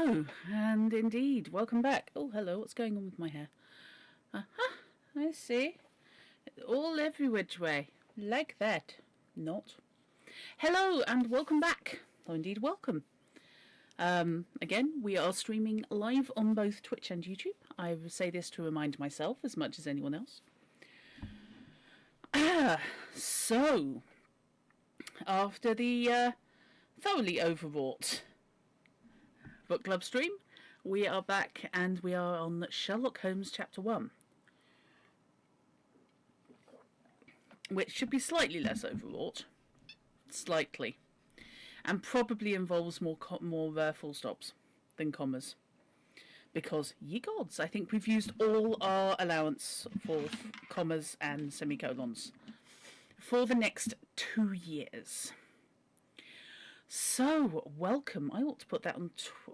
Hello, and indeed, welcome back. Oh, hello, what's going on with my hair? Aha, I see. All every which way. Like that. Not. Hello, and welcome back. Oh, indeed, welcome. Again, we are streaming live on both Twitch and YouTube. I will say this to remind myself as much as anyone else. So, after the thoroughly overwrought book club stream, we are back and we are on Sherlock Holmes Chapter 1. Which should be slightly less overwrought. Slightly. And probably involves more full stops than commas. Because, ye gods, I think we've used all our allowance for commas and semicolons for the next 2 years. So, welcome. I ought to put that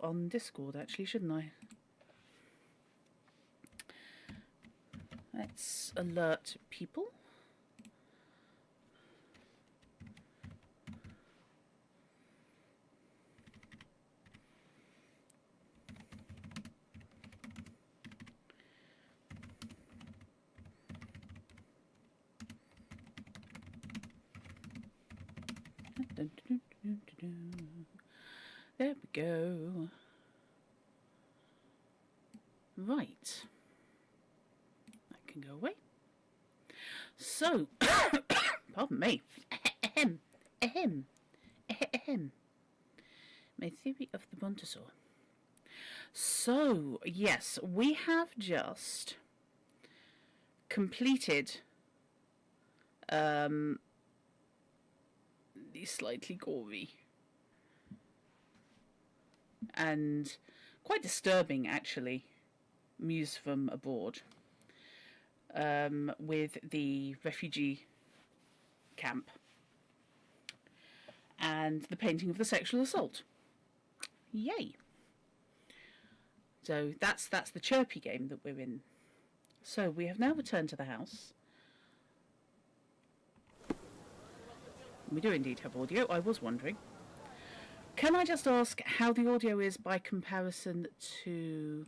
on Discord, actually, shouldn't I? Let's alert people. There we go. Right. That can go away. So, pardon me. Ahem. My theory of the Brontosaur. So, yes, we have just completed the slightly gory and quite disturbing, actually, Muse from Abroad with the refugee camp and the painting of the sexual assault. Yay! So that's the chirpy game that we're in. So we have now returned to the house. We do indeed have audio. I was wondering. Can I just ask how the audio is by comparison to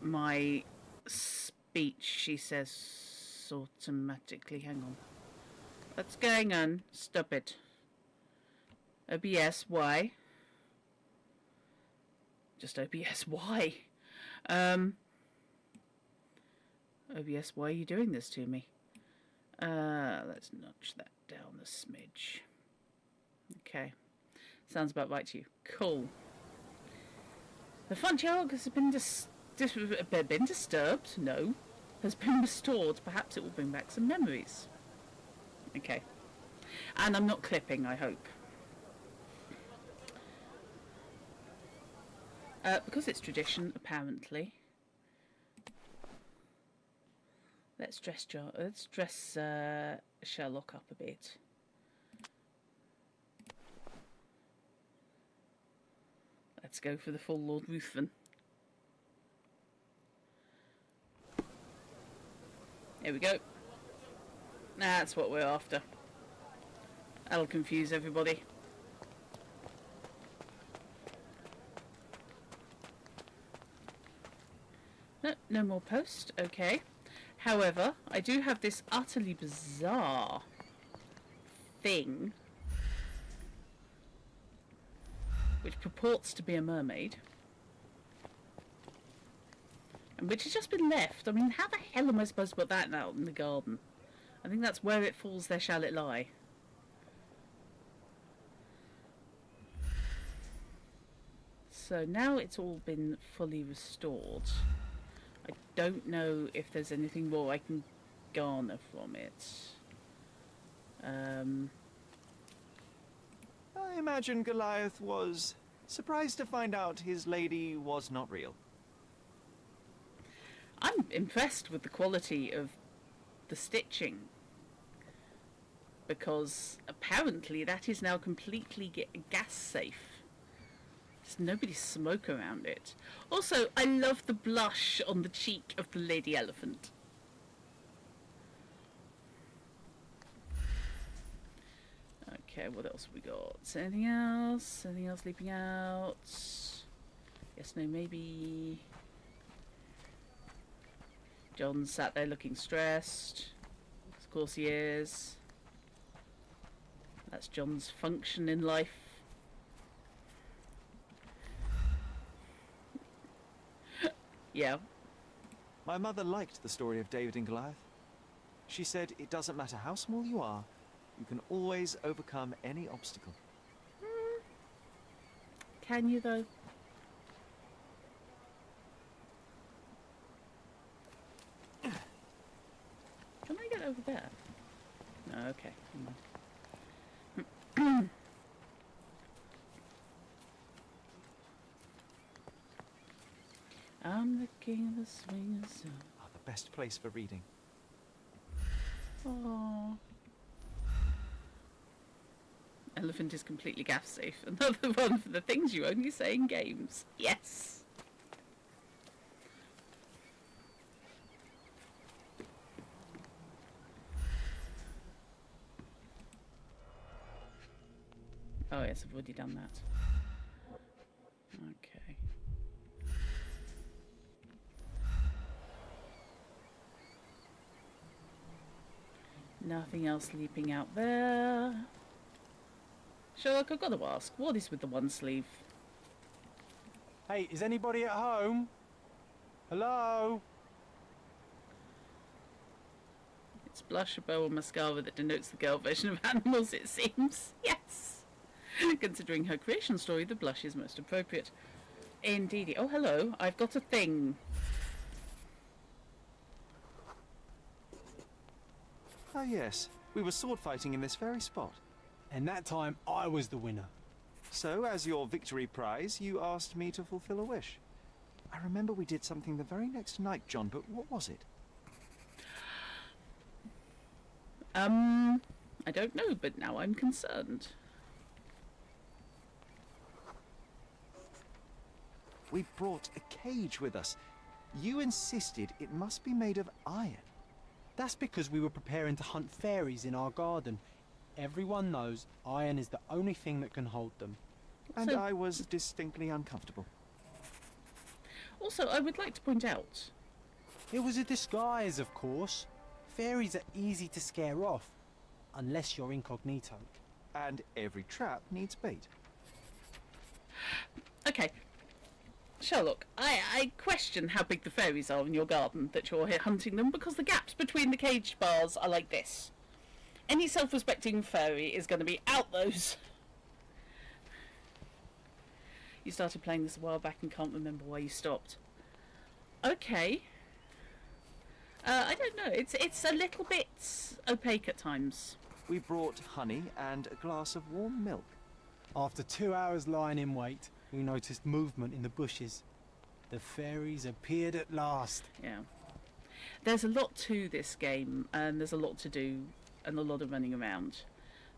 my speech? She says automatically. Hang on. What's going on? Stop it. OBS, why? Just OBS, why? OBS, why are you doing this to me? Let's notch that down a smidge. Okay. Sounds about right to you. Cool. The front yard has been disturbed? No. Has been restored. Perhaps it will bring back some memories. Okay. And I'm not clipping, I hope. Because it's tradition, apparently. Let's dress Sherlock up a bit. Let's go for the full Lord Ruthven. Here we go. That's what we're after. That'll confuse everybody. No more post. Okay. However, I do have this utterly bizarre thing which purports to be a mermaid and which has just been left. I mean, how the hell am I supposed to put that out in the garden? I think that's where it falls, there shall it lie. So now it's all been fully restored. I don't know if there's anything more I can garner from it. I imagine Goliath was surprised to find out his lady was not real. I'm impressed with the quality of the stitching, because apparently that is now completely gas safe. There's nobody's smoke around it. Also, I love the blush on the cheek of the lady elephant. Okay, what else have we got? Anything else? Anything else leaping out? Yes, no, maybe... John sat there looking stressed. Of course he is. That's John's function in life. Yeah. My mother liked the story of David and Goliath. She said it doesn't matter how small you are, you can always overcome any obstacle. Can you, though? Can I get over there? No, okay. Never mind. I'm the king of the swingers. Ah, the best place for reading. Oh. Elephant is completely gaff safe. Another one for the things you only say in games. Yes. Oh yes, I've already done that. Okay. Nothing else leaping out there. Sherlock, I've got to ask, what is with the one sleeve? Hey, is anybody at home? Hello? It's blush, a bow, or mascara that denotes the girl version of animals, it seems. Yes. Considering her creation story, the blush is most appropriate. Indeed. Oh, hello. I've got a thing. Ah, yes. We were sword fighting in this very spot. And that time I was the winner. So, as your victory prize, you asked me to fulfill a wish. I remember we did something the very next night, John, but what was it? I don't know, but now I'm concerned. We brought a cage with us. You insisted it must be made of iron. That's because we were preparing to hunt fairies in our garden. Everyone knows iron is the only thing that can hold them. And So- I was distinctly uncomfortable. Also, I would like to point out... It was a disguise, of course. Fairies are easy to scare off, unless you're incognito. And every trap needs bait. Okay. Sherlock, I question how big the fairies are in your garden that you're here hunting them, because the gaps between the cage bars are like this. Any self-respecting fairy is going to be out those. You started playing this a while back and can't remember why you stopped. Okay. I don't know. It's a little bit opaque at times. We brought honey and a glass of warm milk. After 2 hours lying in wait, we noticed movement in the bushes. The fairies appeared at last. Yeah. There's a lot to this game, and there's a lot to do, and a lot of running around.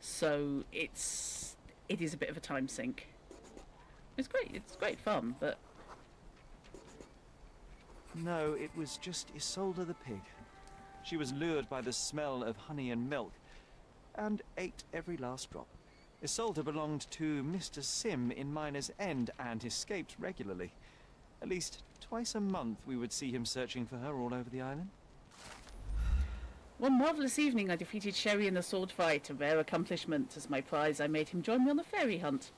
So it is a bit of a time sink. It's great fun, but... No, it was just Isolde the pig. She was lured by the smell of honey and milk, and ate every last drop. Isolde belonged to Mr. Sim in Miner's End and escaped regularly. At least twice a month we would see him searching for her all over the island. One marvellous evening I defeated Sherry in a sword fight, a rare accomplishment. As my prize, I made him join me on a fairy hunt.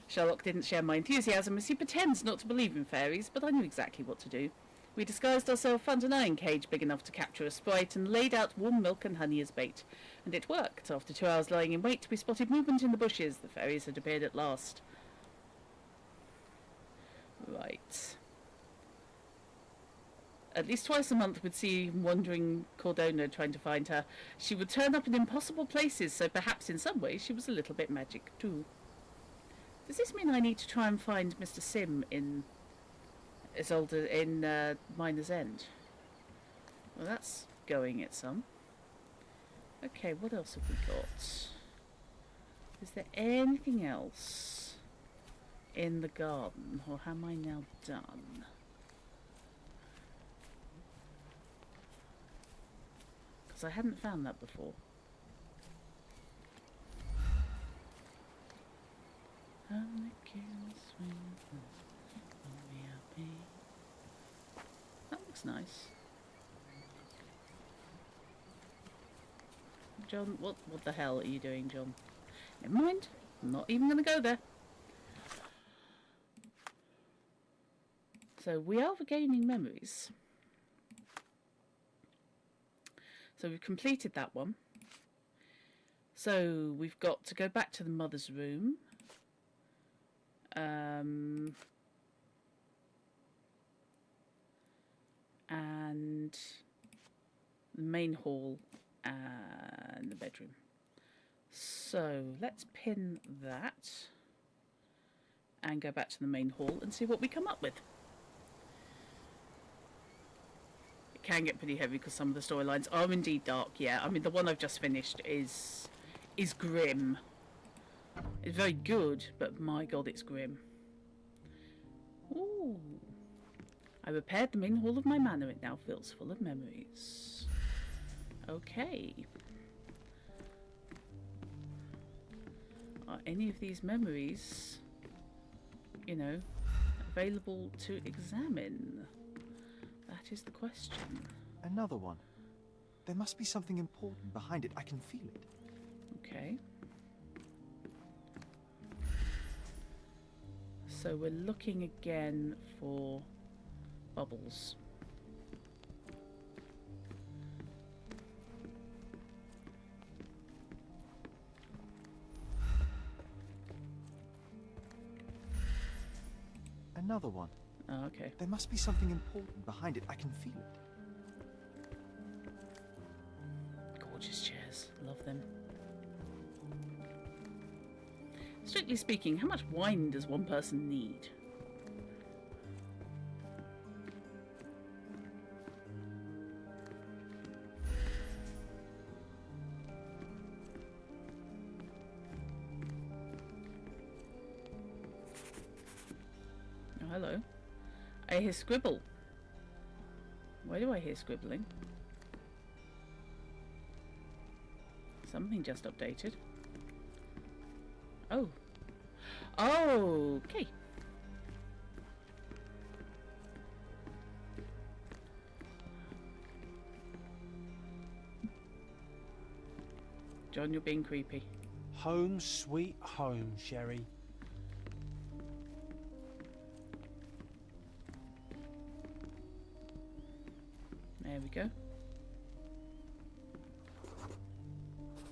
Sherlock didn't share my enthusiasm, as he pretends not to believe in fairies, but I knew exactly what to do. We disguised ourselves, found an iron cage big enough to capture a sprite, and laid out warm milk and honey as bait. And it worked. After 2 hours lying in wait, we spotted movement in the bushes. The fairies had appeared at last. Right. At least twice a month we'd see wandering Cordona trying to find her. She would turn up in impossible places, so perhaps in some ways she was a little bit magic too. Does this mean I need to try and find Mr. Sim in Isolde in Miner's End? Well, that's going it some. Okay, what else have we got? Is there anything else in the garden, or am I now done? Because I hadn't found that before. That's nice. John, what the hell are you doing, John? Never mind. I'm not even going to go there. So we are regaining memories. So we've completed that one. So we've got to go back to the mother's room. And the main hall and the bedroom. So let's pin that and go back to the main hall and see what we come up with. It can get pretty heavy because some of the storylines are indeed dark. Yeah, I mean the one I've just finished is grim. It's very good, but my god, it's grim. Ooh. I repaired the main hall of my manor. It now feels full of memories. Okay. Are any of these memories, you know, available to examine? That is the question. Another one. There must be something important behind it. I can feel it. Okay. So we're looking again for bubbles. Another one. Oh, okay. There must be something important behind it. I can feel it. Gorgeous chairs. Love them. Strictly speaking, how much wine does one person need? Oh, hello. I hear scribble. Why do I hear scribbling? Something just updated. Oh. Oh, okay. John, you're being creepy. Home sweet home, Sherry. There we go.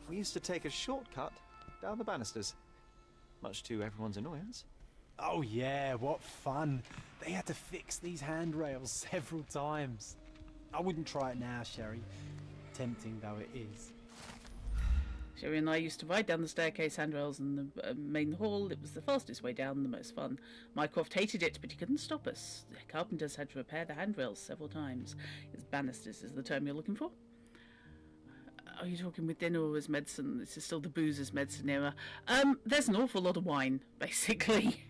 We used to take a shortcut down the banisters, much to everyone's annoyance. Oh yeah, what fun. They had to fix these handrails several times. I wouldn't try it now, Sherry, tempting though it is. Sherry and I used to ride down the staircase handrails in the main hall. It was the fastest way down, the most fun. Mycroft hated it, but he couldn't stop us. The carpenters had to repair the handrails several times. It's banisters is the term you're looking for? Are you talking with dinner or as medicine? This is still the boozer's medicine era. There's an awful lot of wine, basically.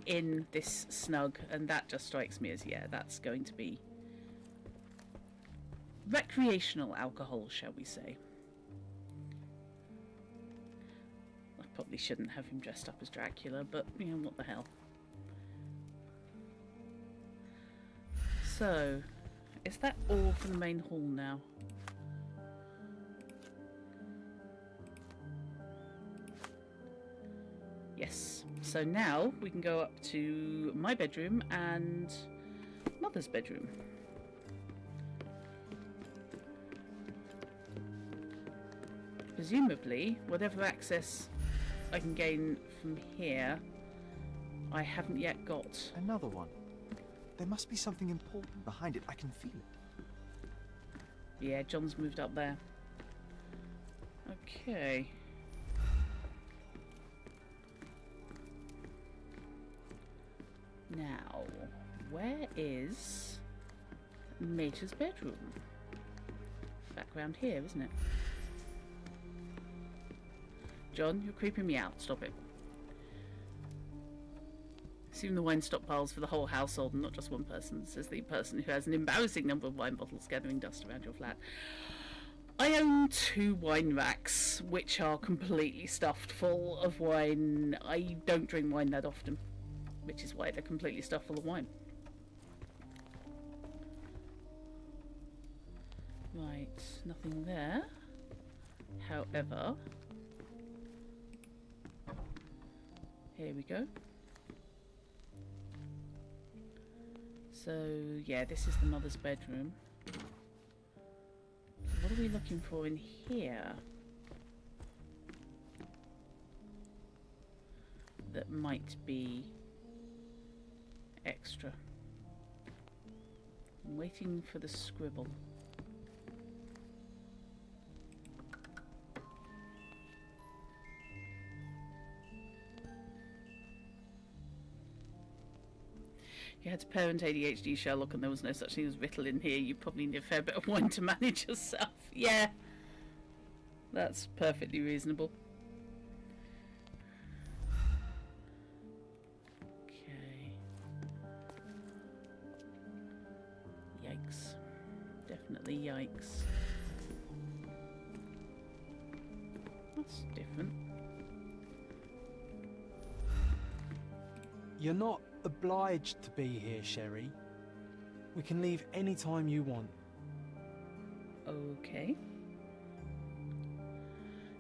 In this snug, and that just strikes me as, yeah, that's going to be recreational alcohol, shall we say. I probably shouldn't have him dressed up as Dracula, but, you know, what the hell. So, is that all for the main hall now? Yes. So now we can go up to my bedroom and Mother's bedroom. Presumably, whatever access I can gain from here, I haven't yet got. Another one. There must be something important behind it. I can feel it. Yeah, John's moved up there. Okay. Now, where is Mater's bedroom? Back round here, isn't it? John, you're creeping me out. Stop it. Assume the wine stockpiles for the whole household and not just one person, says the person who has an embarrassing number of wine bottles gathering dust around your flat. I own 2 wine racks, which are completely stuffed full of wine. I don't drink wine that often, which is why they're completely stuffed full of wine. Right, nothing there. However, here we go. So, yeah, this is the mother's bedroom. What are we looking for in here that might be extra? I'm waiting for the scribble. You had to parent ADHD, Sherlock, and there was no such thing as Ritalin here. You probably need a fair bit of wine to manage yourself. Yeah, that's perfectly reasonable. Okay. Yikes. Definitely yikes. That's different. You're not obliged to be here, Sherry. We can leave any time you want. Okay.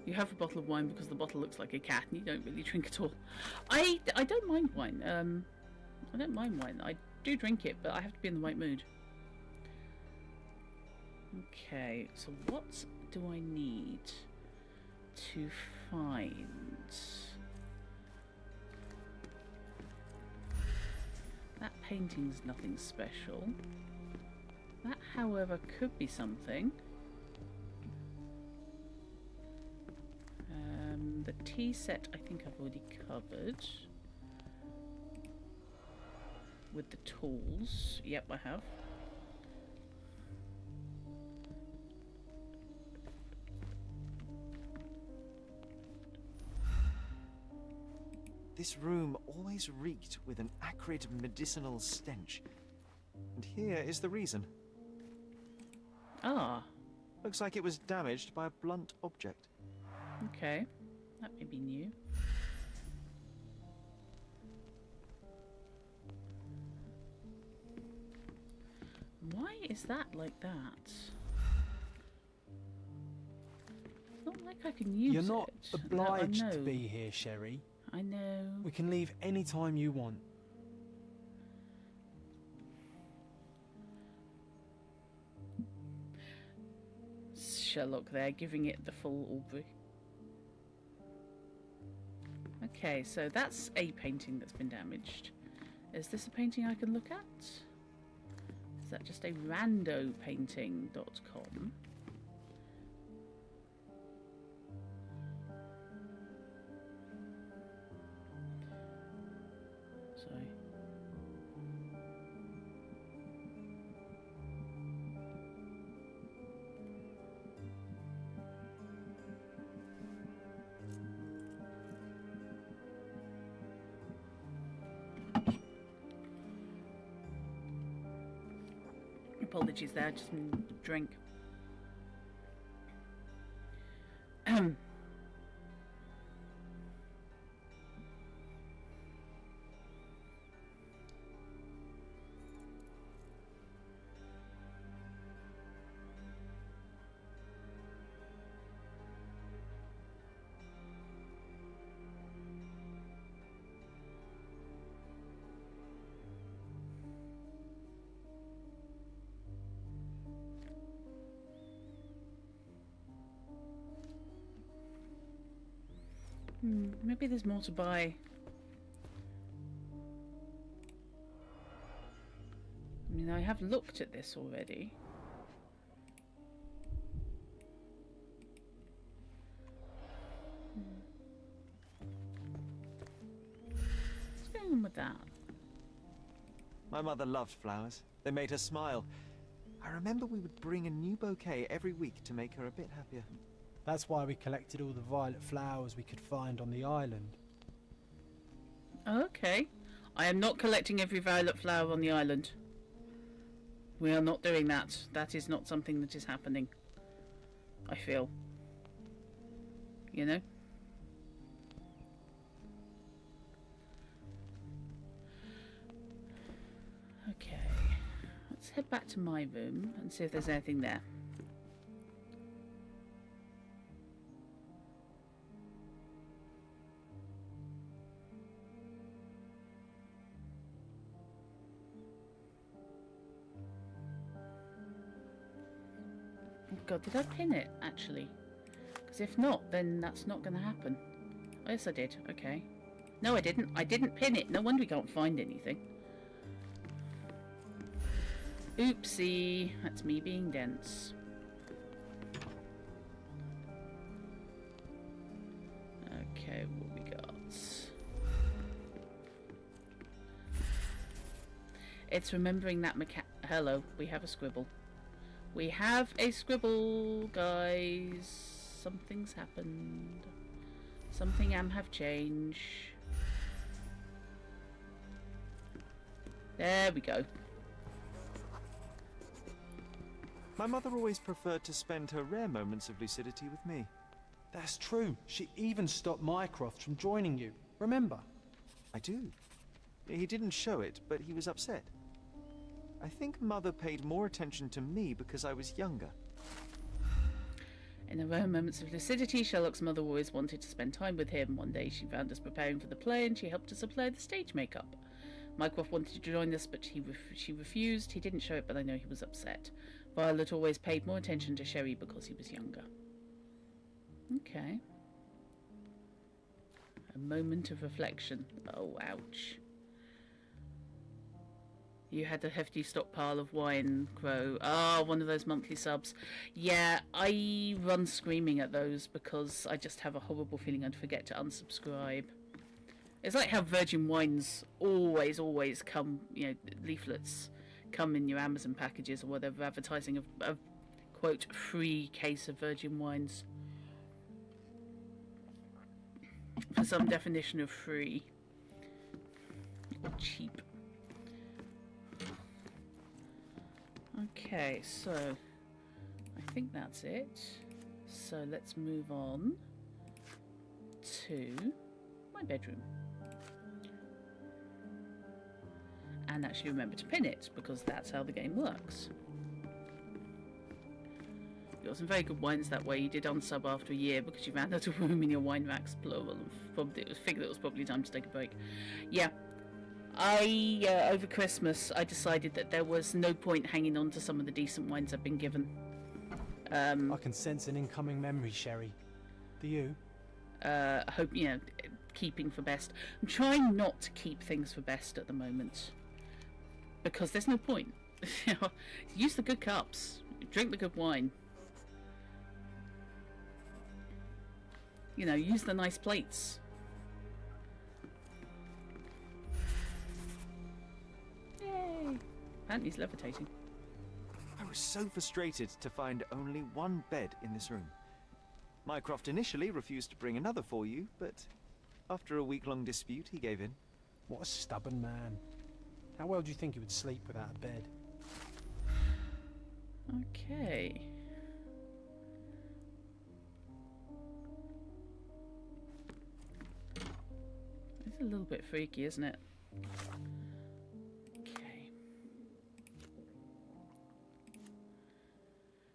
You have a bottle of wine because the bottle looks like a cat and you don't really drink at all. I don't mind wine. I don't mind wine. I do drink it, but I have to be in the right mood. Okay, so what do I need to find? That painting's nothing special. That, however, could be something. The tea set I think I've already covered. With the tools. Yep, I have. This room always reeked with an acrid medicinal stench. And here is the reason. Ah, Looks like it was damaged by a blunt object. okay. That may be new. Why is that like that? It's not like I can use it. You're not No, obliged I to know. be here, Sherry. I know. We can leave any time you want. Sherlock there, giving it the full Aubrey. Okay, so that's a painting that's been damaged. Is this a painting I can look at? Is that just a randopainting.com? Sorry. Apologies there, just drink. Maybe there's more to buy. I mean, I have looked at this already. What's going on with that? My mother loved flowers. They made her smile. I remember we would bring a new bouquet every week to make her a bit happier. That's why we collected all the violet flowers we could find on the island. Okay. I am not collecting every violet flower on the island. We are not doing that. That is not something that is happening. I feel. You know? Okay. Let's head back to my room and see if there's anything there. Oh God, did I pin it, actually? Because if not, then that's not going to happen. Oh, yes, I did. Okay. No, I didn't. I didn't pin it. No wonder we can't find anything. Oopsie. That's me being dense. Okay, what we got? It's remembering that Hello, we have a scribble. We have a scribble, guys. Something's happened. Something have changed. There we go. My mother always preferred to spend her rare moments of lucidity with me. That's true. She even stopped Mycroft from joining you. Remember? I do. He didn't show it, but he was upset. I think Mother paid more attention to me because I was younger. In her rare moments of lucidity, Sherlock's mother always wanted to spend time with him. One day she found us preparing for the play and she helped us apply the stage makeup. Mycroft wanted to join us, but she refused. He didn't show it, but I know he was upset. Violet always paid more attention to Sherry because he was younger. Okay. A moment of reflection. Oh, ouch. You had a hefty stockpile of wine, Crow. Ah, one of those monthly subs. Yeah, I run screaming at those because I just have a horrible feeling I'd forget to unsubscribe. It's like how Virgin Wines always come, you know, leaflets come in your Amazon packages or whatever, advertising a quote, free case of Virgin Wines. For some definition of free. Or cheap. Okay, so I think that's it. So let's move on to my bedroom. And actually remember to pin it, because that's how the game works. You got some very good wines that way. You did unsub after a year because you ran out of room in your wine racks, plural. Probably figured it was probably time to take a break. Yeah. Over Christmas, I decided that there was no point hanging on to some of the decent wines I've been given. I can sense an incoming memory, Sherry. Do you? Hope, you know, keeping for best. I'm trying not to keep things for best at the moment. Because there's no point. Use the good cups. Drink the good wine. You know, use the nice plates. Yay! Apparently he's levitating. I was so frustrated to find only one bed in this room. Mycroft initially refused to bring another for you, but after a week-long dispute, he gave in. What a stubborn man. How well do you think he would sleep without a bed? Okay. It's a little bit freaky, isn't it? Okay.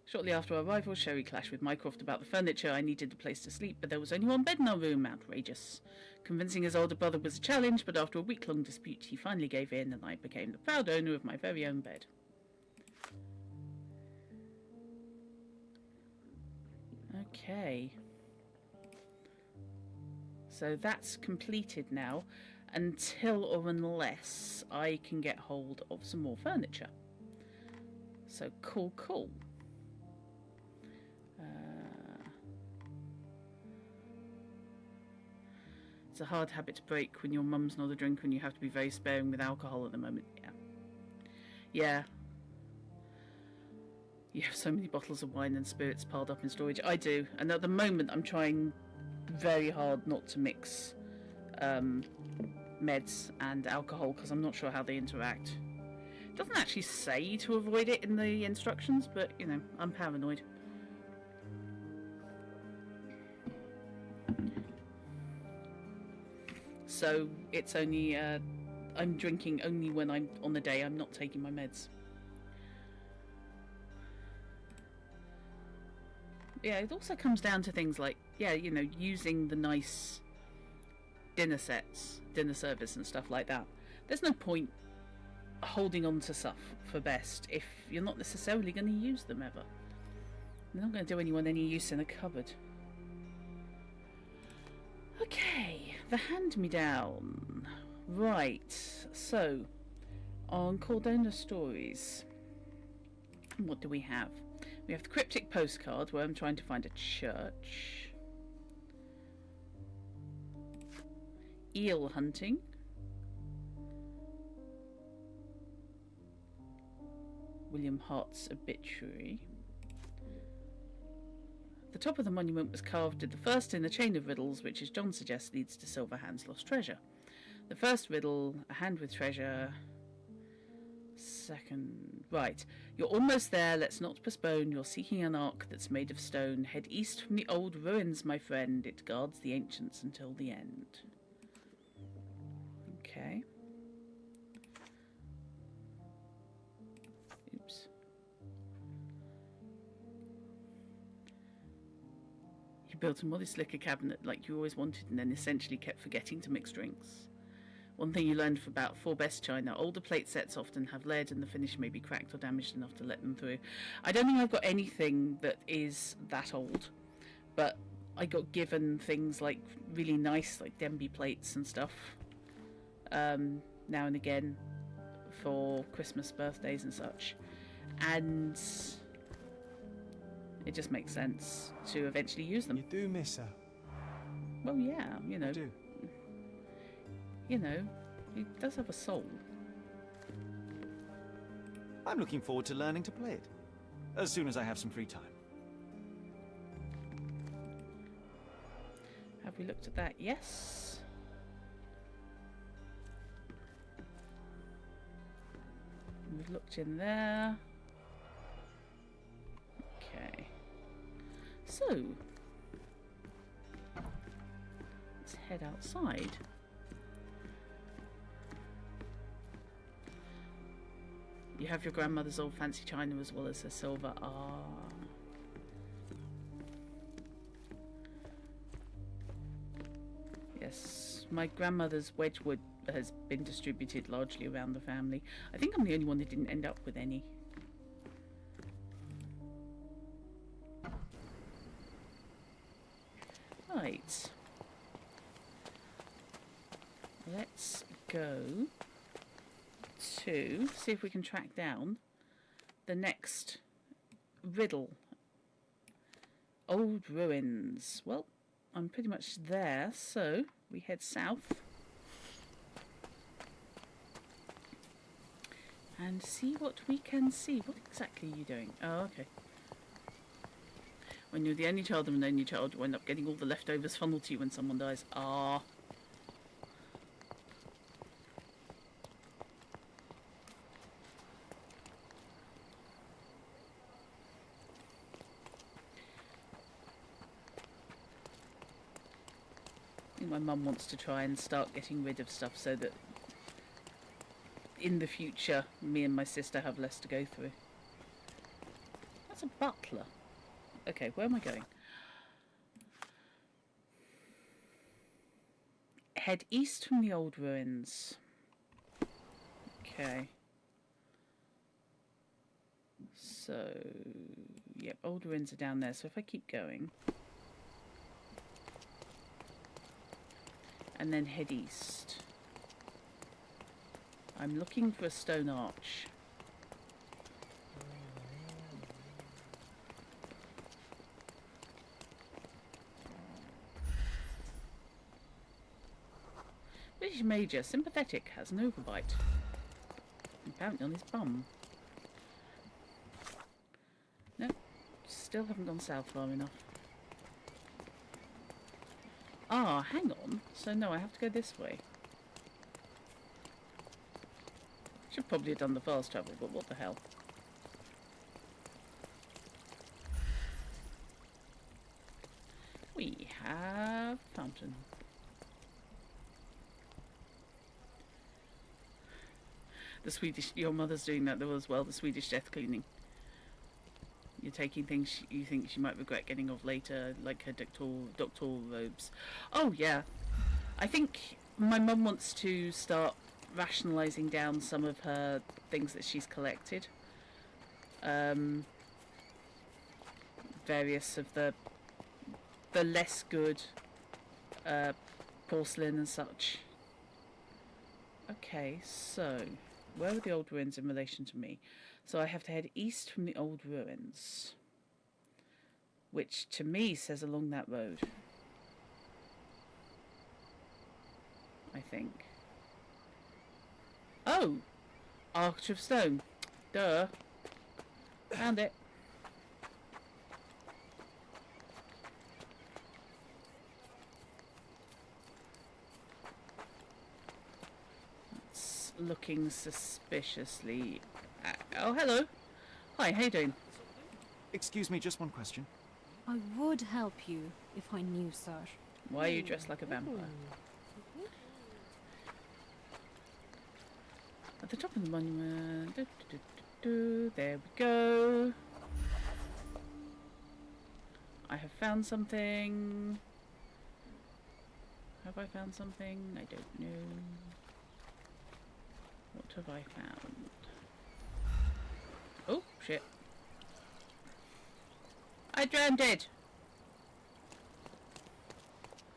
Shortly after our arrival, Sherry clashed with Mycroft about the furniture. I needed a place to sleep, but there was only one bed in our room. Outrageous. Convincing his older brother was a challenge, but after a week-long dispute, he finally gave in, and I became the proud owner of my very own bed. Okay. So that's completed now, until or unless I can get hold of some more furniture. So cool. It's a hard habit to break when your mum's not a drinker and you have to be very sparing with alcohol at the moment. Yeah. You have so many bottles of wine and spirits piled up in storage. I do. And at the moment I'm trying very hard not to mix meds and alcohol because I'm not sure how they interact. It doesn't actually say to avoid it in the instructions, but, you know, I'm paranoid. So it's only I'm drinking only when I'm on the day I'm not taking my meds. Yeah, it also comes down to things like, yeah, you know, using the nice dinner sets, dinner service and stuff like that. There's no point holding on to stuff for best if you're not necessarily going to use them ever. They're not going to do anyone any use in a cupboard. Okay, the hand-me-down. Right, so on Cordona Stories, what do we have? We have the cryptic postcard where I'm trying to find a church. Eel hunting. William Hart's obituary. The top of the monument was carved with the first in the chain of riddles, which, as John suggests, leads to Silverhand's lost treasure. The first riddle, a hand with treasure. Second, right. You're almost there, let's not postpone. You're seeking an ark that's made of stone. Head east from the old ruins, my friend. It guards the ancients until the end. Okay. Oops. You built a modest liquor cabinet like you always wanted and then essentially kept forgetting to mix drinks. One thing you learned about 4 Best China, older plate sets often have lead and the finish may be cracked or damaged enough to let them through. I don't think I've got anything that is that old, but I got given things like really nice, like Denby plates and stuff, now and again for Christmas, birthdays and such. And it just makes sense to eventually use them. You do miss her. Well, yeah, you know. I do. You know, he does have a soul. I'm looking forward to learning to play it, as soon as I have some free time. Have we looked at that? Yes. We've looked in there. Okay. So, let's head outside. You have your grandmother's old fancy china as well as her silver. Ah. Yes, my grandmother's Wedgwood has been distributed largely around the family. I think I'm the only one that didn't end up with any. Right. Let's go to see if we can track down the next riddle. Old ruins. Well, I'm pretty much there, so we head south and see what we can see. What exactly are you doing? Oh, okay. When you're the only child of an only child, you end up getting all the leftovers funneled to you when someone dies. Ah. My mum wants to try and start getting rid of stuff so that in the future me and my sister have less to go through. That's a butler. Okay, where am I going? Head east from the old ruins. Okay. So, yep, old ruins are down there. So if I keep going and then head east, I'm looking for a stone arch. British Major, sympathetic, has an overbite. Apparently on his bum. No, still haven't gone south far enough. Ah, hang on. So no, I have to go this way. Should probably have done the fast travel, but what the hell. We have fountain. Your mother's doing that though as well. The Swedish death cleaning. You're taking things you think she might regret getting off later, like her doctoral robes. Oh yeah, I think my mum wants to start rationalising down some of her things that she's collected. Various of the less good porcelain and such. Okay, so where are the old ruins in relation to me? So I have to head east from the old ruins, which to me says along that road, I think. Oh! Arch of Stone. Duh. Found it. That's looking suspiciously... Oh, hello. Hi, how you doing? Excuse me, just one question. I would help you if I knew, sir. Why are you dressed like a vampire? At the top of the monument. There we go. I have found something. Have I found something? I don't know. What have I found? Oh, shit. I drowned dead.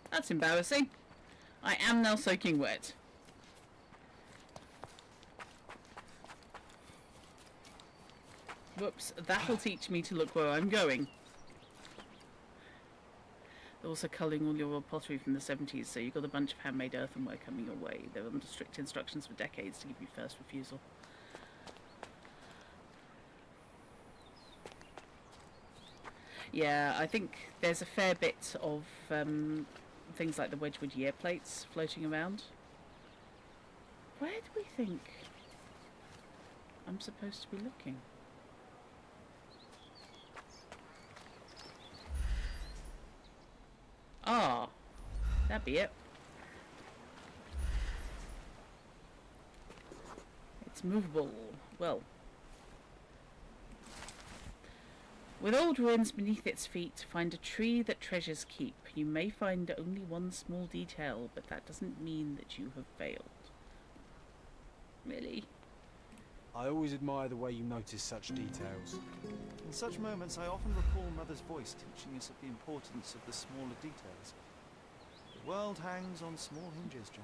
That's embarrassing. I am now soaking wet. Whoops, that'll teach me to look where I'm going. They're also culling all your old pottery from the 70s, so you've got a bunch of handmade earthenware coming your way. They're under strict instructions for decades to give you first refusal. Yeah, I think there's a fair bit of things like the Wedgwood year plates floating around. Where do we think I'm supposed to be looking? Ah, that'd be it. It's movable. Well, with old ruins beneath its feet, find a tree that treasures keep. You may find only one small detail, but that doesn't mean that you have failed. Really? I always admire the way you notice such details. In such moments, I often recall Mother's voice teaching us of the importance of the smaller details. The world hangs on small hinges, John.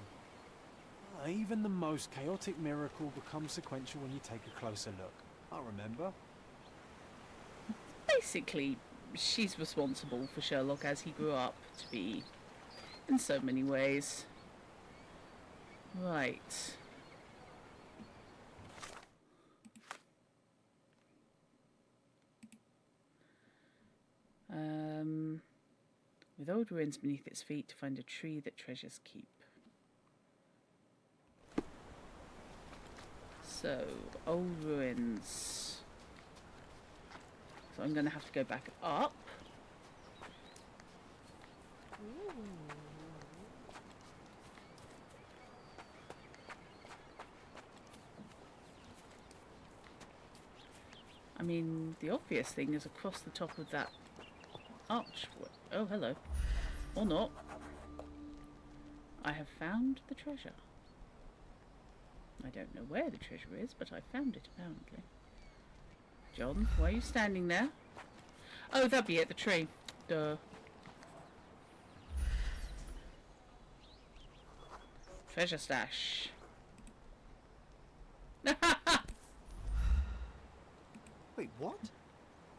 Even the most chaotic miracle becomes sequential when you take a closer look. I remember. Basically, she's responsible for Sherlock as he grew up to be, in so many ways. Right. With old ruins beneath its feet, to find a tree that treasures keep. So, old ruins. So I'm going to have to go back up. I mean, the obvious thing is across the top of that arch. Oh, hello. Or not. I have found the treasure. I don't know where the treasure is, but I found it apparently. John, why are you standing there? Oh, that'd be it, the tree. Duh. Treasure stash. Wait, what?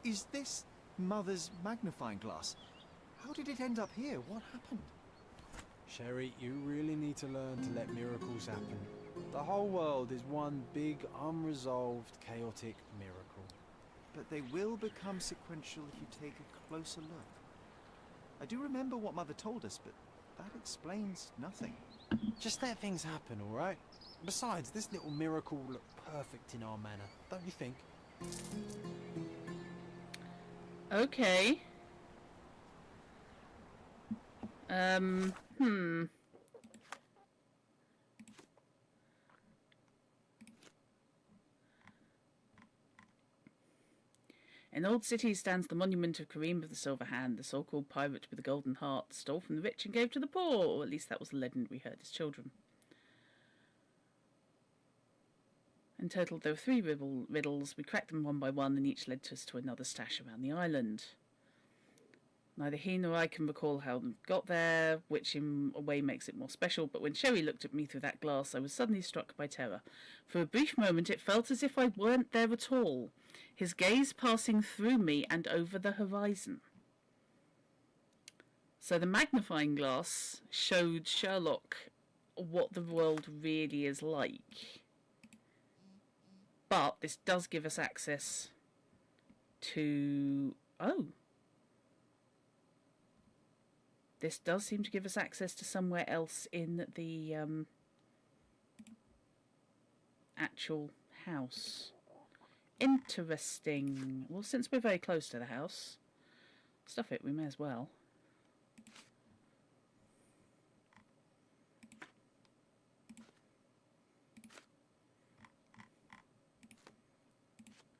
Is this Mother's magnifying glass? How did it end up here? What happened? Sherry, you really need to learn to let miracles happen. The whole world is one big, unresolved, chaotic miracle. But they will become sequential if you take a closer look. I do remember what Mother told us, but that explains nothing. Just let things happen, all right? Besides, this little miracle will look perfect in our manner, don't you think? Okay. In old cities stands the monument of Kareem of the Silver Hand, the so-called pirate with the golden heart, stole from the rich and gave to the poor, or at least that was the legend we heard as children. In total, there were 3 riddles. We cracked them one by one, and each led us to another stash around the island. Neither he nor I can recall how we got there, which in a way makes it more special, but when Sherry looked at me through that glass, I was suddenly struck by terror. For a brief moment, it felt as if I weren't there at all, his gaze passing through me and over the horizon. So the magnifying glass showed Sherlock what the world really is like. But this does give us access to... Oh. This does seem to give us access to somewhere else in the actual house. Interesting. Well, since we're very close to the house, stuff it, we may as well.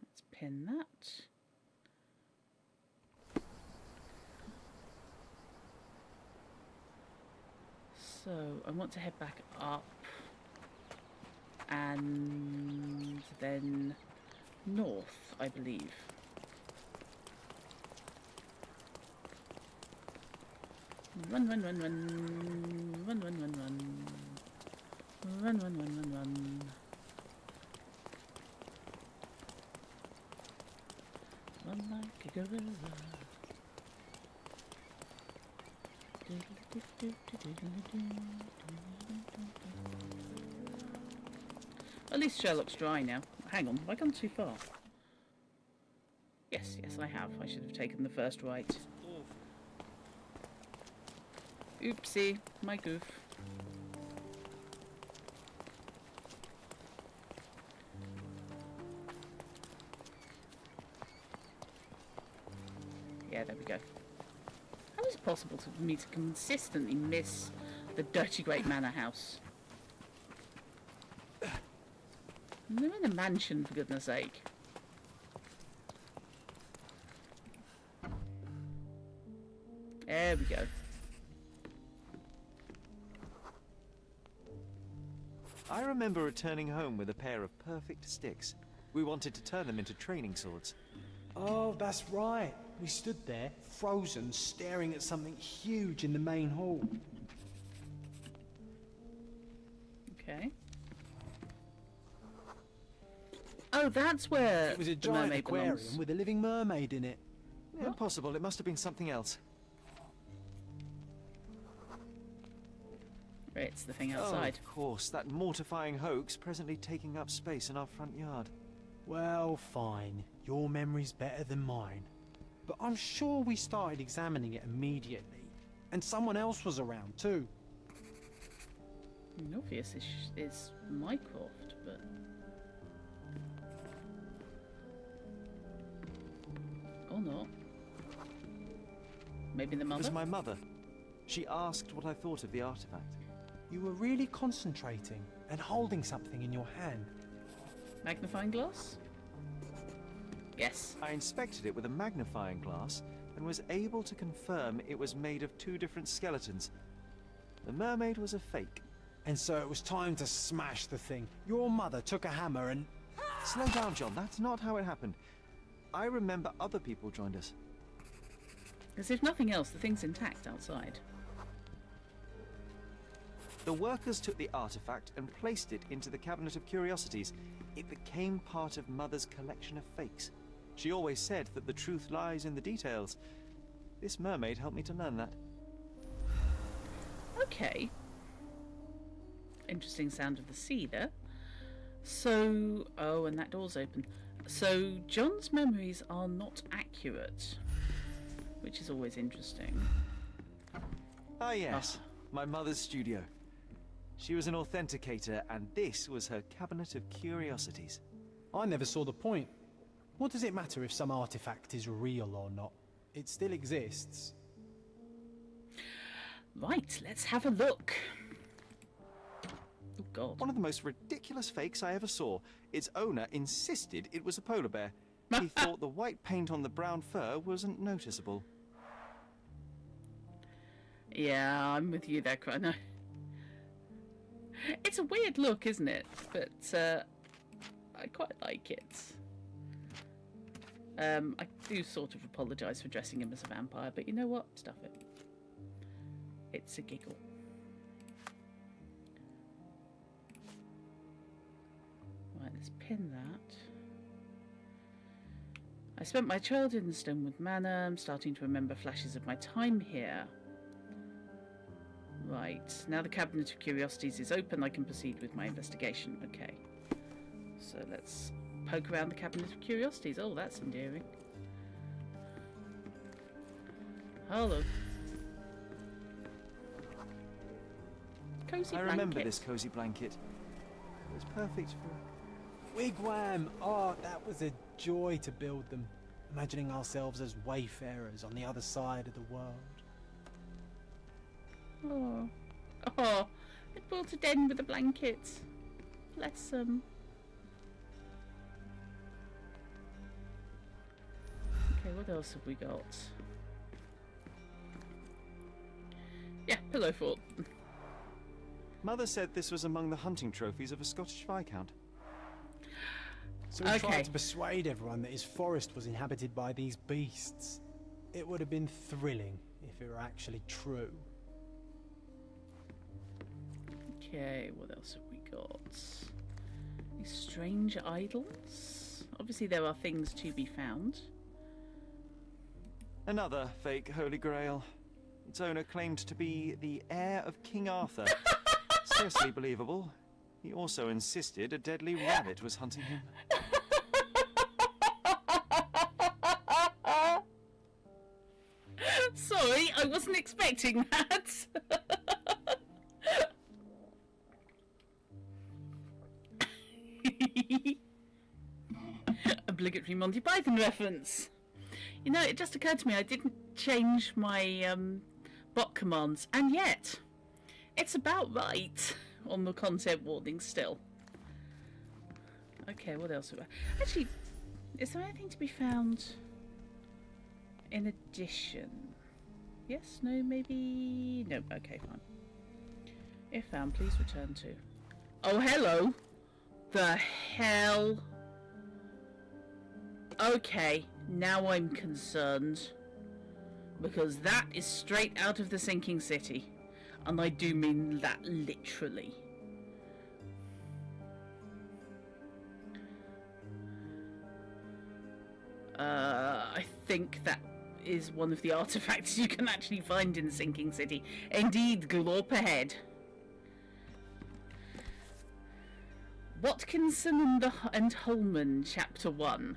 Let's pin that. So I want to head back up and then north, I believe. Run, run, run, run. Run, run, run, run. Run, run, run, run, run. Run like a gorilla. At least Sherlock's dry now. Hang on, have I gone too far? Yes, I have. I should have taken the first right. Oopsie, my goof. Yeah, there we go. How is it possible for me to consistently miss the Dirty Great Manor House? And they're in a mansion, for goodness sake. There we go. I remember returning home with a pair of perfect sticks. We wanted to turn them into training swords. Oh, that's right. We stood there, frozen, staring at something huge in the main hall. Okay. Oh, that's where It was a the giant mermaid aquarium belongs. with a living mermaid in it. Impossible, it must have been something else. It's the thing outside. Oh, of course, that mortifying hoax presently taking up space in our front yard. Well, fine. Your memory's better than mine. But I'm sure we started examining it immediately. And someone else was around too. Obvious is Mycroft, but... Or not. Maybe the It mother? was my mother. She asked what I thought of the artifact. You were really concentrating and holding something in your hand. Magnifying glass? Yes. I inspected it with a magnifying glass and was able to confirm it was made of 2 different skeletons. The mermaid was a fake. And so it was time to smash the thing. Your mother took a hammer and... Slow down, John. That's not how it happened. I remember other people joined us. As if nothing else, the thing's intact outside. The workers took the artifact and placed it into the cabinet of curiosities. It became part of Mother's collection of fakes. She always said that the truth lies in the details. This mermaid helped me to learn that. Okay. Interesting sound of the sea there. So... Oh, and that door's open. So, John's memories are not accurate. Which is always interesting. Ah, yes. My mother's studio. She was an authenticator, and this was her cabinet of curiosities. I never saw the point. What does it matter if some artifact is real or not? It still exists. Right, let's have a look. Oh, God. One of the most ridiculous fakes I ever saw. Its owner insisted it was a polar bear. He thought the white paint on the brown fur wasn't noticeable. Yeah, I'm with you there, Chrono. It's a weird look, isn't it? But I quite like it. I do sort of apologise for dressing him as a vampire, but you know what? Stuff it. It's a giggle. Right, let's pin that. I spent my childhood in Stonewood Manor. I'm starting to remember flashes of my time here. Right, now the Cabinet of Curiosities is open, I can proceed with my investigation. Okay, so let's poke around the Cabinet of Curiosities. Oh, that's endearing. Hello. Cozy I blanket. remember this cozy blanket. It was perfect for... Wigwam! Oh, that was a joy to build them. Imagining ourselves as wayfarers on the other side of the world. Oh, oh! They built a den with a blanket. Bless them. Okay, what else have we got? Yeah, pillow fort. Mother said this was among the hunting trophies of a Scottish Viscount. So he Okay. tried to persuade everyone that his forest was inhabited by these beasts. It would have been thrilling if it were actually true. Okay, what else have we got? These strange idols? Obviously there are things to be found. Another fake Holy Grail. Its owner claimed to be the heir of King Arthur. Scarcely believable. He also insisted a deadly rabbit was hunting him. Sorry, I wasn't expecting that. Obligatory Monty Python reference. You know, it just occurred to me I didn't change my bot commands, and yet it's about right on the content warning still. Okay, what else? Actually, is there anything to be found in addition? Yes, no, maybe... No, okay, fine. If found, please return to... Oh, hello! The hell? Okay, now I'm concerned. Because that is straight out of the sinking city. And I do mean that literally. I think that is one of the artifacts you can actually find in the sinking city. Indeed, glorp ahead. Watkinson and Holman, Chapter 1.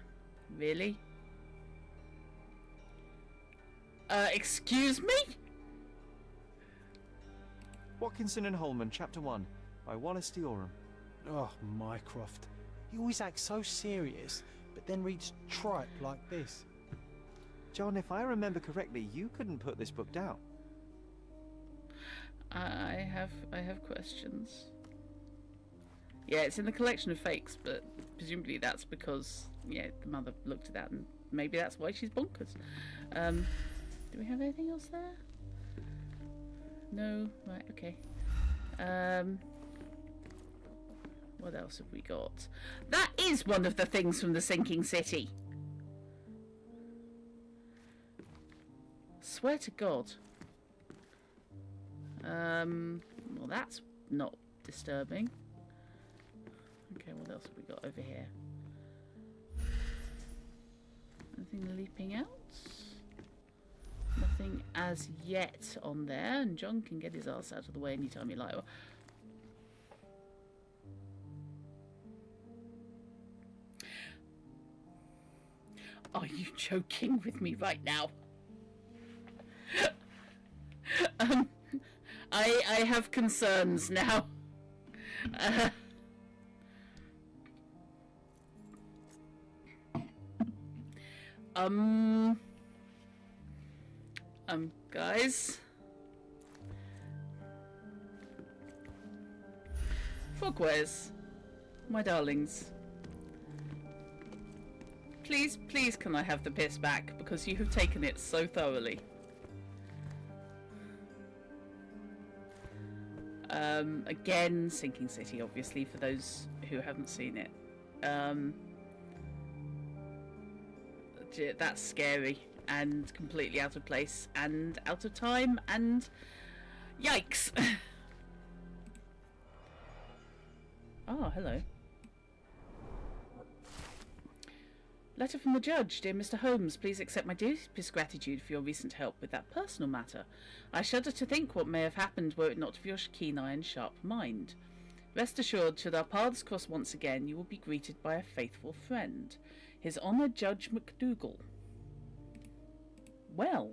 Really? Excuse me? Watkinson and Holman, Chapter 1, by Wallace Dioram. Oh, Mycroft. He always acts so serious, but then reads tripe like this. John, if I remember correctly, you couldn't put this book down. I have questions. Yeah, it's in the collection of fakes, but presumably that's because, yeah, the mother looked at that and maybe that's why she's bonkers. Do we have anything else there? No? Right, okay. What else have we got? That is one of the things from the sinking city. Swear to God. Well, that's not disturbing. Okay, what else have we got over here? Anything leaping out? Nothing as yet on there, and John can get his ass out of the way anytime you like. Are you joking with me right now? I have concerns now. Guys. Fogwares, my darlings. Please, please, can I have the piss back? Because you have taken it so thoroughly. Again, Sinking City, obviously, for those who haven't seen it. That's scary and completely out of place and out of time and yikes. Oh, hello. Letter from the judge. Dear Mr. Holmes, please accept my deepest gratitude for your recent help with that personal matter. I shudder to think what may have happened were it not for your keen eye and sharp mind. Rest assured, should our paths cross once again, you will be greeted by a faithful friend. His Honour Judge McDougal. Well.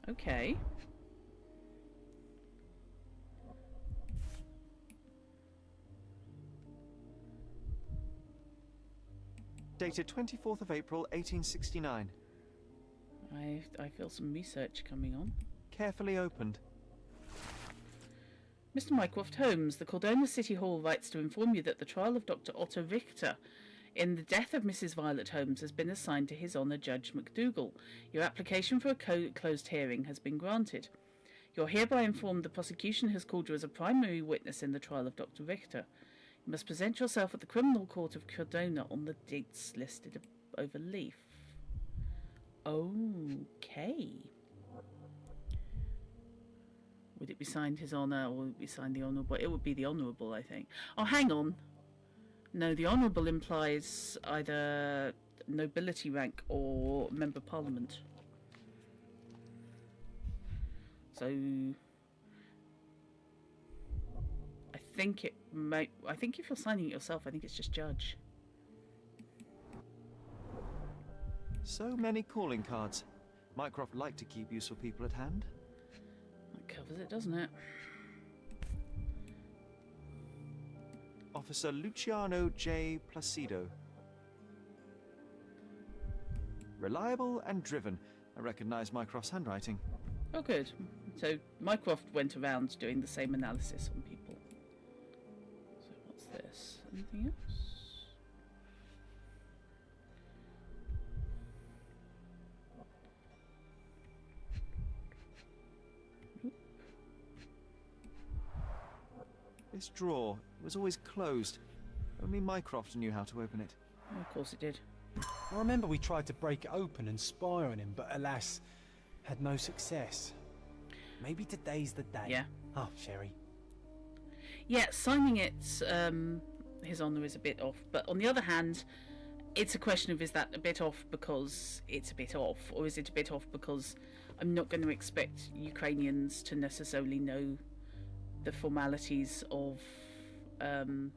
Okay. Dated 24th of April, 1869. I feel some research coming on. Carefully opened. Mr. Mycroft Holmes, the Cordona City Hall writes to inform you that the trial of Dr. Otto Richter in the death of Mrs. Violet Holmes has been assigned to His Honour Judge McDougal. Your application for a closed hearing has been granted. You're hereby informed the prosecution has called you as a primary witness in the trial of Dr. Richter. You must present yourself at the Criminal Court of Cordona on the dates listed over leaf. Okay. Would it be signed His Honour or would it be signed the Honourable? It would be the Honourable, I think. Oh, hang on. No, the Honourable implies either nobility rank or Member of Parliament. So I think it might. I think if you're signing it yourself, I think it's just judge. So many calling cards. Mycroft liked to keep useful people at hand. That covers it, doesn't it? Officer Luciano J. Placido. Reliable and driven. I recognise Mycroft's handwriting. Oh, good. So Mycroft went around doing the same analysis on people. So what's this? Anything else? This drawer was always closed. Only Mycroft knew how to open it. Oh, of course it did. I remember we tried to break it open and spy on him, but alas, had no success. Maybe today's the day. Yeah. Oh, Sherry. Yeah, signing it, His Honour, is a bit off. But on the other hand, it's a question of, is that a bit off because it's a bit off? Or is it a bit off because I'm not going to expect Ukrainians to necessarily know the formalities of the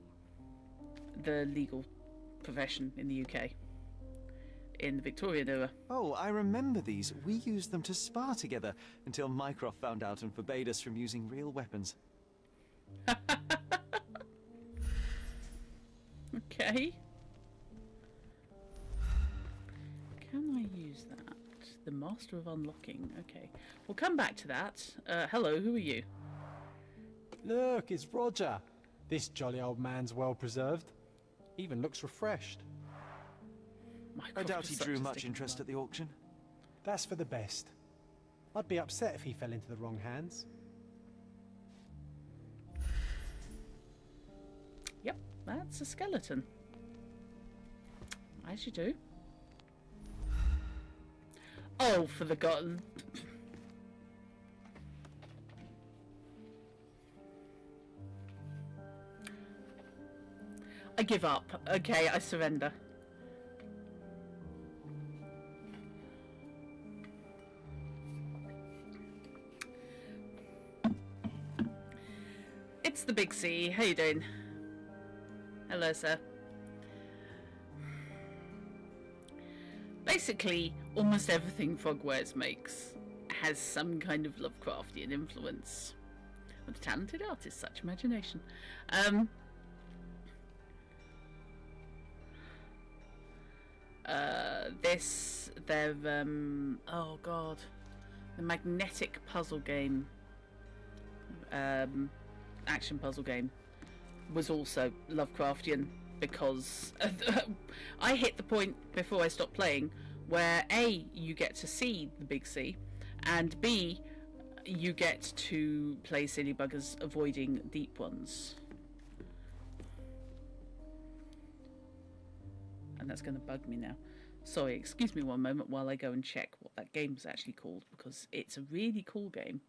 legal profession in the UK in the Victorian era. Oh, I remember these. We used them to spar together until Mycroft found out and forbade us from using real weapons. Okay. Can I use that? The Master of Unlocking. Okay. We'll come back to that. Hello, who are you? Look, it's Roger. This jolly old man's well preserved. Even looks refreshed. I doubt he drew much interest at the auction. That's for the best. I'd be upset if he fell into the wrong hands. Yep, that's a skeleton. As you do. Oh, for the god. I give up. Okay, I surrender. It's the Big C. How you doing? Hello, sir. Basically, almost everything Frogwares makes has some kind of Lovecraftian influence. What a talented artist, such imagination. Oh god, the magnetic puzzle game, action puzzle game, was also Lovecraftian because I hit the point before I stopped playing where A, you get to see the big sea, and B, you get to play silly buggers avoiding deep ones. And that's going to bug me now. Sorry, excuse me one moment while I go and check what that game's actually called, because it's a really cool game.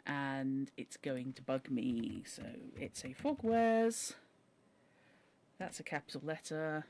And it's going to bug me. So it's a Frogwares. That's a capital letter.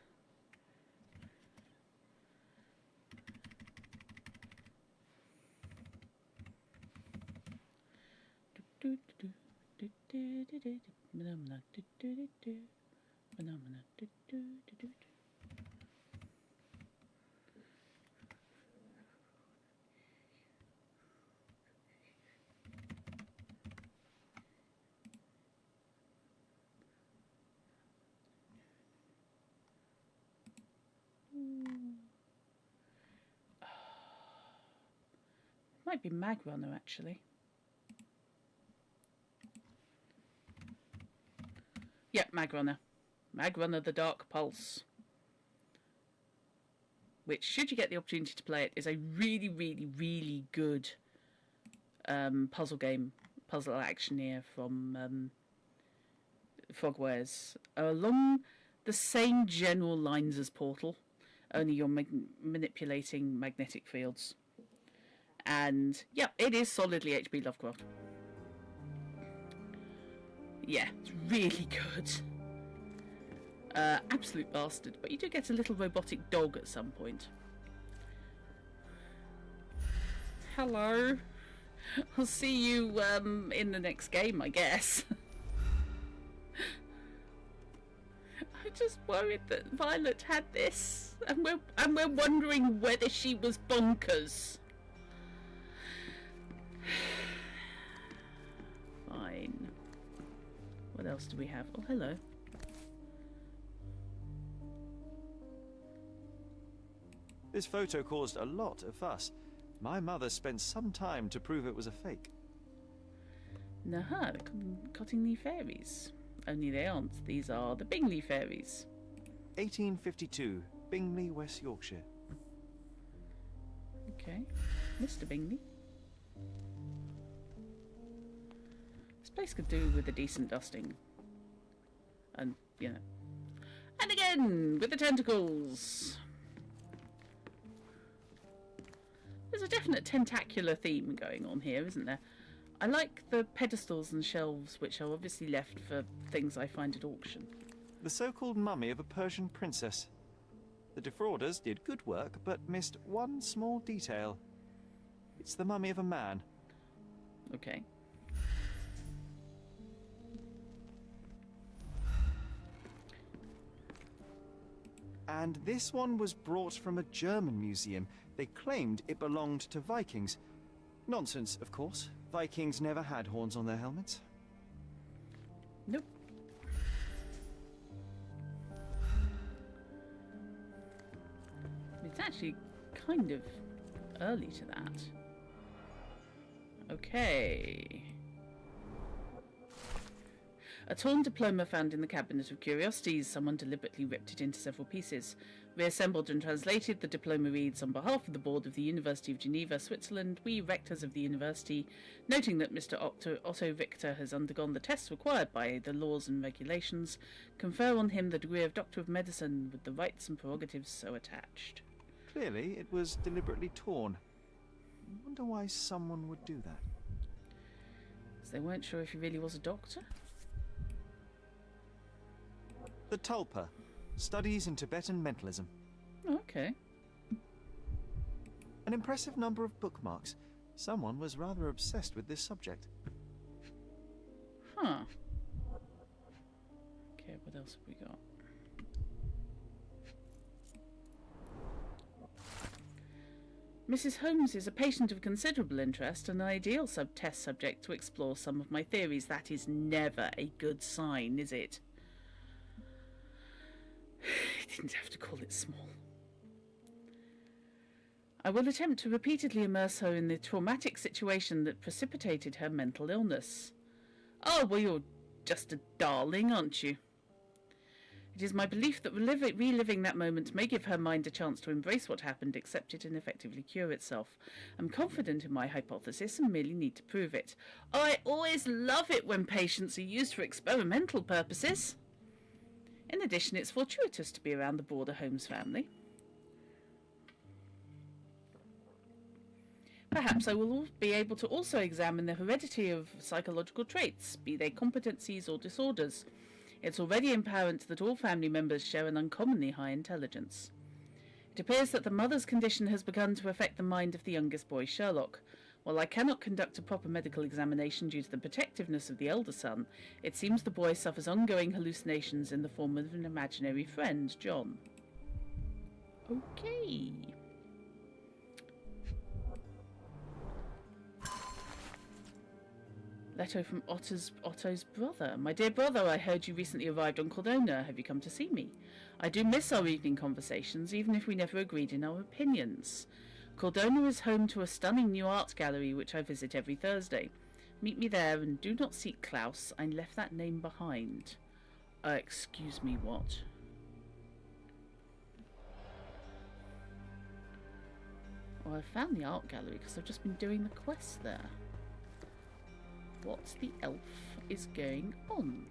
Might be Mag Runner actually. Yep, Mag Runner. Mag Runner the Dark Pulse. Which, should you get the opportunity to play it, is a really, really, really good puzzle game, puzzle actioneer from Frogwares. Along the same general lines as Portal, only you're manipulating magnetic fields. And, yeah, it is solidly H.P. Lovecraft. Yeah, it's really good. Absolute bastard. But you do get a little robotic dog at some point. Hello. I'll see you in the next game, I guess. I just worried that Violet had this, and we're wondering whether she was bonkers. Fine. What else do we have? Oh, hello. This photo caused a lot of fuss. My mother spent some time to prove it was a fake. Naha, the Cottingley Fairies. Only they aren't. These are the Bingley Fairies. 1852, Bingley, West Yorkshire. Okay. Mr. Bingley. This place could do with a decent dusting. And, you know. And again, with the tentacles. There's a definite tentacular theme going on here, isn't there? I like the pedestals and shelves, which are obviously left for things I find at auction. The so-called mummy of a Persian princess. The defrauders did good work, but missed one small detail. It's the mummy of a man. Okay. And this one was brought from a German museum. They claimed it belonged to Vikings. Nonsense, of course. Vikings never had horns on their helmets. Nope. It's actually kind of early to that. Okay. A torn diploma found in the cabinet of curiosities. Someone deliberately ripped it into several pieces. Reassembled and translated, the diploma reads, on behalf of the board of the University of Geneva, Switzerland, we rectors of the university, noting that Mr. Otto Victor has undergone the tests required by the laws and regulations, confer on him the degree of Doctor of Medicine with the rights and prerogatives so attached. Clearly, it was deliberately torn. I wonder why someone would do that. So they weren't sure if he really was a doctor? The Tulpa. Studies in Tibetan Mentalism. Okay. An impressive number of bookmarks. Someone was rather obsessed with this subject. Huh. Okay, what else have we got? Mrs. Holmes is a patient of considerable interest and an ideal test subject to explore some of my theories. That is never a good sign, is it? He didn't have to call it small. I will attempt to repeatedly immerse her in the traumatic situation that precipitated her mental illness. Oh, well, you're just a darling, aren't you? It is my belief that reliving that moment may give her mind a chance to embrace what happened, accept it, and effectively cure itself. I'm confident in my hypothesis and merely need to prove it. I always love it when patients are used for experimental purposes. In addition, it's fortuitous to be around the Border Holmes family. Perhaps I will be able to also examine the heredity of psychological traits, be they competencies or disorders. It's already apparent that all family members share an uncommonly high intelligence. It appears that the mother's condition has begun to affect the mind of the youngest boy, Sherlock. While I cannot conduct a proper medical examination due to the protectiveness of the elder son, it seems the boy suffers ongoing hallucinations in the form of an imaginary friend, John. Okay. Letter from Otto's brother. My dear brother, I heard you recently arrived on Cordona. Have you come to see me? I do miss our evening conversations, even if we never agreed in our opinions. Cordona is home to a stunning new art gallery, which I visit every Thursday. Meet me there, and do not seek Klaus. I left that name behind. Excuse me, what? Well, I found the art gallery because I've just been doing the quest there. What the elf is going on?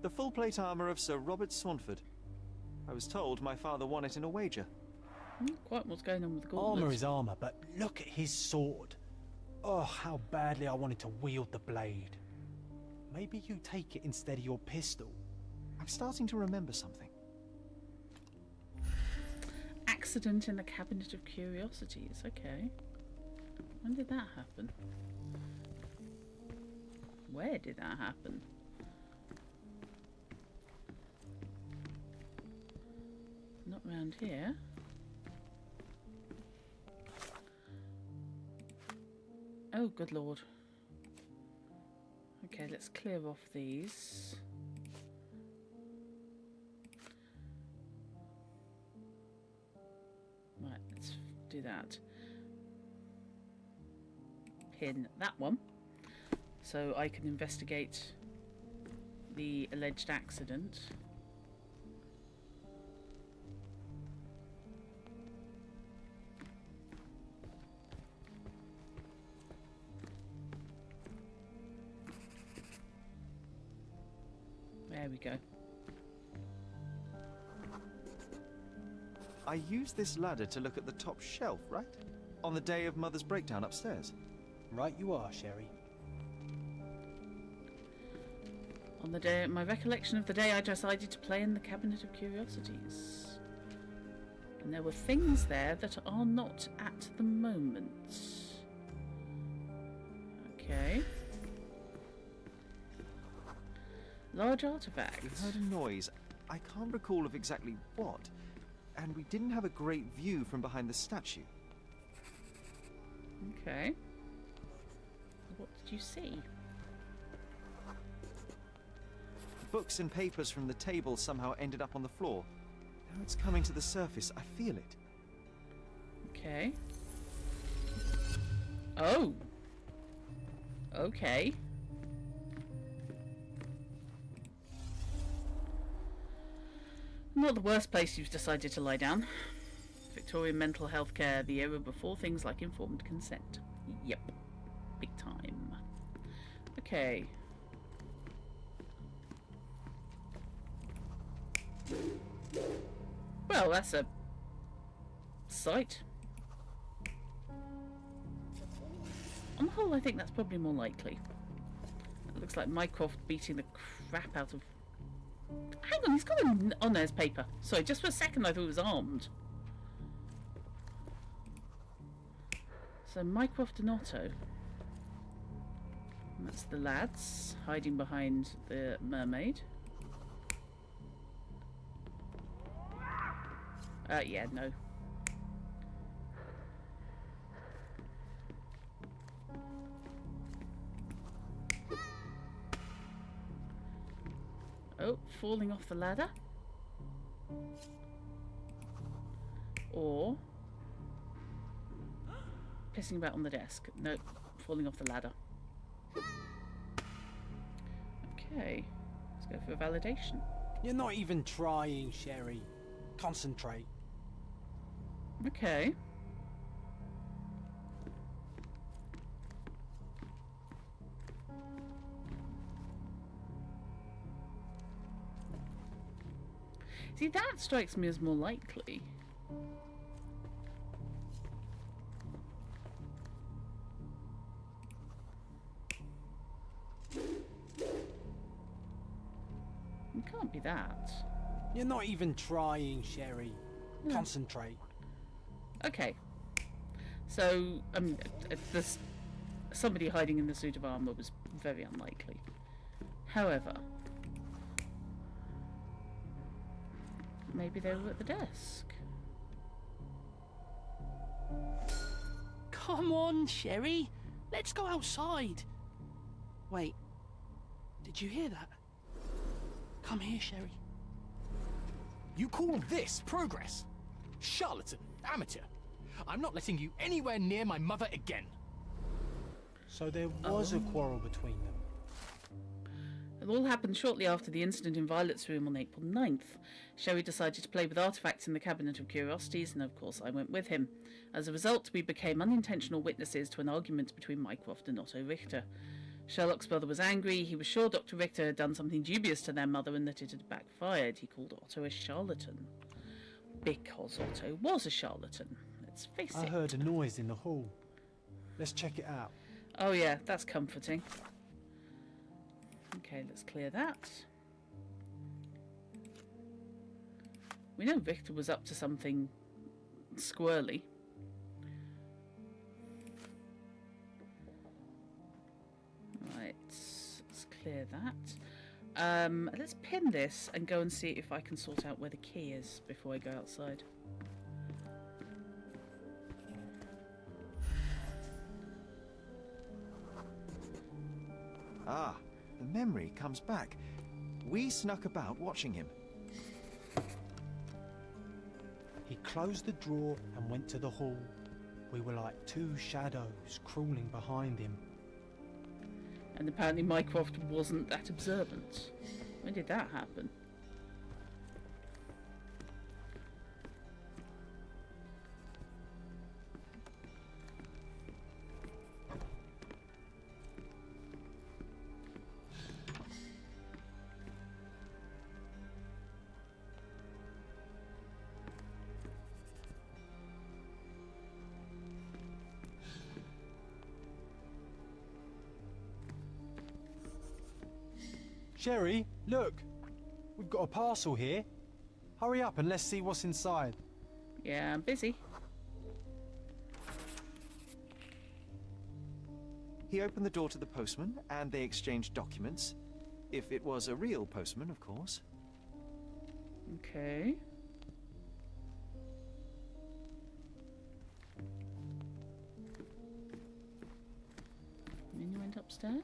The full plate armour of Sir Robert Saunford. I was told my father won it in a wager. Quite what's going on with the gauntlet. Armour is armour, but look at his sword. Oh, how badly I wanted to wield the blade. Maybe you take it instead of your pistol. I'm starting to remember something. Accident in the Cabinet of Curiosities. Okay. When did that happen? Where did that happen? Not round here. Oh, good lord. Okay, let's clear off these. Right, let's do that. Pin that one so I can investigate the alleged accident. There we go. I used this ladder to look at the top shelf, right? On the day of Mother's breakdown upstairs. Right you are, Sherry. On the day, my recollection of the day I decided to play in the Cabinet of Curiosities. And there were things there that are not at the moment. Okay. Large artifact. We heard a noise. I can't recall of exactly what. And we didn't have a great view from behind the statue. Okay. What did you see? Books and papers from the table somehow ended up on the floor. Now it's coming to the surface. I feel it. Okay. Oh. Okay. Not the worst place you've decided to lie down. Victorian mental health care, the era before things like informed consent. Yep. Big time. Okay. Well, that's a sight. On the whole, I think that's probably more likely. It looks like Mycroft beating the crap out of... Hang on, he's got a... Oh, no, there's paper. Sorry, just for a second I thought he was armed. So, Mycroft and Otto. And that's the lads hiding behind the mermaid. Yeah, no. Oh, falling off the ladder. Or pissing about on the desk. Nope, falling off the ladder. Okay. Let's go for a validation. You're not even trying, Sherry. Concentrate. Okay. See, that strikes me as more likely. It can't be that. You're not even trying, Sherry. Concentrate. Okay. So, there's somebody hiding in the suit of armour was very unlikely. However, maybe they were at the desk. Come on, Sherry. Let's go outside. Wait. Did you hear that? Come here, Sherry. You call this progress? Charlatan, amateur. I'm not letting you anywhere near my mother again. So there was a quarrel between them. It all happened shortly after the incident in Violet's room on April 9th. Sherry decided to play with artifacts in the Cabinet of Curiosities, and of course I went with him. As a result, we became unintentional witnesses to an argument between Mycroft and Otto Richter. Sherlock's brother was angry. He was sure Dr. Richter had done something dubious to their mother and that it had backfired. He called Otto a charlatan. Because Otto was a charlatan. Let's face it. I heard a noise in the hall. Let's check it out. Oh yeah, that's comforting. Okay, let's clear that. We know Richter was up to something squirrely. Right, let's clear that. Let's pin this and go and see if I can sort out where the key is before I go outside. Ah, the memory comes back. We snuck about watching him. He closed the drawer and went to the hall. We were like two shadows crawling behind him. And apparently Mycroft wasn't that observant. When did that happen? Sherry, look! We've got a parcel here. Hurry up and let's see what's inside. Yeah, I'm busy. He opened the door to the postman, and they exchanged documents. If it was a real postman, of course. Okay. And then you went upstairs?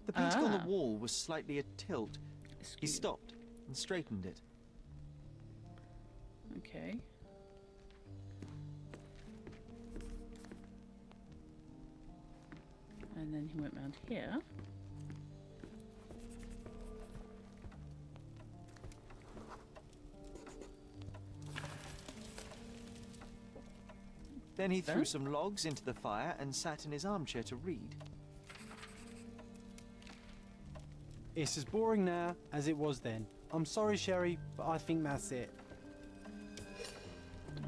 The painting on Ah. the wall was slightly atilt. He Excuse- stopped and straightened it. Okay. And then he went round here. Then he threw Huh? some logs into the fire and sat in his armchair to read. It's as boring now as it was then. I'm sorry, Sherry, but I think that's it.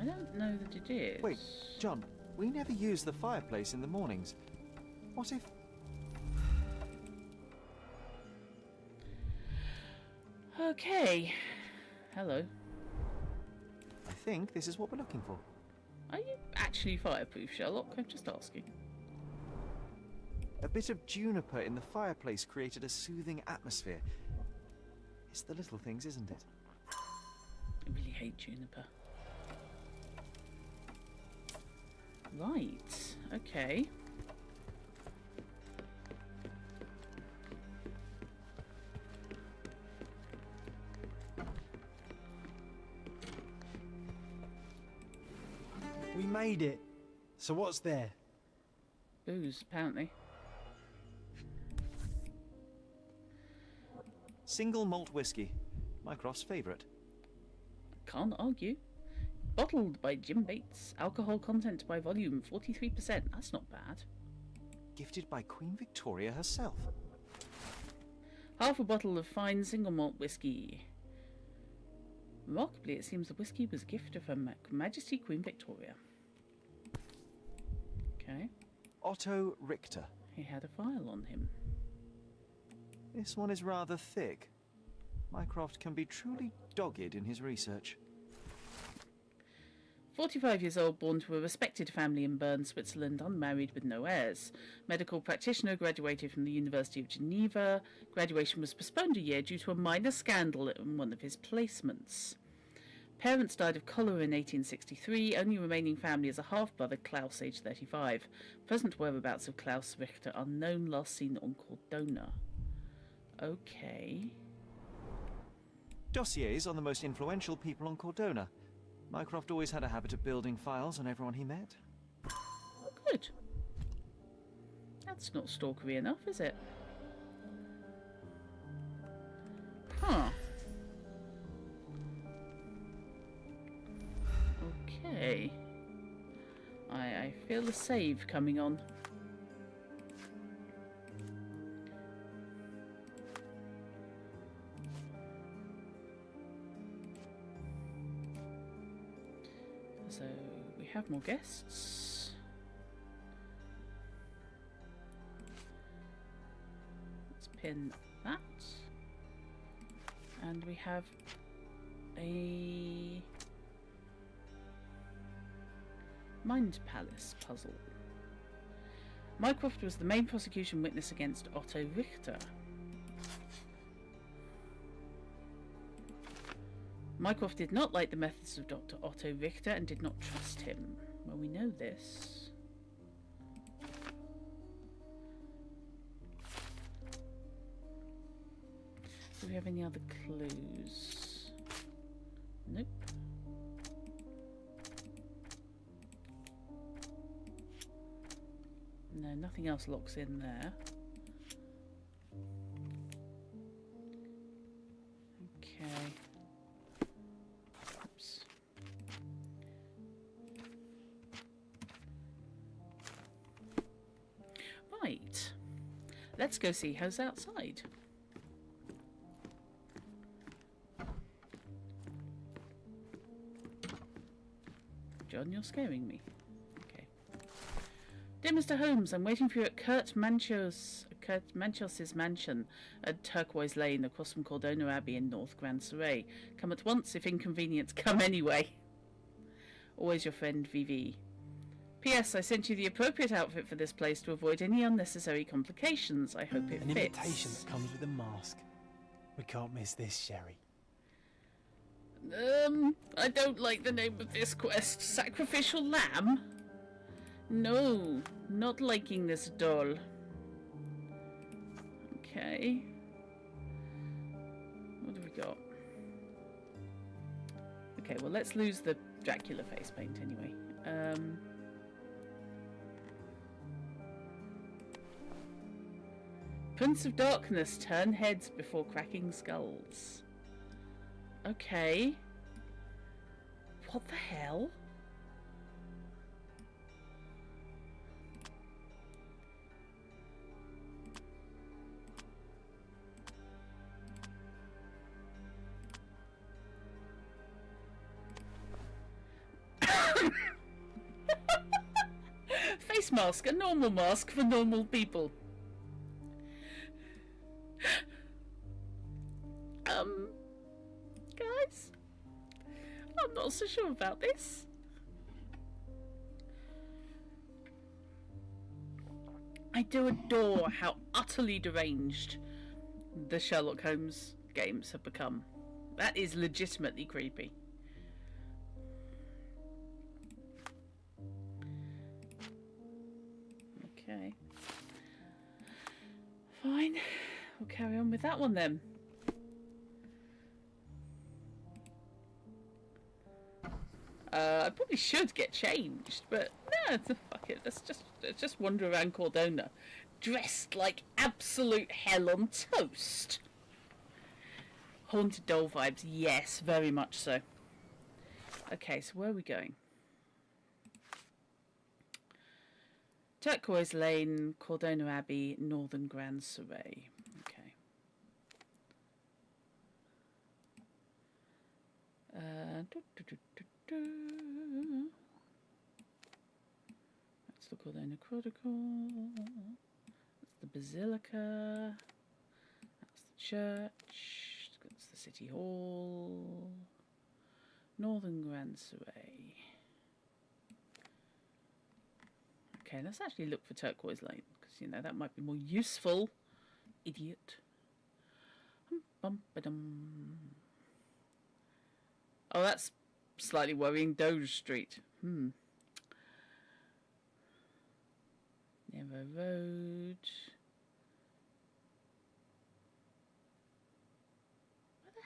I don't know that it is. Wait, John, we never use the fireplace in the mornings. What if... Okay. Hello. I think this is what we're looking for. Are you actually fireproof, Sherlock? I'm just asking. A bit of juniper in the fireplace created a soothing atmosphere. It's the little things, isn't it? I really hate juniper. Right. Okay. made it. So what's there? Booze, apparently. Single malt whiskey. Mycroft's favourite. Can't argue. Bottled by Jim Bates. Alcohol content by volume 43%. That's not bad. Gifted by Queen Victoria herself. Half a bottle of fine single malt whiskey. Remarkably, it seems the whiskey was a gift of Her Majesty Queen Victoria. Okay. Otto Richter. He had a file on him. This one is rather thick. Mycroft can be truly dogged in his research. 45 years old, born to a respected family in Bern, Switzerland, unmarried with no heirs. Medical practitioner, graduated from the University of Geneva. Graduation was postponed a year due to a minor scandal in one of his placements. Parents died of cholera in 1863, only remaining family is a half-brother, Klaus, aged 35. Present whereabouts of Klaus Richter unknown, last seen on Cordona. Okay. Dossiers on the most influential people on Cordona. Mycroft always had a habit of building files on everyone he met. Good. That's not stalkery enough, is it? Huh. Okay. I feel the save coming on. So we have more guests. Let's pin that. And we have a Mind Palace puzzle. Mycroft was the main prosecution witness against Otto Richter. Mycroft did not like the methods of Dr. Otto Richter and did not trust him. Well, we know this. Do we have any other clues? Nope. No, nothing else locks in there. Okay. Oops. Right. Let's go see who's outside. John, you're scaring me. Okay. Dear Mr. Holmes, I'm waiting for you at Kurt Manchos's mansion at Turquoise Lane across from Cordona Abbey in North Grand Surrey. Come at once, if inconvenient, come anyway. Always your friend, VV. P.S. I sent you the appropriate outfit for this place to avoid any unnecessary complications. I hope it An fits. invitation that comes with a mask. We can't miss this, Sherry. I don't like the name of this quest. Sacrificial lamb? No, not liking this at all. Okay. What have we got? Okay, well, let's lose the Dracula face paint anyway. Prince of Darkness, turn heads before cracking skulls. Okay. What the hell? Face mask, a normal mask for normal people. Guys, I'm not so sure about this. I do adore how utterly deranged the Sherlock Holmes games have become. That is legitimately creepy. Okay. Fine. We'll carry on with that one then. I probably should get changed, but no, fuck it. Let's just wander around Cordona, dressed like absolute hell on toast. Haunted doll vibes, yes, very much so. Okay, so where are we going? Turquoise Lane, Cordona Abbey, Northern Grand Surrey. Okay. That's the Cordona Chronicle. That's the Basilica. That's the church. That's the City Hall. Northern Grand Surrey. Okay, let's actually look for Turquoise Lane, because, you know, that might be more useful. Idiot. Oh, that's slightly worrying. Doge Street. Narrow Road. Where the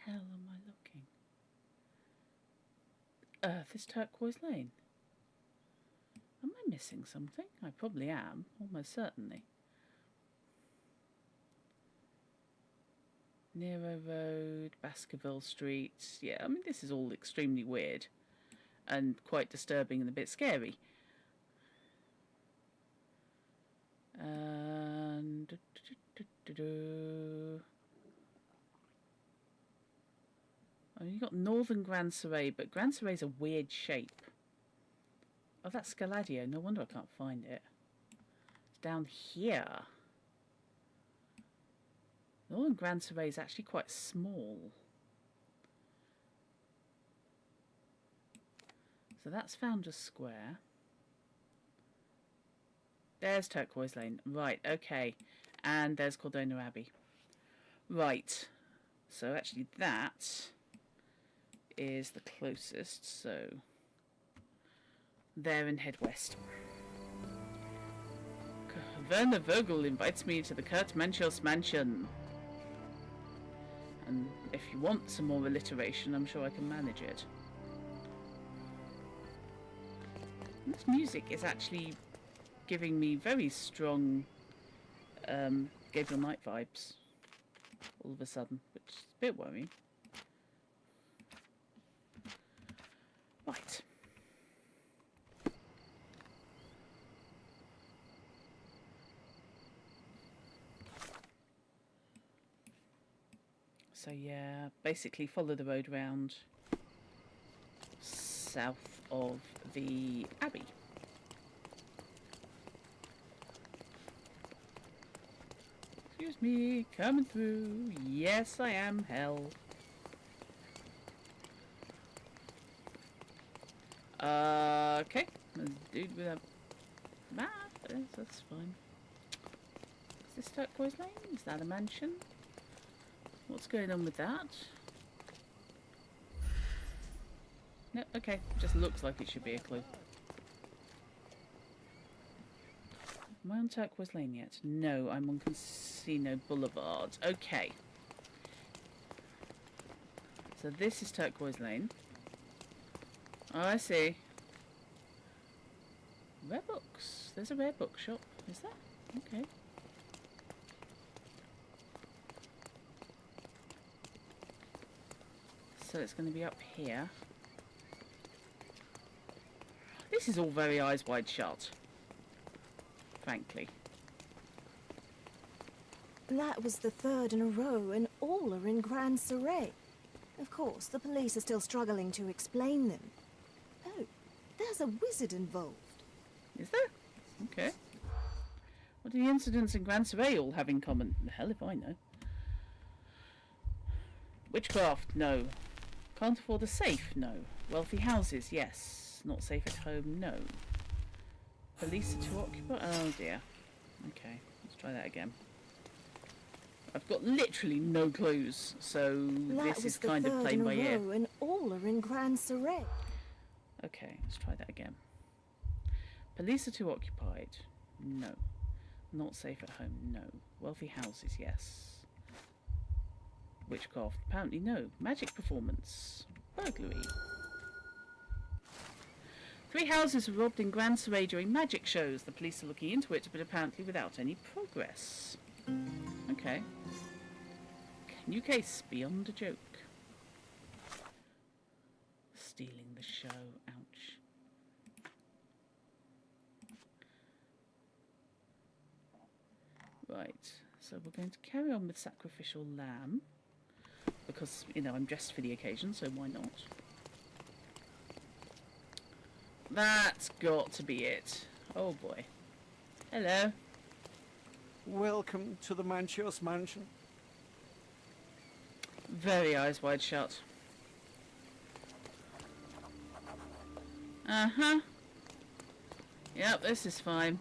hell am I looking? Earth is Turquoise Lane. Am I missing something? I probably am, almost certainly. Nero Road, Baskerville Street. Yeah, I mean, this is all extremely weird and quite disturbing and a bit scary. And oh, you got Northern Grand Surrey, but Grand Surrey's a weird shape. Oh, that's Scaladio. No wonder I can't find it. It's down here. Northern Grand Surrey is actually quite small. So that's Founders Square. There's Turquoise Lane. Right, okay. And there's Cordona Abbey. Right. So actually that is the closest. So there and head west. Werner Vogel invites me to the Kurt Manchos mansion. And if you want some more alliteration, I'm sure I can manage it. And this music is actually giving me very strong Gabriel Knight vibes all of a sudden, which is a bit worrying. Right. So yeah, basically follow the road round south of the Abbey. Excuse me, coming through. Yes, I am, hell. Okay, there's a dude with a map. That's fine. Is this Turquoise Lane? Is that a mansion? What's going on with that? No, okay, just looks like it should be a clue. Am I on Turquoise Lane yet? No, I'm on Casino Boulevard. Okay. So this is Turquoise Lane. Oh, I see. Rare books. There's a rare book shop. Is there? Okay. So it's going to be up here. This is all very eyes wide shut, frankly. That was the third in a row, and all are in Grand Surrey. Of course, the police are still struggling to explain them. Oh, there's a wizard involved. Is there? Okay. What do the incidents in Grand Surrey all have in common? The hell if I know. Witchcraft? No. Can't afford a safe? No. Wealthy houses? Yes. Not safe at home? No. Police are to occupy? Oh dear. Okay, let's try that again. I've got literally no clues, so this is kind of playing by ear. And all are in Grand Surrey. Okay, let's try that again. Police are too occupied? No. Not safe at home? No. Wealthy houses? Yes. Witchcraft? Apparently no. Magic performance? Burglary? 3 houses were robbed in Grand Surrey during magic shows. The police are looking into it, but apparently without any progress. Okay. New case beyond a joke. Stealing the show. Ouch. Right. So we're going to carry on with sacrificial lamb. Because, you know, I'm dressed for the occasion, so why not? That's got to be it. Oh boy. Hello. Welcome to the Manchios mansion. Very eyes wide shut. Uh-huh. Yep, this is fine.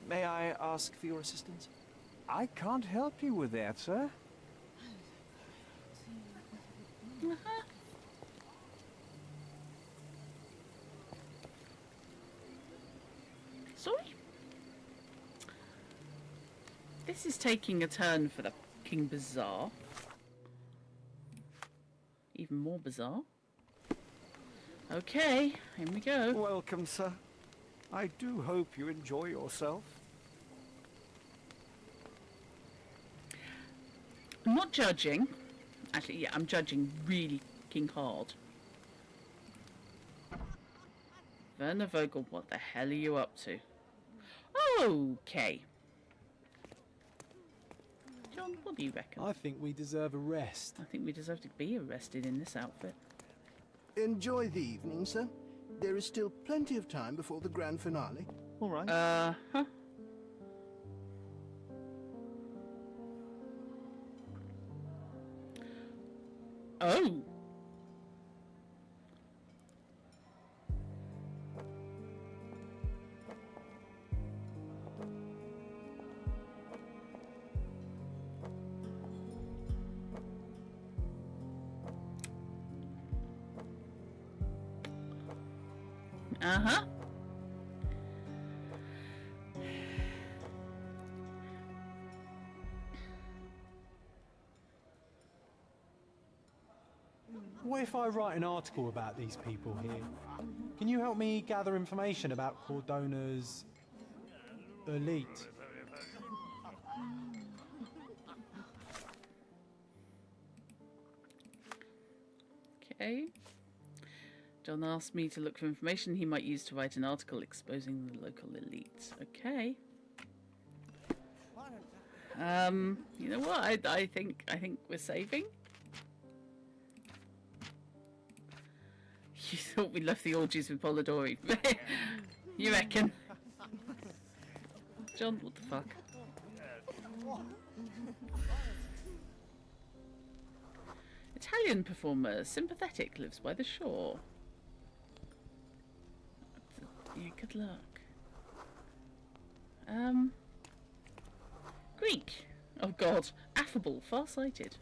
May I ask for your assistance? I can't help you with that, sir. Uh-huh. Sorry? This is taking a turn for the fucking bizarre. Even more bizarre. Okay, here we go. Welcome, sir. I do hope you enjoy yourself. I'm not judging. Actually, yeah, I'm judging really fucking hard. Werner Vogel, what the hell are you up to? Okay. John, what do you reckon? I think we deserve a rest. I think we deserve to be arrested in this outfit. Enjoy the evening, sir. There is still plenty of time before the grand finale. All right. Huh? Oh! Uh-huh. What if I write an article about these people here? Can you help me gather information about Cordona's elite? Okay. John asked me to look for information he might use to write an article exposing the local elite. Okay. You know what? I think we're saving. You thought we left the orgies with Polidori. You reckon? John, what the fuck? Italian performer, sympathetic, lives by the shore. You good luck. Greek. Oh god. Affable, far-sighted.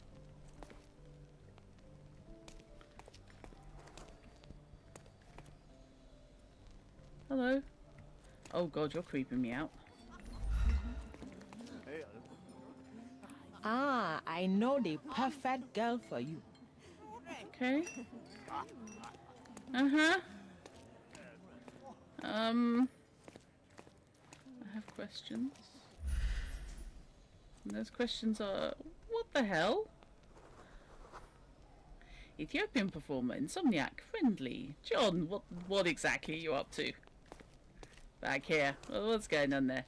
Hello. Oh god, you're creeping me out. Ah, I know the perfect girl for you. Okay. Uh-huh. I have questions. And those questions are, what the hell? Ethiopian performer, insomniac, friendly. John, what exactly are you up to? Back here. Well, what's going on there?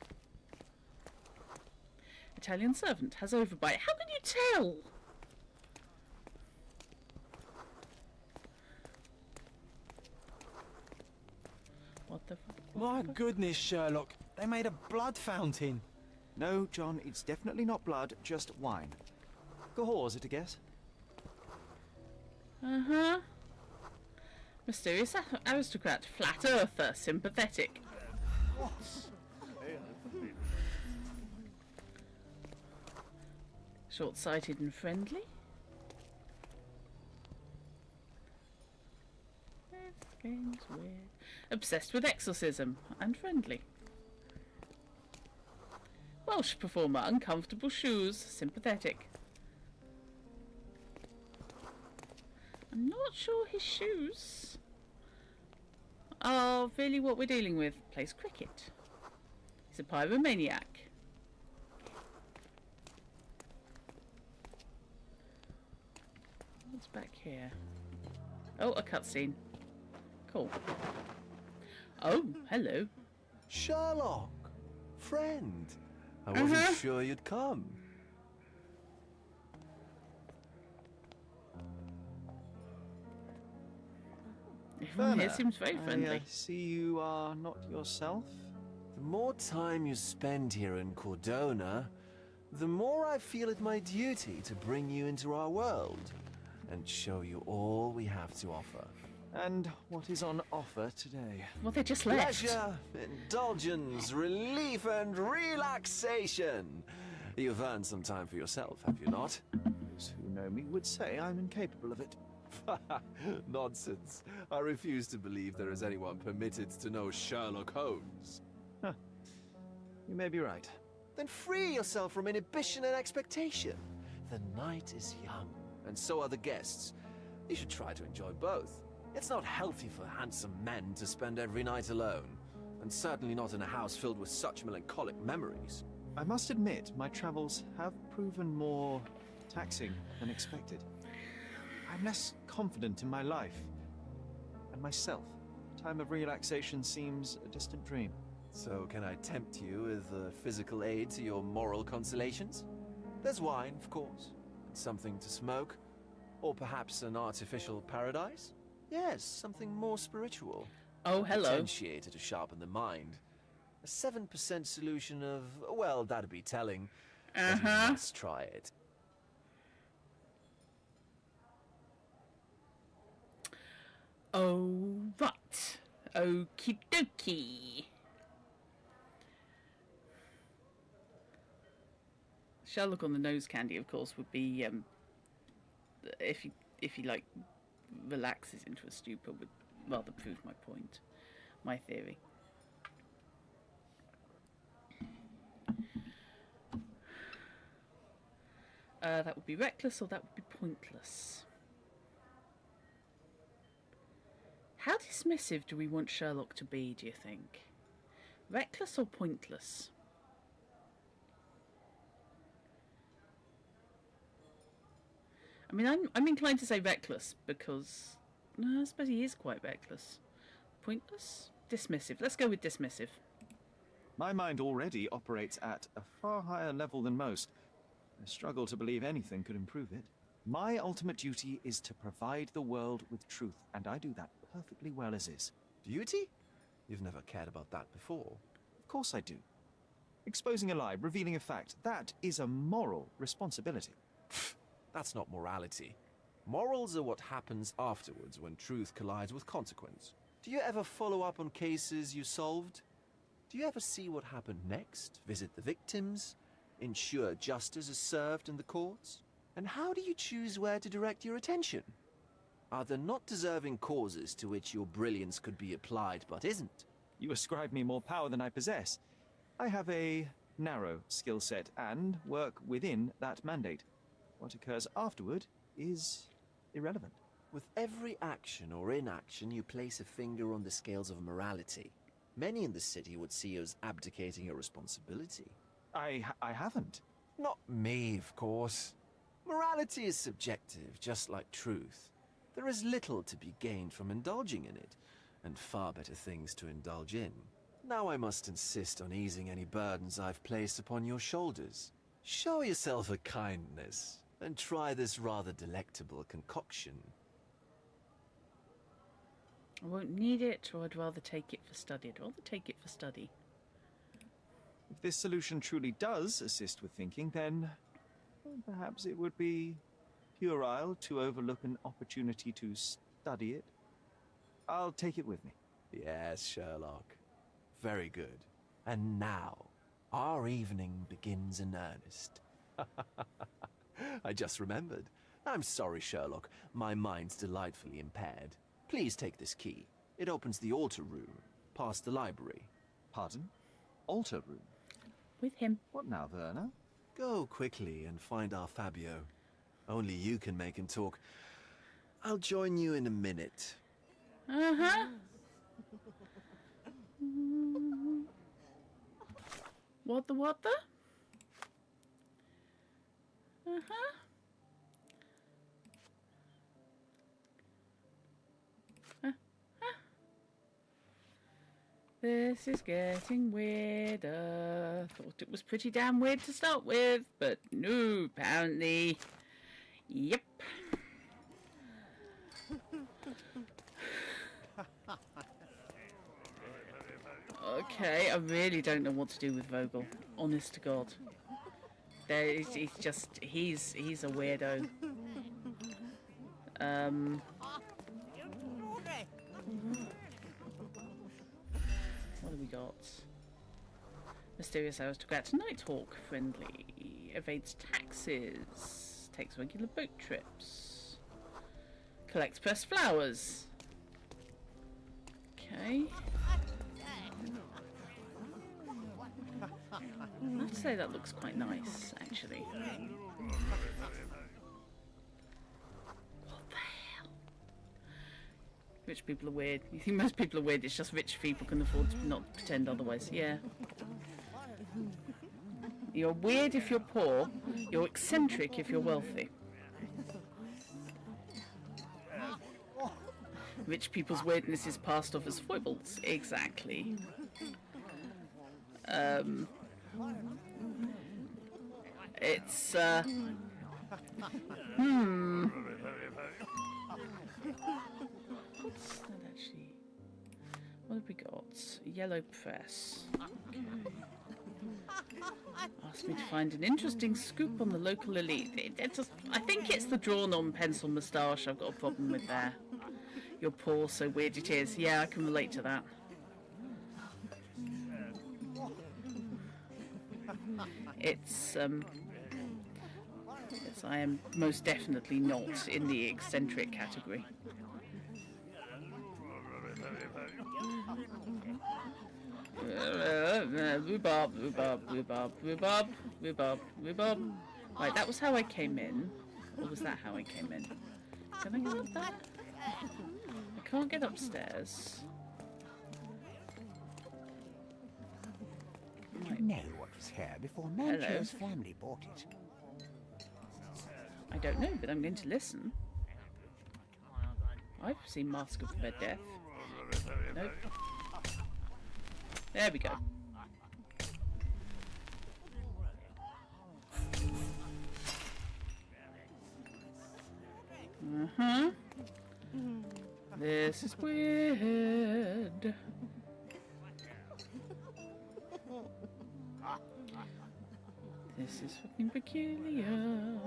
Italian servant, has overbite. How can you tell? What the fuck? My goodness, Sherlock. They made a blood fountain. No, John, it's definitely not blood, just wine. Cahors, is it a guess? Uh-huh. Mysterious aristocrat, flat earther, sympathetic. Short-sighted and friendly. This game's weird. Obsessed with exorcism and friendly. Welsh performer, uncomfortable shoes, sympathetic. I'm not sure his shoes are really what we're dealing with. Plays cricket. He's a pyromaniac. What's back here? Oh, a cutscene. Cool. Oh, hello. Sherlock! Friend! I wasn't sure you'd come. Everyone here seems very friendly. I see you are not yourself. The more time you spend here in Cordona, the more I feel it my duty to bring you into our world and show you all we have to offer. And what is on offer today? Well, they just left. Pleasure, indulgence, relief, and relaxation. You've earned some time for yourself, have you not? Those who know me would say I'm incapable of it. Nonsense. I refuse to believe there is anyone permitted to know Sherlock Holmes. Huh. You may be right. Then free yourself from inhibition and expectation. The night is young, and so are the guests. You should try to enjoy both. It's not healthy for handsome men to spend every night alone, and certainly not in a house filled with such melancholic memories. I must admit, my travels have proven more taxing than expected. I'm less confident in my life and myself. Time of relaxation seems a distant dream. So can I tempt you with physical aid to your moral consolations? There's wine, of course, and something to smoke, or perhaps an artificial paradise? Yes, something more spiritual. Oh, hello. Potentiator to sharpen the mind. A 7% solution of, well, that'd be telling. But you must try it. Oh, right. Okie dokie. Sherlock on the nose candy, of course, would be if he like relaxes into a stupor, would rather prove my point, my theory. That would be reckless, or that would be pointless. How dismissive do we want Sherlock to be, do you think? Reckless or pointless? I mean, I'm inclined to say reckless because I suppose he is quite reckless. Pointless? Dismissive. Let's go with dismissive. My mind already operates at a far higher level than most. I struggle to believe anything could improve it. My ultimate duty is to provide the world with truth, and I do that perfectly well as is. Duty? You've never cared about that before. Of course I do. Exposing a lie, revealing a fact, that is a moral responsibility. That's not morality. Morals are what happens afterwards when truth collides with consequence. Do you ever follow up on cases you solved? Do you ever see what happened next? Visit the victims? Ensure justice is served in the courts? And how do you choose where to direct your attention? Are there not deserving causes to which your brilliance could be applied but isn't? You ascribe me more power than I possess. I have a narrow skill set and work within that mandate. What occurs afterward is irrelevant. With every action or inaction, you place a finger on the scales of morality. Many in the city would see you as abdicating your responsibility. I haven't. Not me, of course. Morality is subjective, just like truth. There is little to be gained from indulging in it, and far better things to indulge in. Now I must insist on easing any burdens I've placed upon your shoulders. Show yourself a kindness, and try this rather delectable concoction. I won't need it, or I'd rather take it for study. I'd rather take it for study. If this solution truly does assist with thinking, then perhaps it would be puerile to overlook an opportunity to study it. I'll take it with me. Yes, Sherlock. Very good. And now, our evening begins in earnest. I just remembered. I'm sorry, Sherlock. My mind's delightfully impaired. Please take this key. It opens the altar room, past the library. Pardon? Altar room? With him. What now, Werner? Go quickly and find our Fabio. Only you can make him talk. I'll join you in a minute. Uh-huh. What the? Uh-huh. This is getting weirder. Thought it was pretty damn weird to start with, but no, apparently. Yep. Okay, I really don't know what to do with Vogel. Honest to God. He's a weirdo. What have we got? Mysterious aristocrat, Nighthawk, friendly, evades taxes, takes regular boat trips, collects pressed flowers. Okay. I have to say that looks quite nice, actually. What the hell? Rich people are weird. You think most people are weird, it's just rich people can afford to not pretend otherwise. Yeah. You're weird if you're poor, you're eccentric if you're wealthy. Rich people's weirdness is passed off as foibles. Exactly. It's, What's that actually? What have we got? Yellow press. Okay. Asked me to find an interesting scoop on the local elite. I think it's the drawn-on pencil moustache I've got a problem with there. You're poor, so weird it is. Yeah, I can relate to that. It's, yes, I am most definitely not in the eccentric category. Rhubarb, rhubarb, rhubarb, rhubarb, rhubarb, rhubarb. Right, that was how I came in. Or was that how I came in? Can I get up there? I can't get upstairs. Did you know what was here before Mancho's family bought it? I don't know, but I'm going to listen. I've seen Mask of Red Death. Nope. There we go. Uh-huh. This is weird. This is fucking peculiar.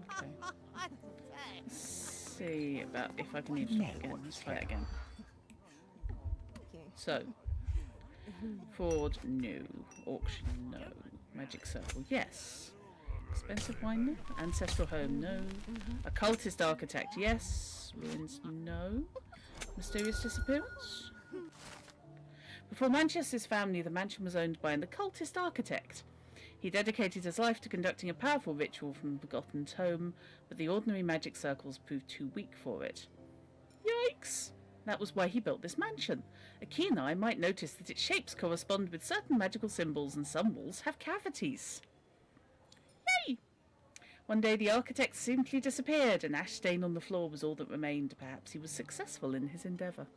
Okay. Let's see about if I can use it again. Let's try it again. So, Ford, no. Auction, no. Magic Circle, yes. Expensive wine, no. Ancestral home, no. Occultist architect, yes. Ruins, no. Mysterious disappearance. Before Manchester's family, the mansion was owned by an occultist architect. He dedicated his life to conducting a powerful ritual from the forgotten tome, but the ordinary magic circles proved too weak for it. Yikes! That was why he built this mansion. A keen eye might notice that its shapes correspond with certain magical symbols and some walls have cavities. Yay! One day the architect simply disappeared. An ash stain on the floor was all that remained. Perhaps he was successful in his endeavour.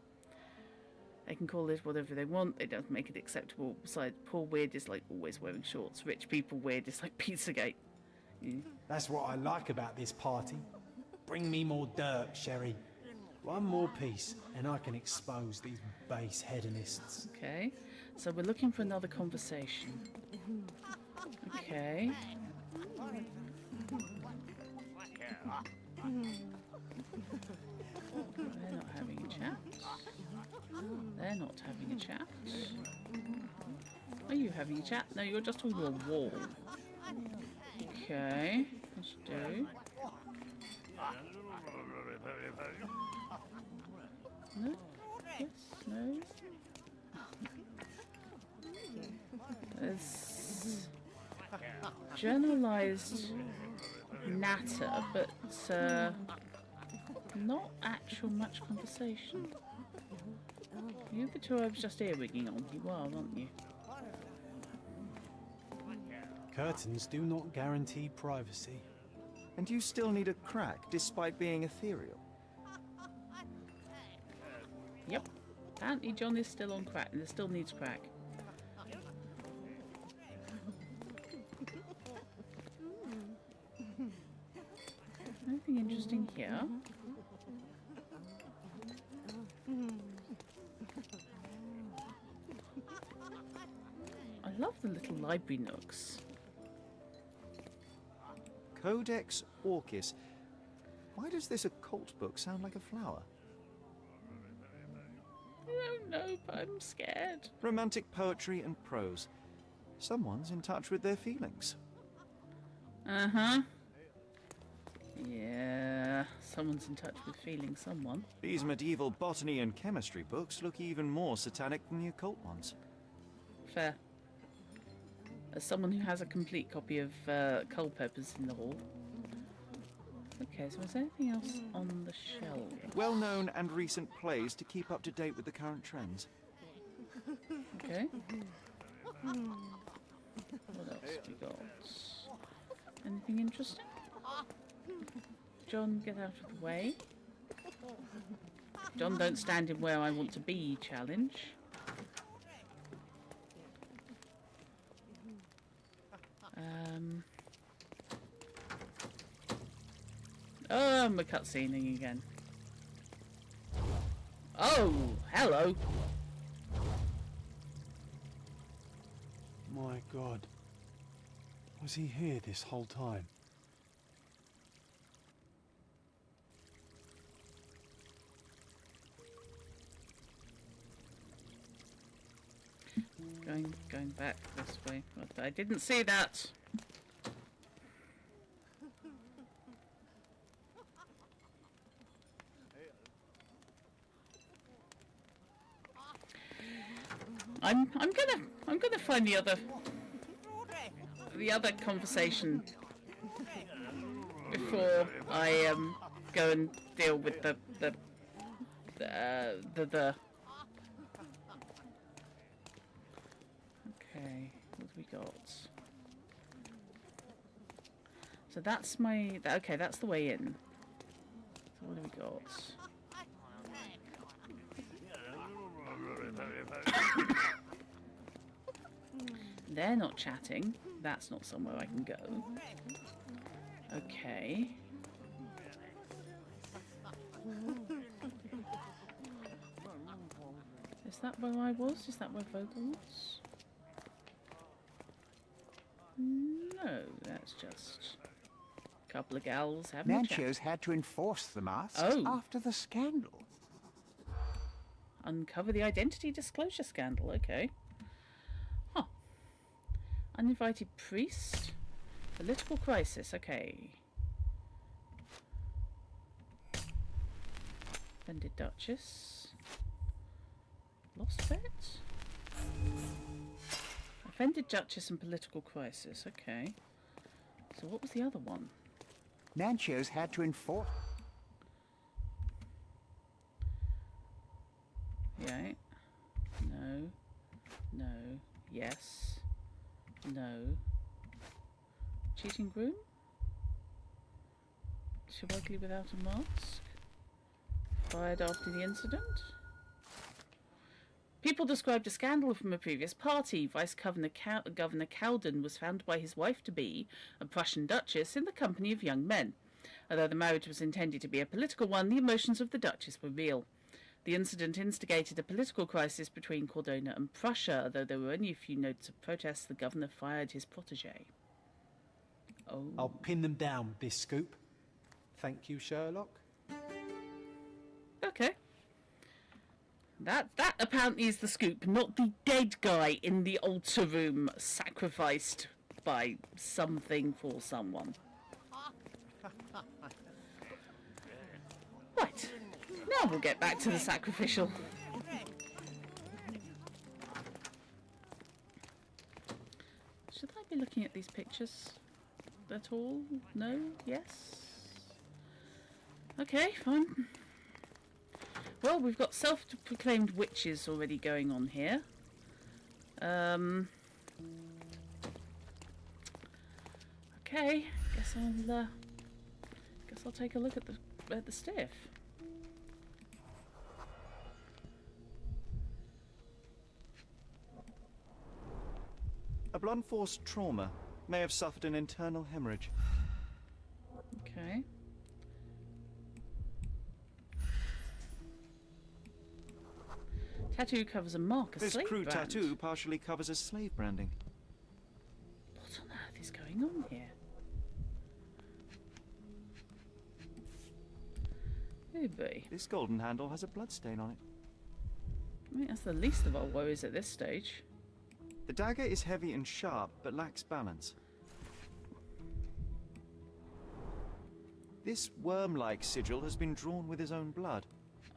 They can call it whatever they want. They don't make it acceptable. Besides, poor weird is like always wearing shorts. Rich people weird is like Pizzagate. Yeah. That's what I like about this party. Bring me more dirt, Sherry. One more piece, and I can expose these base hedonists. Okay, so we're looking for another conversation. Okay. They're not having a chat. They're not having a chat. Are you having a chat? No, you're just talking to a wall. Okay, let's do. No? Yes? No? There's generalized natter, but not actual much conversation. You the two I was just earwigging on. You are, aren't you? Curtains do not guarantee privacy. And you still need a crack, despite being ethereal. Yep. Apparently John is still on crack, and there still needs crack. Anything interesting here? I love the little library nooks. Codex Orchis. Why does this occult book sound like a flower? I don't know, but I'm scared. Romantic poetry and prose. Someone's in touch with their feelings. Uh-huh. Yeah, someone's in touch with feeling someone. These medieval botany and chemistry books look even more satanic than the occult ones. Fair. As someone who has a complete copy of Culpepper's in the hall. Okay, so is there anything else on the shelf? Well-known and recent plays to keep up to date with the current trends. Okay. What else we got? Anything interesting? John, get out of the way. John, don't stand in where I want to be challenge. Oh, we're cutscening again. Oh, hello. My God. Was he here this whole time? Going back this way. I didn't see that. I'm gonna find the other conversation before I go and deal with the Okay, what have we got? So that's my okay, that's the way in. So what have we got? They're not chatting. That's not somewhere I can go. Okay. Is that where I was? Is that where Vogel was? No, that's just a couple of gals having a chat. Manchos had to enforce the masks Oh. after the scandal. Uncover the identity disclosure scandal, okay. Huh. Uninvited priest. Political crisis, okay. Offended Duchess. Lost bet? Offended Duchess and political crisis, okay. So what was the other one? Manchos had to enforce... Yeah. No. No. Yes. No. Cheating groom? Too ugly without a mask? Fired after the incident? People described a scandal from a previous party. Vice Governor Cowden was found by his wife-to-be, a Prussian duchess, in the company of young men. Although the marriage was intended to be a political one, the emotions of the duchess were real. The incident instigated a political crisis between Cordona and Prussia. Although there were only a few notes of protest, the governor fired his protege. Oh. I'll pin them down with this scoop. Thank you, Sherlock. Okay. That apparently is the scoop, not the dead guy in the altar room sacrificed by something for someone. Right. Now we'll get back to the sacrificial. Should I be looking at these pictures? at all? No? Yes? Okay, fine. Well, we've got self-proclaimed witches already going on here. Okay, guess I'll take a look at the stiff. A blunt force trauma may have suffered an internal hemorrhage. Okay. Tattoo covers a mark, a This slave crew brand. tattoo partially covers a slave branding. What on earth is going on here? Oh boy. This golden handle has a bloodstain on it. I think that's the least of our worries at this stage. The dagger is heavy and sharp, but lacks balance. This worm-like sigil has been drawn with his own blood.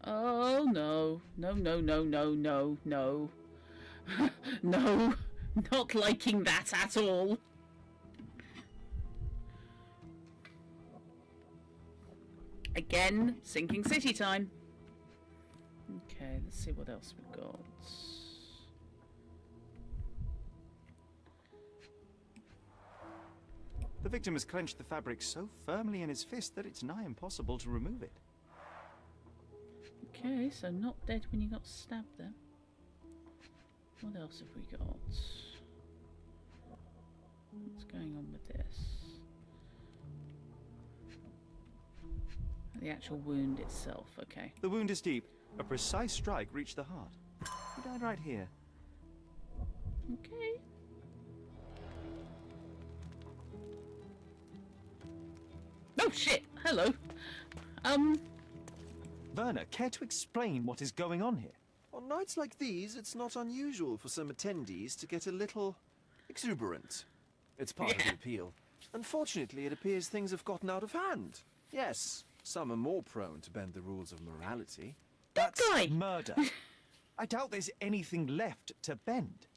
Oh no. No, no, no, no, no, no. No, not liking that at all. Again, sinking city time. Okay, let's see what else we've got. The victim has clenched the fabric so firmly in his fist that it's nigh impossible to remove it. Okay, so not dead when you got stabbed then. What else have we got? What's going on with this? The actual wound itself, okay. The wound is deep. A precise strike reached the heart. He died right here. Okay. Oh shit! Hello. Werner, care to explain what is going on here? On nights like these, it's not unusual for some attendees to get a little exuberant. It's part of the appeal. Unfortunately, it appears things have gotten out of hand. Yes, some are more prone to bend the rules of morality. That's guy! murder. I doubt there's anything left to bend.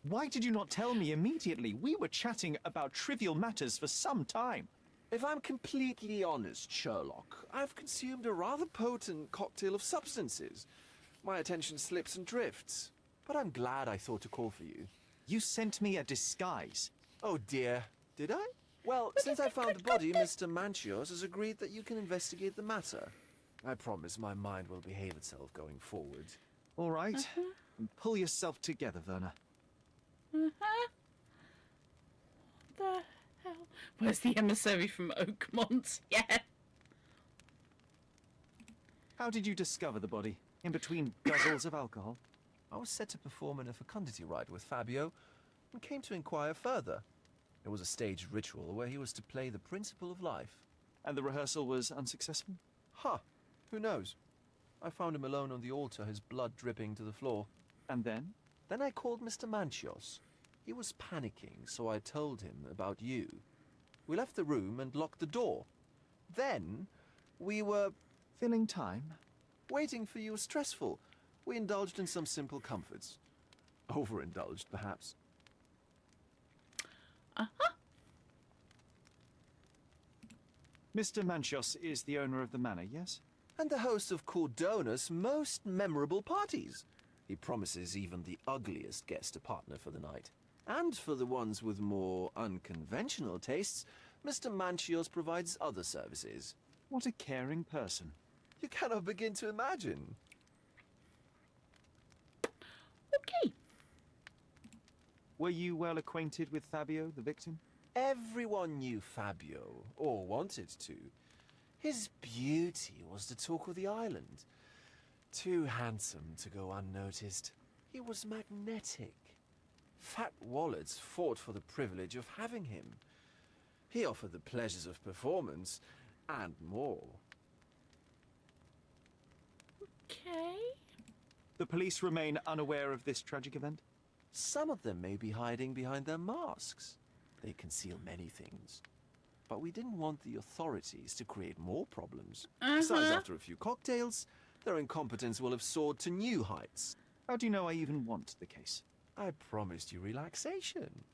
Why did you not tell me immediately? We were chatting about trivial matters for some time. If I'm completely honest, Sherlock, I've consumed a rather potent cocktail of substances. My attention slips and drifts. But I'm glad I thought to call for you. You sent me a disguise. Oh dear, did I? Well, since I found the body, Mr. Manchios has agreed that you can investigate the matter. I promise my mind will behave itself going forward. All right. Pull yourself together, Werner. What the hell? Where's the emissary from Oakmont? Yeah. How did you discover the body? In between guzzles of alcohol? I was set to perform in a fecundity rite with Fabio and came to inquire further. It was a staged ritual where he was to play the principle of life. And the rehearsal was unsuccessful? Huh. Who knows? I found him alone on the altar, his blood dripping to the floor. And then? Then I called Mr. Manchios. He was panicking, so I told him about you. We left the room and locked the door. Then we were... Filling time? Waiting for you was stressful. We indulged in some simple comforts. Overindulged, perhaps. Mr. Manchios is the owner of the manor, yes? And the host of Cordona's most memorable parties. He promises even the ugliest guest a partner for the night. And for the ones with more unconventional tastes, Mr. Manchios provides other services. What a caring person. You cannot begin to imagine. Okay. Were you well acquainted with Fabio, the victim? Everyone knew Fabio, or wanted to. His beauty was the talk of the island. Too handsome to go unnoticed. He was magnetic. Fat wallets fought for the privilege of having him. He offered the pleasures of performance, and more. Okay. The police remain unaware of this tragic event? Some of them may be hiding behind their masks. They conceal many things. But we didn't want the authorities to create more problems. Besides, after a few cocktails, their incompetence will have soared to new heights. How do you know I even want the case? I promised you relaxation.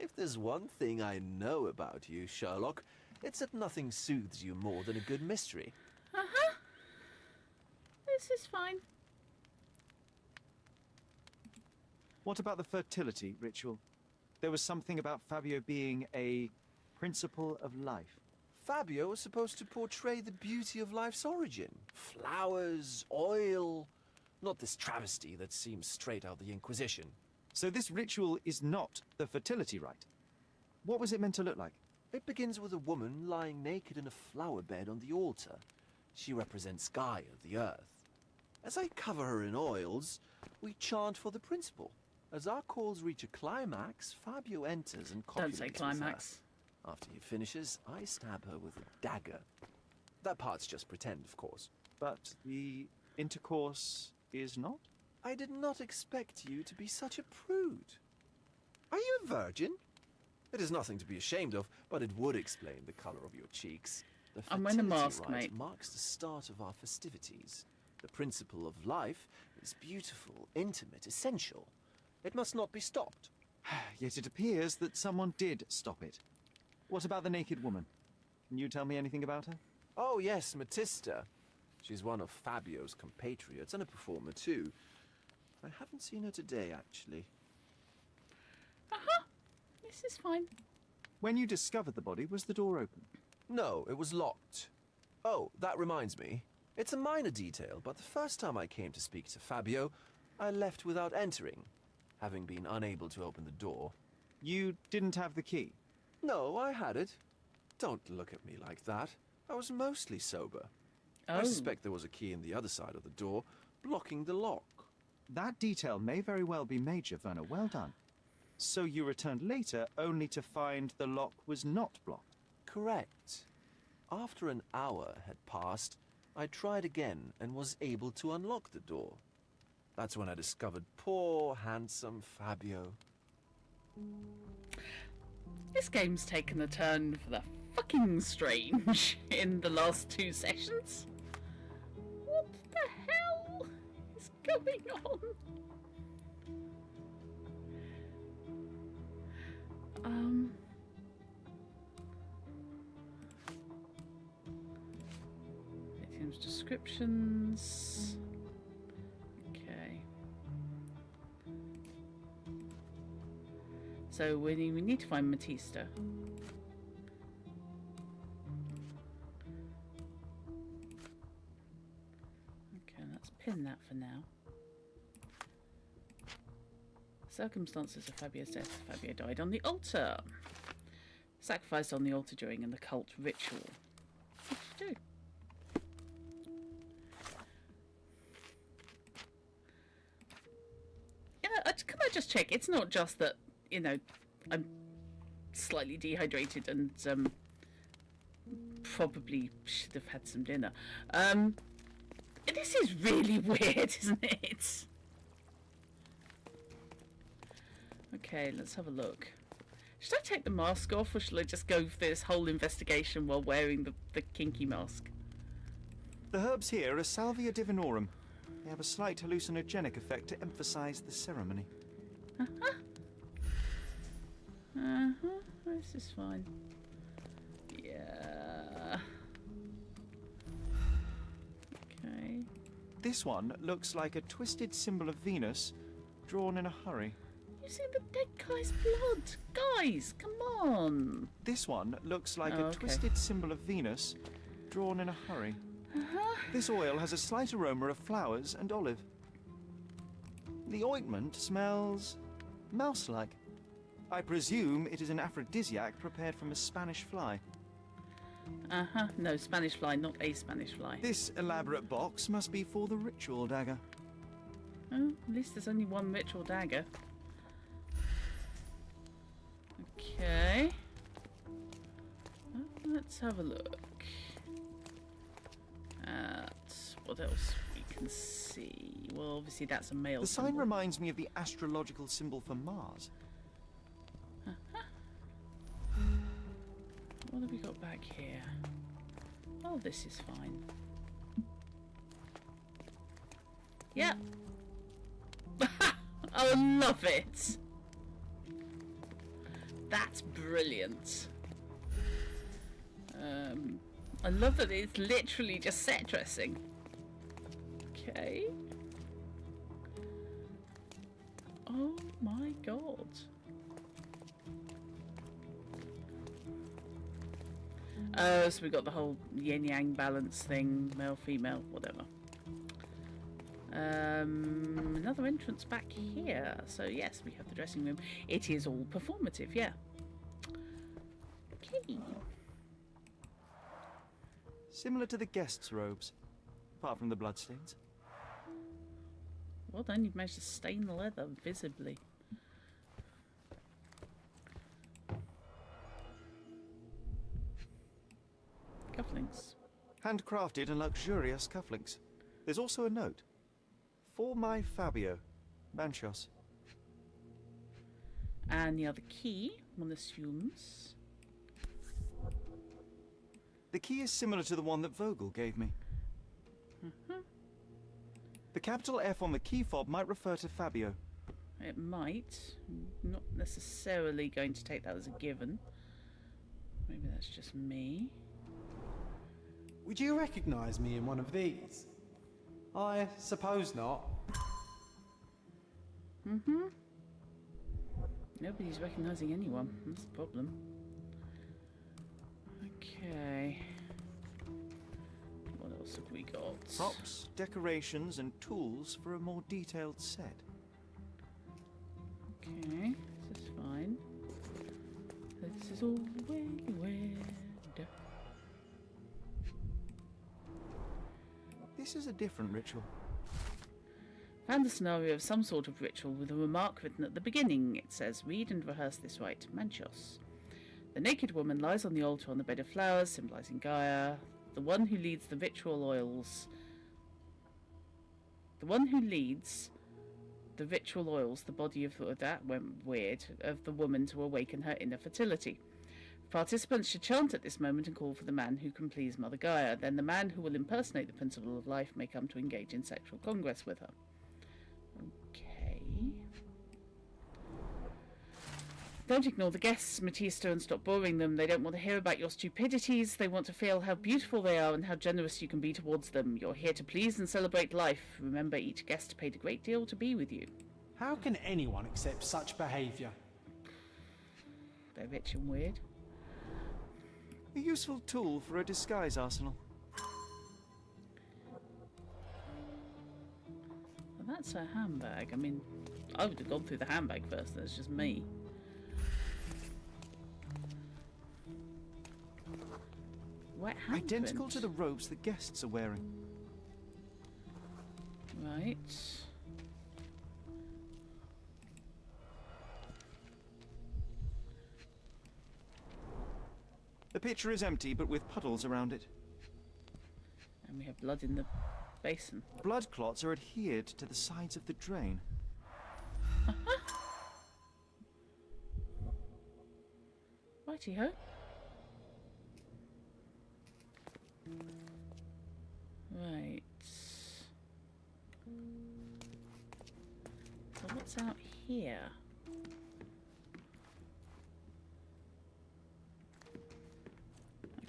If there's one thing I know about you, Sherlock, it's that nothing soothes you more than a good mystery. Uh-huh. This is fine. What about the fertility ritual? There was something about Fabio being a principle of life. Fabio was supposed to portray the beauty of life's origin. Flowers, oil... Not this travesty that seems straight out of the Inquisition. So this ritual is not the fertility rite. What was it meant to look like? It begins with a woman lying naked in a flower bed on the altar. She represents Gaia, the earth. As I cover her in oils, we chant for the principle. As our calls reach a climax, Fabio enters and copulates Don't say with climax. her. After he finishes, I stab her with a dagger. That part's just pretend, of course. But the intercourse is not? I did not expect you to be such a prude. Are you a virgin? It is nothing to be ashamed of, but it would explain the color of your cheeks. The I'm wearing a fertility mask, rite mate. marks the start of our festivities. The principle of life is beautiful, intimate, essential. It must not be stopped. Yet it appears that someone did stop it. What about the naked woman? Can you tell me anything about her? Oh yes, Matista. She's one of Fabio's compatriots and a performer too. I haven't seen her today, actually. Uh-huh. This is fine. When you discovered the body, was the door open? No, it was locked. Oh, that reminds me. It's a minor detail, but the first time I came to speak to Fabio, I left without entering, having been unable to open the door. You didn't have the key? No, I had it. Don't look at me like that. I was mostly sober. Oh. I suspect there was a key in the other side of the door, blocking the lock. That detail may very well be major, Werner. Well done. So you returned later, only to find the lock was not blocked? Correct. After an hour had passed, I tried again and was able to unlock the door. That's when I discovered poor, handsome Fabio. This game's taken a turn for the fucking strange in the last 2 sessions. What the hell is going on? Victims' descriptions. Okay. So we need to find Matista. Okay, let's pin that for now. Circumstances of Fabio's death. Fabio died on the altar. Sacrificed on the altar during an occult ritual. What to do? You know, can I just check? It's not just that, you know, I'm slightly dehydrated and probably should have had some dinner. This is really weird, isn't it? Okay, let's have a look. Should I take the mask off, or should I just go through this whole investigation while wearing the kinky mask? The herbs here are Salvia divinorum. They have a slight hallucinogenic effect to emphasize the ceremony. Uh-huh. Uh-huh. This is fine. Yeah. Okay. This one looks like a twisted symbol of Venus drawn in a hurry. You've seen the dead guy's blood! Guys, come on! This one looks like Oh, a okay. twisted symbol of Venus drawn in a hurry. Uh-huh. This oil has a slight aroma of flowers and olive. The ointment smells mouse-like. I presume it is an aphrodisiac prepared from a Spanish fly. Uh-huh. No, Spanish fly, not a Spanish fly. This elaborate box must be for the ritual dagger. Oh, at least there's only one ritual dagger. Okay. Let's have a look at what else we can see. Well, obviously that's a male The sign symbol. reminds me of the astrological symbol for Mars. What have we got back here? Oh, this is fine. Yeah. I love it. That's brilliant. I love that it's literally just set dressing. Okay. Oh my god. So we got the whole yin yang balance thing, male, female, whatever. Another entrance back here. So yes, we have the dressing room. It is all performative, yeah. Okay. Similar to the guests' robes, apart from the bloodstains. Well done, you've managed to stain the leather visibly. Cufflinks. Handcrafted and luxurious cufflinks. There's also a note. For my Fabio, Manchos. And the other key, one assumes. The key is similar to the one that Vogel gave me. The capital F on the key fob might refer to Fabio. It might. Not necessarily going to take that as a given. Maybe that's just me. Would you recognise me in one of these? I suppose not. Nobody's recognising anyone. That's the problem. Okay. What else have we got? Props, decorations, and tools for a more detailed set. Okay, this is fine. This is all really weird. This is a different ritual. Found the scenario of some sort of ritual with a remark written at the beginning. It says, read and rehearse this rite. Manchos. The naked woman lies on the altar on the bed of flowers, symbolizing Gaia. The one who leads the ritual oils. The one who leads the ritual oils the body of that went weird of the woman to awaken her inner fertility. Participants should chant at this moment and call for the man who can please Mother Gaia. Then the man who will impersonate the principle of life may come to engage in sexual congress with her. Okay. Don't ignore the guests, Matista, and stop boring them. They don't want to hear about your stupidities. They want to feel how beautiful they are and how generous you can be towards them. You're here to please and celebrate life. Remember, each guest paid a great deal to be with you. How can anyone accept such behaviour? They're rich and weird. A useful tool for a disguise arsenal. Well, that's her handbag. I mean, I would have gone through the handbag first. That's just me. Wet handprint. Identical to the robes the guests are wearing. Right. The pitcher is empty, but with puddles around it. And we have blood in the basin. Blood clots are adhered to the sides of the drain. Righty-ho. Right. So what's out here?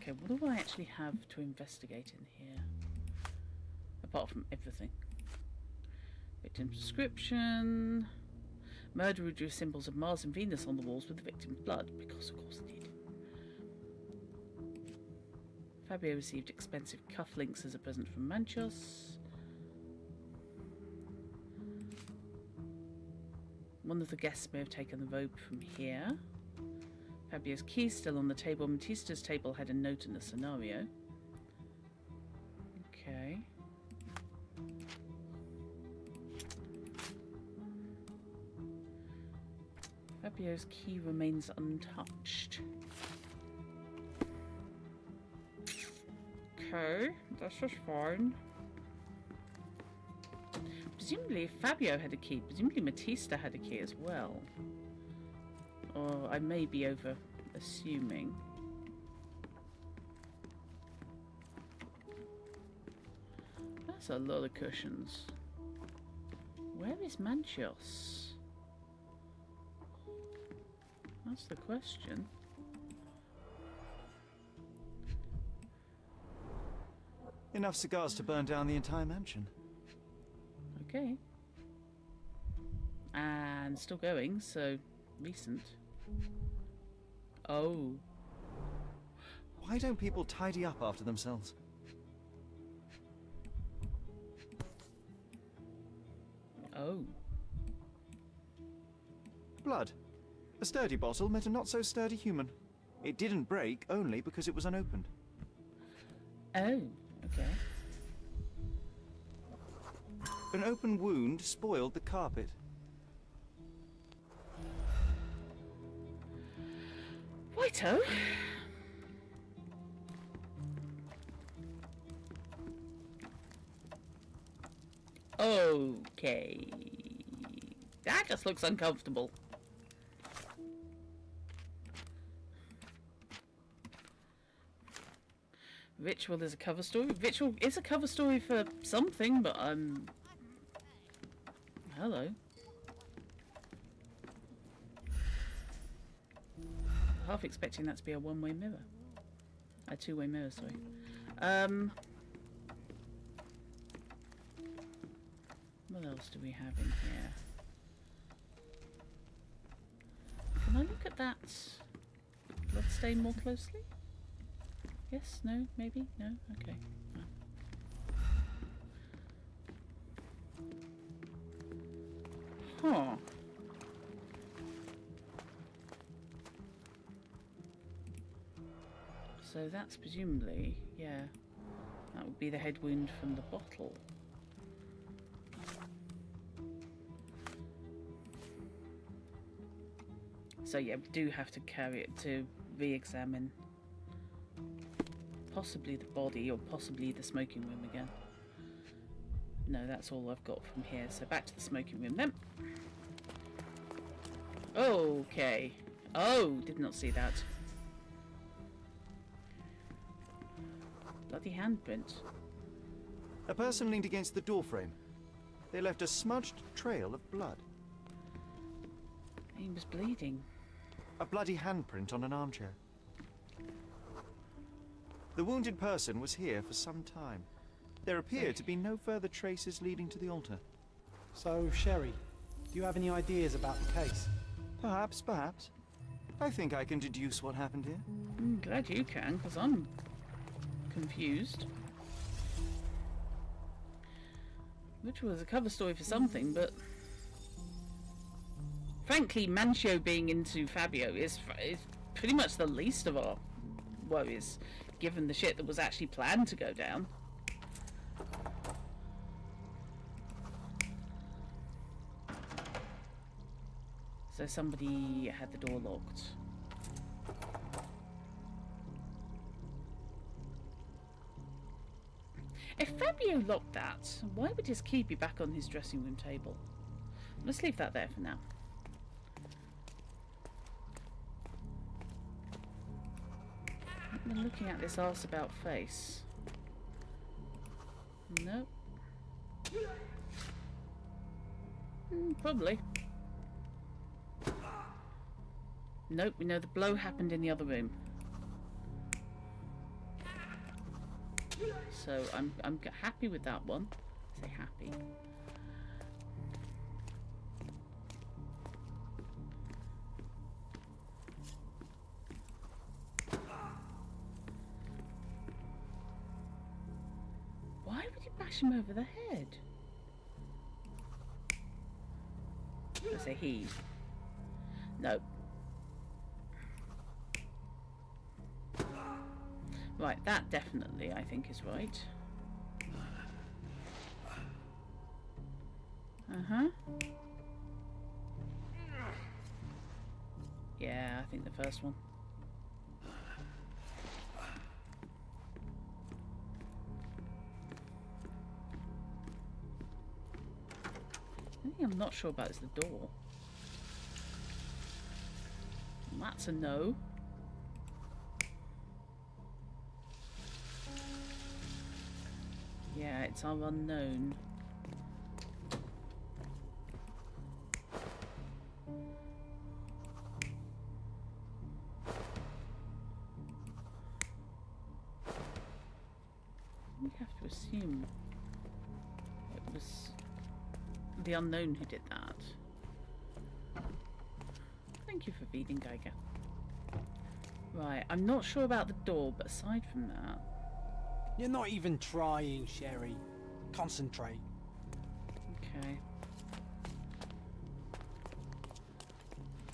Okay, what do I actually have to investigate in here? Apart from everything. Victim description. Murderer drew symbols of Mars and Venus on the walls with the victim's blood, because of course he did. Fabio received expensive cufflinks as a present from Manchos. One of the guests may have taken the robe from here. Fabio's key still on the table. Matista's table had a note in the scenario. Okay. Fabio's key remains untouched. Okay, that's just fine. Presumably Fabio had a key. Presumably Matista had a key as well. Or I may be over assuming. That's a lot of cushions. Where is Manchos? That's the question. Enough cigars to burn down the entire mansion. Okay. And still going, so recent. Oh. Why don't people tidy up after themselves? Oh. Blood. A sturdy bottle met a not-so-sturdy human. It didn't break only because it was unopened. Oh, okay. An open wound spoiled the carpet. Righto. Okay. That just looks uncomfortable. Ritual is a cover story. Ritual is a cover story for something, but hello. Half expecting that to be a one-way mirror. A two-way mirror, sorry. What else do we have in here? Can I look at that bloodstain more closely? Yes, no, maybe, no, okay. Huh. So that's presumably, yeah, that would be the head wound from the bottle. So yeah, we do have to carry it to re-examine possibly the body or possibly the smoking room again. No, that's all I've got from here. So back to the smoking room then. Okay. Oh, did not see that. Bloody handprint. A person leaned against the doorframe. They left a smudged trail of blood. He was bleeding. A bloody handprint on an armchair. The wounded person was here for some time. There appear to be no further traces leading to the altar. So, Sherry, do you have any ideas about the case? Perhaps, perhaps. I think I can deduce what happened here. I'm glad you can, because I'm confused. Which was a cover story for something, but frankly, Mancio being into Fabio is pretty much the least of our worries, given the shit that was actually planned to go down. So somebody had the door locked. If Fabio locked that, why would his key be back on his dressing room table? Let's leave that there for now. I'm looking at this arse about face. Nope. Probably. Nope, we know the blow happened in the other room. So I'm happy with that one. I say happy. Why would he bash him over the head? I say he. No. Right, that definitely I think is right. Uh-huh. Yeah, I think the first one. The thing I'm not sure about is the door. That's a no. Yeah, it's our unknown. assume it was the unknown who did that. Thank you for feeding, Geiger. Right, I'm not sure about the door, but aside from that... You're not even trying, Sherry. Concentrate. Okay.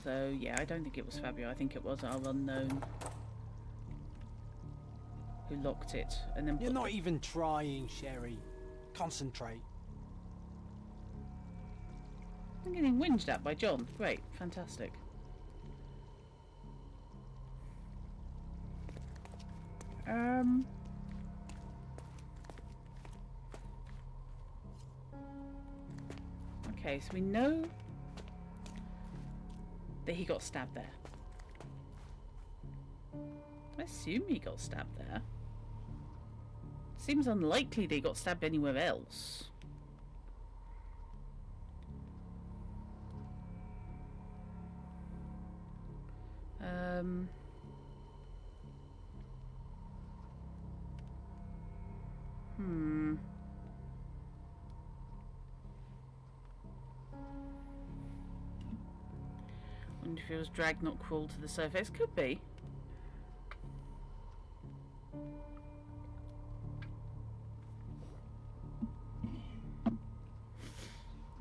So, yeah, I don't think it was Fabio. I think it was our unknown who locked it and then... You're not even trying, Sherry. Concentrate. I'm getting whinged at by John. Great, fantastic. Okay, so we know that he got stabbed there. I assume he got stabbed there. Seems unlikely they got stabbed anywhere else. Wonder if it was dragged, not crawled to the surface. Could be.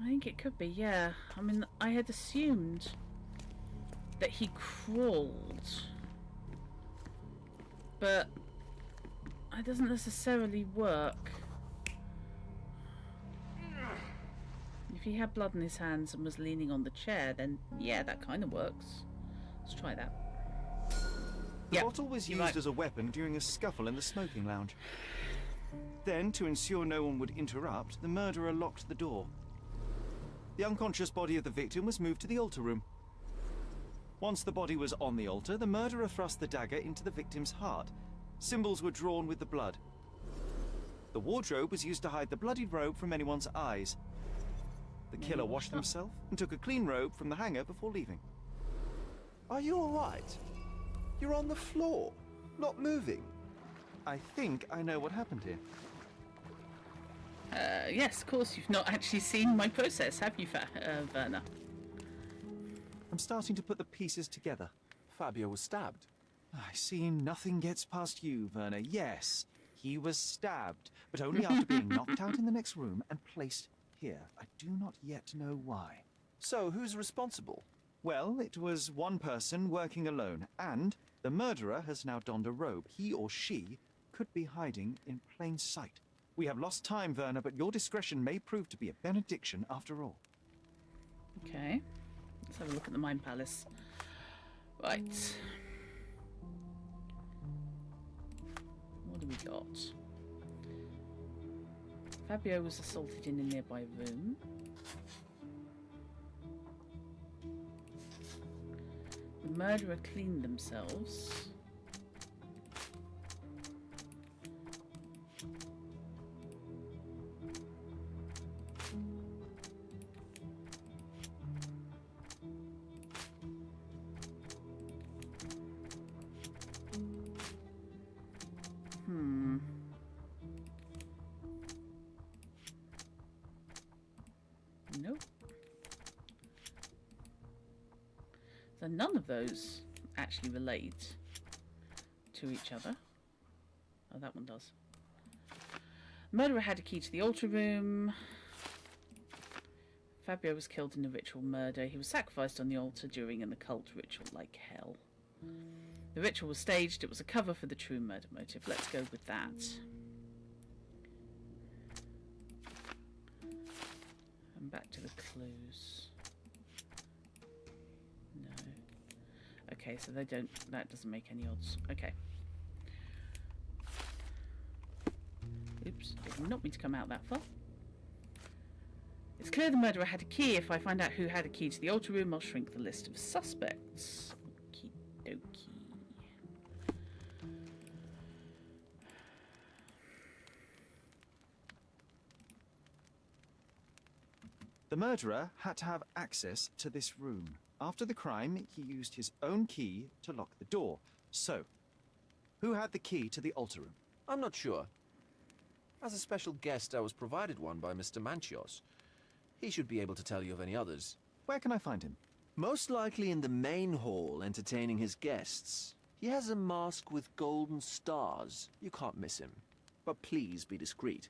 I think it could be, yeah. I mean, I had assumed that he crawled, but it doesn't necessarily work. If he had blood in his hands and was leaning on the chair, then yeah, that kind of works. Let's try that. The bottle was used as a weapon during a scuffle in the smoking lounge. Then, to ensure no one would interrupt, the murderer locked the door. The unconscious body of the victim was moved to the altar room. Once the body was on the altar, the murderer thrust the dagger into the victim's heart. Symbols were drawn with the blood. The wardrobe was used to hide the bloodied robe from anyone's eyes. The killer washed himself and took a clean robe from the hanger before leaving. Are you all right? You're on the floor, not moving. I think I know what happened here. Yes, of course, you've not actually seen my process, have you, Werner? I'm starting to put the pieces together. Fabio was stabbed. I see nothing gets past you, Werner. Yes, he was stabbed, but only after being knocked out in the next room and placed here. I do not yet know why. So, who's responsible? Well, it was one person working alone, and the murderer has now donned a robe. He or she could be hiding in plain sight. We have lost time, Werner, but your discretion may prove to be a benediction after all. Okay. Let's have a look at the Mind Palace. Right. What do we got? Fabio was assaulted in a nearby room. The murderer cleaned themselves. Nope. So none of those actually relate to each other. Oh, that one does. Murderer had a key to the altar room. Fabio was killed in a ritual murder. He was sacrificed on the altar during an occult ritual like hell. The ritual was staged. It was a cover for the true murder motive. Let's go with that. And back to the clues. No. Okay, so they don't... That doesn't make any odds. Okay. Oops, did not mean to come out that far. It's clear the murderer had a key. If I find out who had a key to the altar room, I'll shrink the list of suspects. Okie dokie. The murderer had to have access to this room. After the crime, he used his own key to lock the door. So, who had the key to the altar room? I'm not sure. As a special guest, I was provided one by Mr. Manchios. He should be able to tell you of any others. Where can I find him? Most likely in the main hall, entertaining his guests. He has a mask with golden stars. You can't miss him. But please be discreet.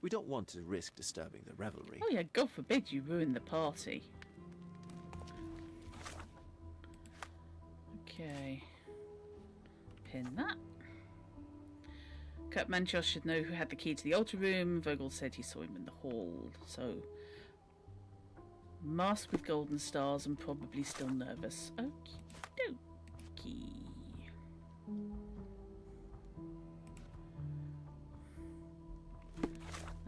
We don't want to risk disturbing the revelry. Oh yeah, God forbid you ruin the party. Okay. Pin that. Kurt Manchos should know who had the key to the altar room. Vogel said he saw him in the hall. So, mask with golden stars and probably still nervous. Okie dokie.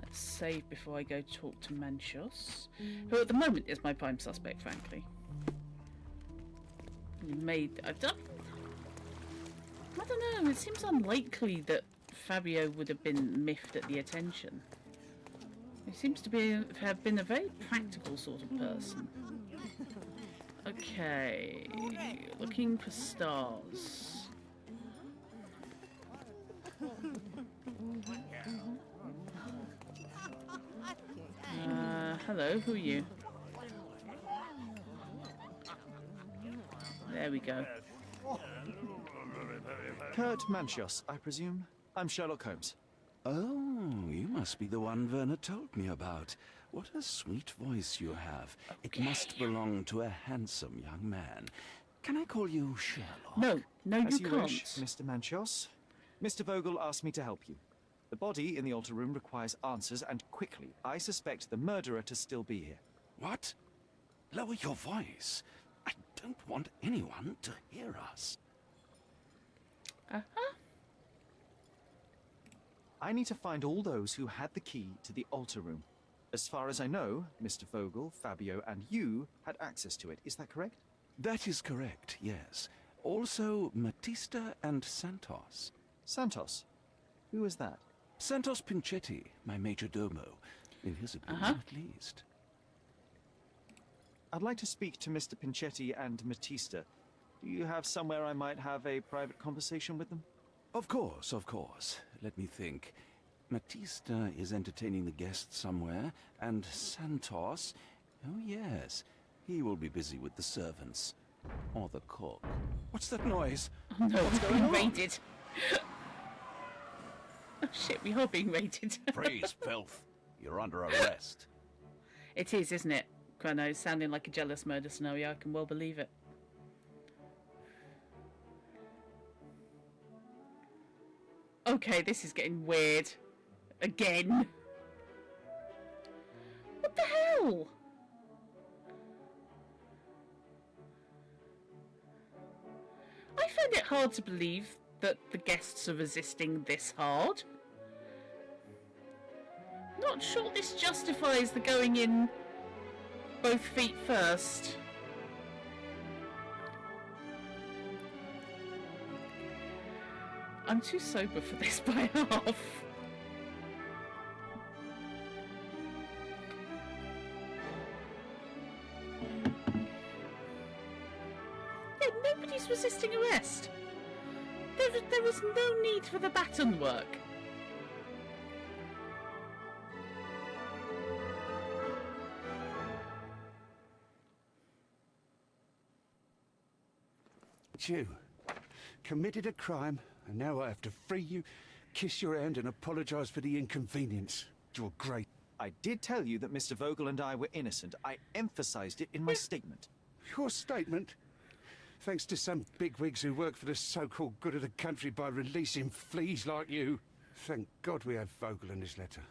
Let's save before I go talk to Manchos, who at the moment is my prime suspect, frankly. I don't know, it seems unlikely that Fabio would have been miffed at the attention. He seems to have been a very practical sort of person. Okay, looking for stars. Hello, who are you? There we go. Kurt Manchios, I presume? I'm Sherlock Holmes. Oh, you must be the one Werner told me about. What a sweet voice you have. It must belong to a handsome young man. Can I call you Sherlock? No, As you you can't. wish, Mr. Manchios. Mr. Vogel asked me to help you. The body in the altar room requires answers, and quickly. I suspect the murderer to still be here. What? Lower your voice. I don't want anyone to hear us. I need to find all those who had the key to the altar room. As far as I know, Mr. Vogel, Fabio, and you had access to it. Is that correct? That is correct, yes. Also, Matista and Santos. Santos? Who is that? Santos Pinchetti, my major domo. In his opinion, at least. I'd like to speak to Mr. Pinchetti and Matista. Do you have somewhere I might have a private conversation with them? Of course, of course. Let me think. Matista is entertaining the guests somewhere, and Santos... Oh, yes. He will be busy with the servants. Or the cook. What's that noise? Oh no, it's being raided. Oh shit, we are being raided. Freeze, filth. You're under arrest. It is, isn't it? Chrono, sounding like a jealous murder scenario, I can well believe it. Okay, this is getting weird. Again. What the hell? I find it hard to believe that the guests are resisting this hard. Not sure this justifies the going in both feet first. I'm too sober for this by half. Yeah, nobody's resisting arrest. There was no need for the baton work. You committed a crime, and now I have to free you, kiss your hand, and apologize for the inconvenience. You're great. I did tell you that Mr. Vogel and I were innocent. I emphasized it in my statement. Your statement? Thanks to some bigwigs who work for the so-called good of the country by releasing fleas like you. Thank God we have Vogel in this letter.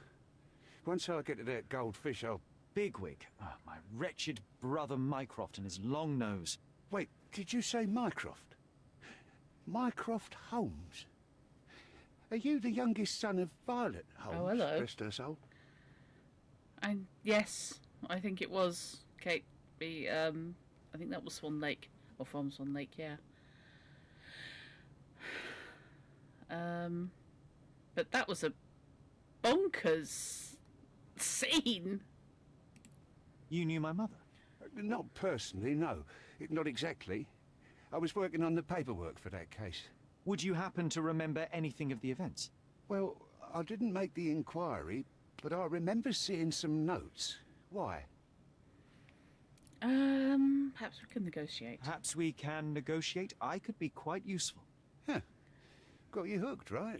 Once I get to that goldfish, I'll... Bigwig? Oh, my wretched brother Mycroft and his long nose. Wait, did you say Mycroft? Mycroft Holmes? Are you the youngest son of Violet Holmes? Oh, hello. Rest her soul. And yes, I think it was Kate. I think that was Swan Lake, or from Swan Lake, yeah. But that was a bonkers scene. You knew my mother? Not personally, no. Not exactly. I was working on the paperwork for that case. Would you happen to remember anything of the events? Well, I didn't make the inquiry, but I remember seeing some notes. Why? Perhaps we can negotiate. Perhaps we can negotiate. I could be quite useful. Huh. Got you hooked, right?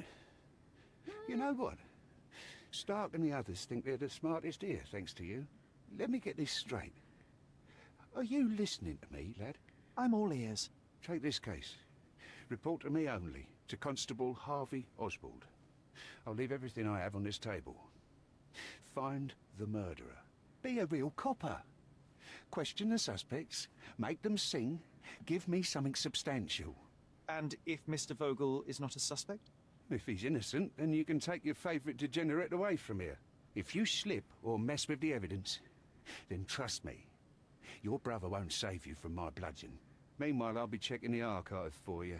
You know what? Stark and the others think they're the smartest here, thanks to you. Let me get this straight. Are you listening to me, lad? I'm all ears. Take this case. Report to me only, to Constable Harvey Oswald. I'll leave everything I have on this table. Find the murderer. Be a real copper. Question the suspects, make them sing, give me something substantial. And if Mr. Vogel is not a suspect? If he's innocent, then you can take your favourite degenerate away from here. If you slip or mess with the evidence, then trust me, your brother won't save you from my bludgeon. Meanwhile, I'll be checking the archive for you.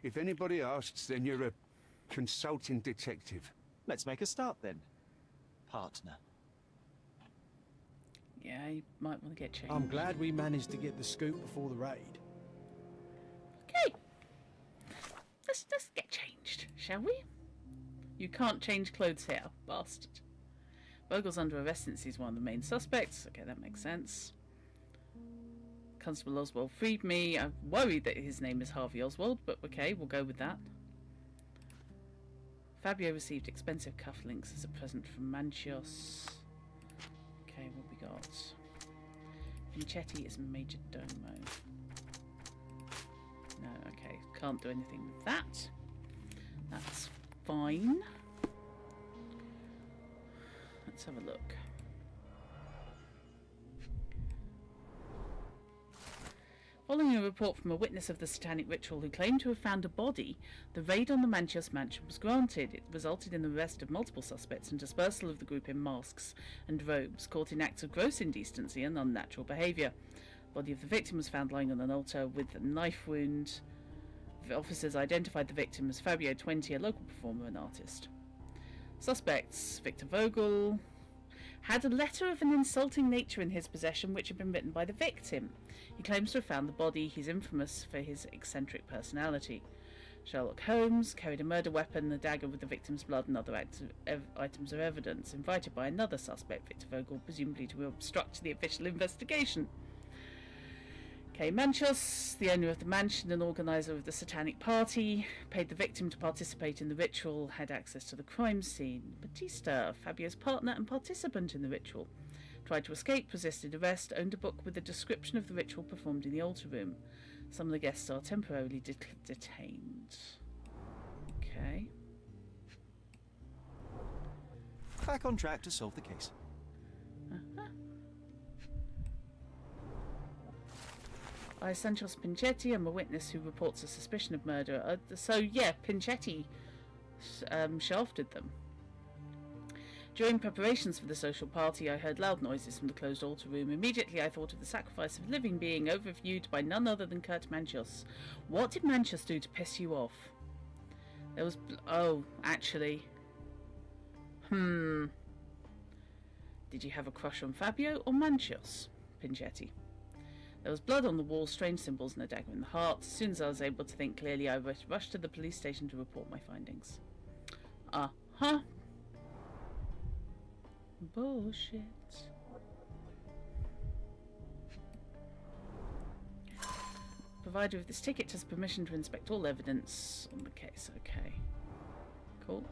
If anybody asks, then you're a consulting detective. Let's make a start then, partner. Yeah, you might want to get changed. I'm glad we managed to get the scoop before the raid. Okay. Let's get changed, shall we? You can't change clothes here, bastard. Vogel's under arrest since he's one of the main suspects. Okay, that makes sense. Constable Oswald freed me. I'm worried that his name is Harvey Oswald, but okay, we'll go with that. Fabio received expensive cufflinks as a present from Manchios. Okay, what we got? Pinchetti is Major Domo. No, okay, can't do anything with that. That's fine. Let's have a look. Following a report from a witness of the satanic ritual who claimed to have found a body, the raid on the Manchios mansion was granted. It resulted in the arrest of multiple suspects and dispersal of the group in masks and robes, caught in acts of gross indecency and unnatural behaviour. The body of the victim was found lying on an altar with a knife wound. The officers identified the victim as Fabio 20, a local performer and artist. Suspects: Victor Vogel had a letter of an insulting nature in his possession which had been written by the victim. He claims to have found the body. He's infamous for his eccentric personality. Sherlock Holmes carried a murder weapon, a dagger with the victim's blood and other items of evidence, invited by another suspect, Victor Vogel, presumably to obstruct the official investigation. K. Manchios, the owner of the mansion and organiser of the satanic party, paid the victim to participate in the ritual, had access to the crime scene. Batista, Fabio's partner and participant in the ritual, tried to escape, resisted arrest, owned a book with a description of the ritual performed in the altar room. Some of the guests are temporarily detained. Okay. Back on track to solve the case. I, Santos Pinchetti, am a witness who reports a suspicion of murder. So, yeah, Pinchetti shafted them. During preparations for the social party, I heard loud noises from the closed altar room. Immediately, I thought of the sacrifice of a living being overviewed by none other than Kurt Manchios. What did Manchios do to piss you off? There was... oh, actually... Did you have a crush on Fabio or Manchios? Pinchetti. There was blood on the wall, strange symbols, and a dagger in the heart. As soon as I was able to think clearly, I rushed to the police station to report my findings. Bullshit. Provider of this ticket has permission to inspect all evidence on the case. Okay. Cool.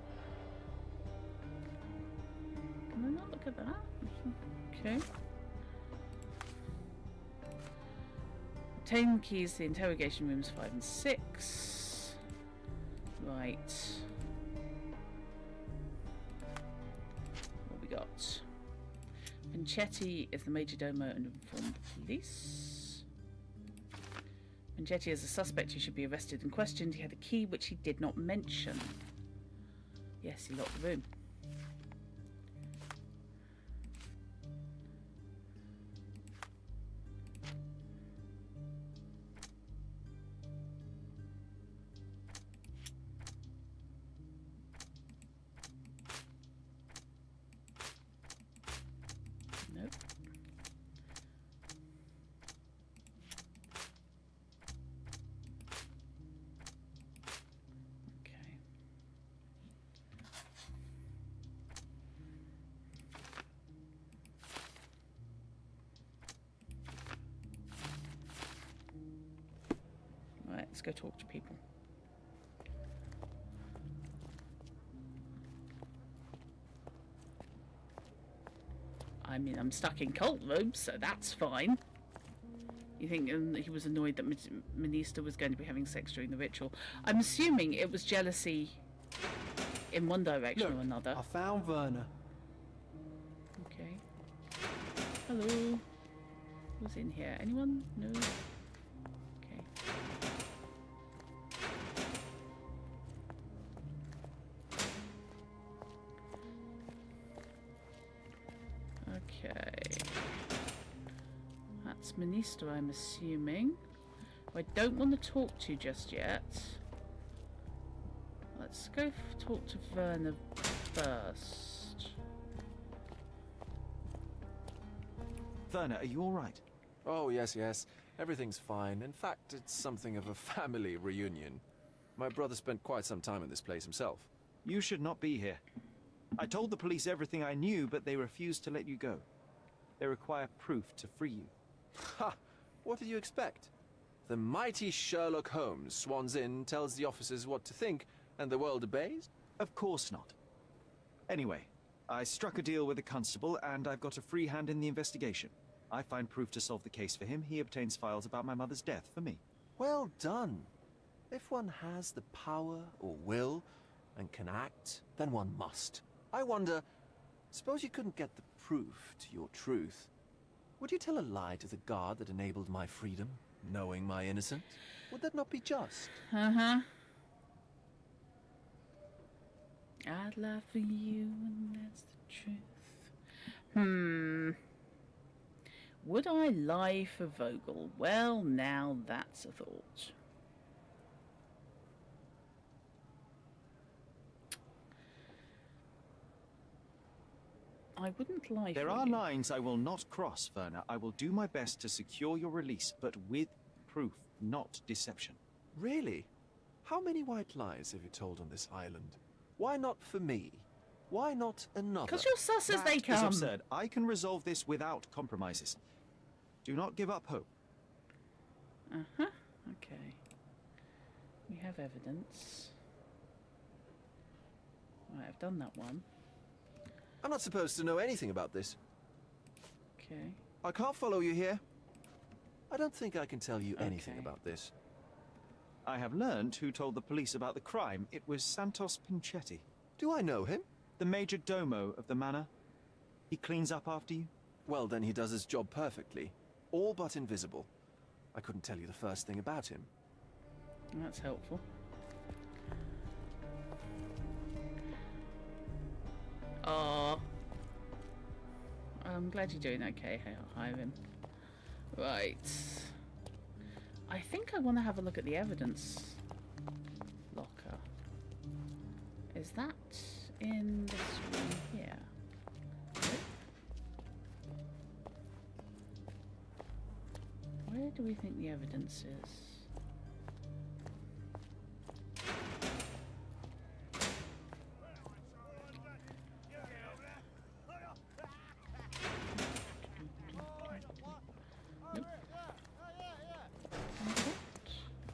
Can I not look at that? Okay. Obtain keys to the interrogation rooms 5 and 6. Right. What we got? Pinchetti is the major domo and informed the police. Pinchetti is a suspect who should be arrested and questioned. He had a key which he did not mention. Yes, he locked the room. Nope. Okay. Let's go talk to people. I mean, I'm stuck in cult robes, so that's fine. You think he was annoyed that Minister was going to be having sex during the ritual? I'm assuming it was jealousy in one direction or another. I found Werner. Okay. Hello. Who's in here? Anyone? No? Okay. Okay. That's Minister, I'm assuming. Who I don't want to talk to just yet. Let's go talk to Werner first. Werner, are you all right? Oh, yes, yes. Everything's fine. In fact, it's something of a family reunion. My brother spent quite some time in this place himself. You should not be here. I told the police everything I knew, but they refused to let you go. They require proof to free you. Ha! What did you expect? The mighty Sherlock Holmes swans in, tells the officers what to think, and the world obeys? Of course not. Anyway, I struck a deal with the constable, and I've got a free hand in the investigation. I find proof to solve the case for him. He obtains files about my mother's death for me. Well done. If one has the power or will and can act, then one must. I wonder, suppose you couldn't get the proof to your truth. Would you tell a lie to the guard that enabled my freedom, knowing my innocence? Would that not be just? Uh-huh. I'd lie for you, and that's the truth. Would I lie for Vogel? Well, now that's a thought. I wouldn't lie for you. There are lines I will not cross, Werner. I will do my best to secure your release, but with proof, not deception. Really? How many white lies have you told on this island? Why not for me? Why not another? Because you're sus as they come. That is absurd. I can resolve this without compromises. Do not give up hope. Uh-huh. Okay. We have evidence. Right, I've done that one. I'm not supposed to know anything about this. Okay. I can't follow you here. I don't think I can tell you anything Okay. about this. I have learned who told the police about the crime. It was Santos Pinchetti. Do I know him? The major domo of the manor. He cleans up after you? Well, then he does his job perfectly. All but invisible. I couldn't tell you the first thing about him. That's helpful. Oh, I'm glad you're doing okay. I'll hire him. Right. I think I want to have a look at the evidence locker. Is that in this room here? Where do we think the evidence is?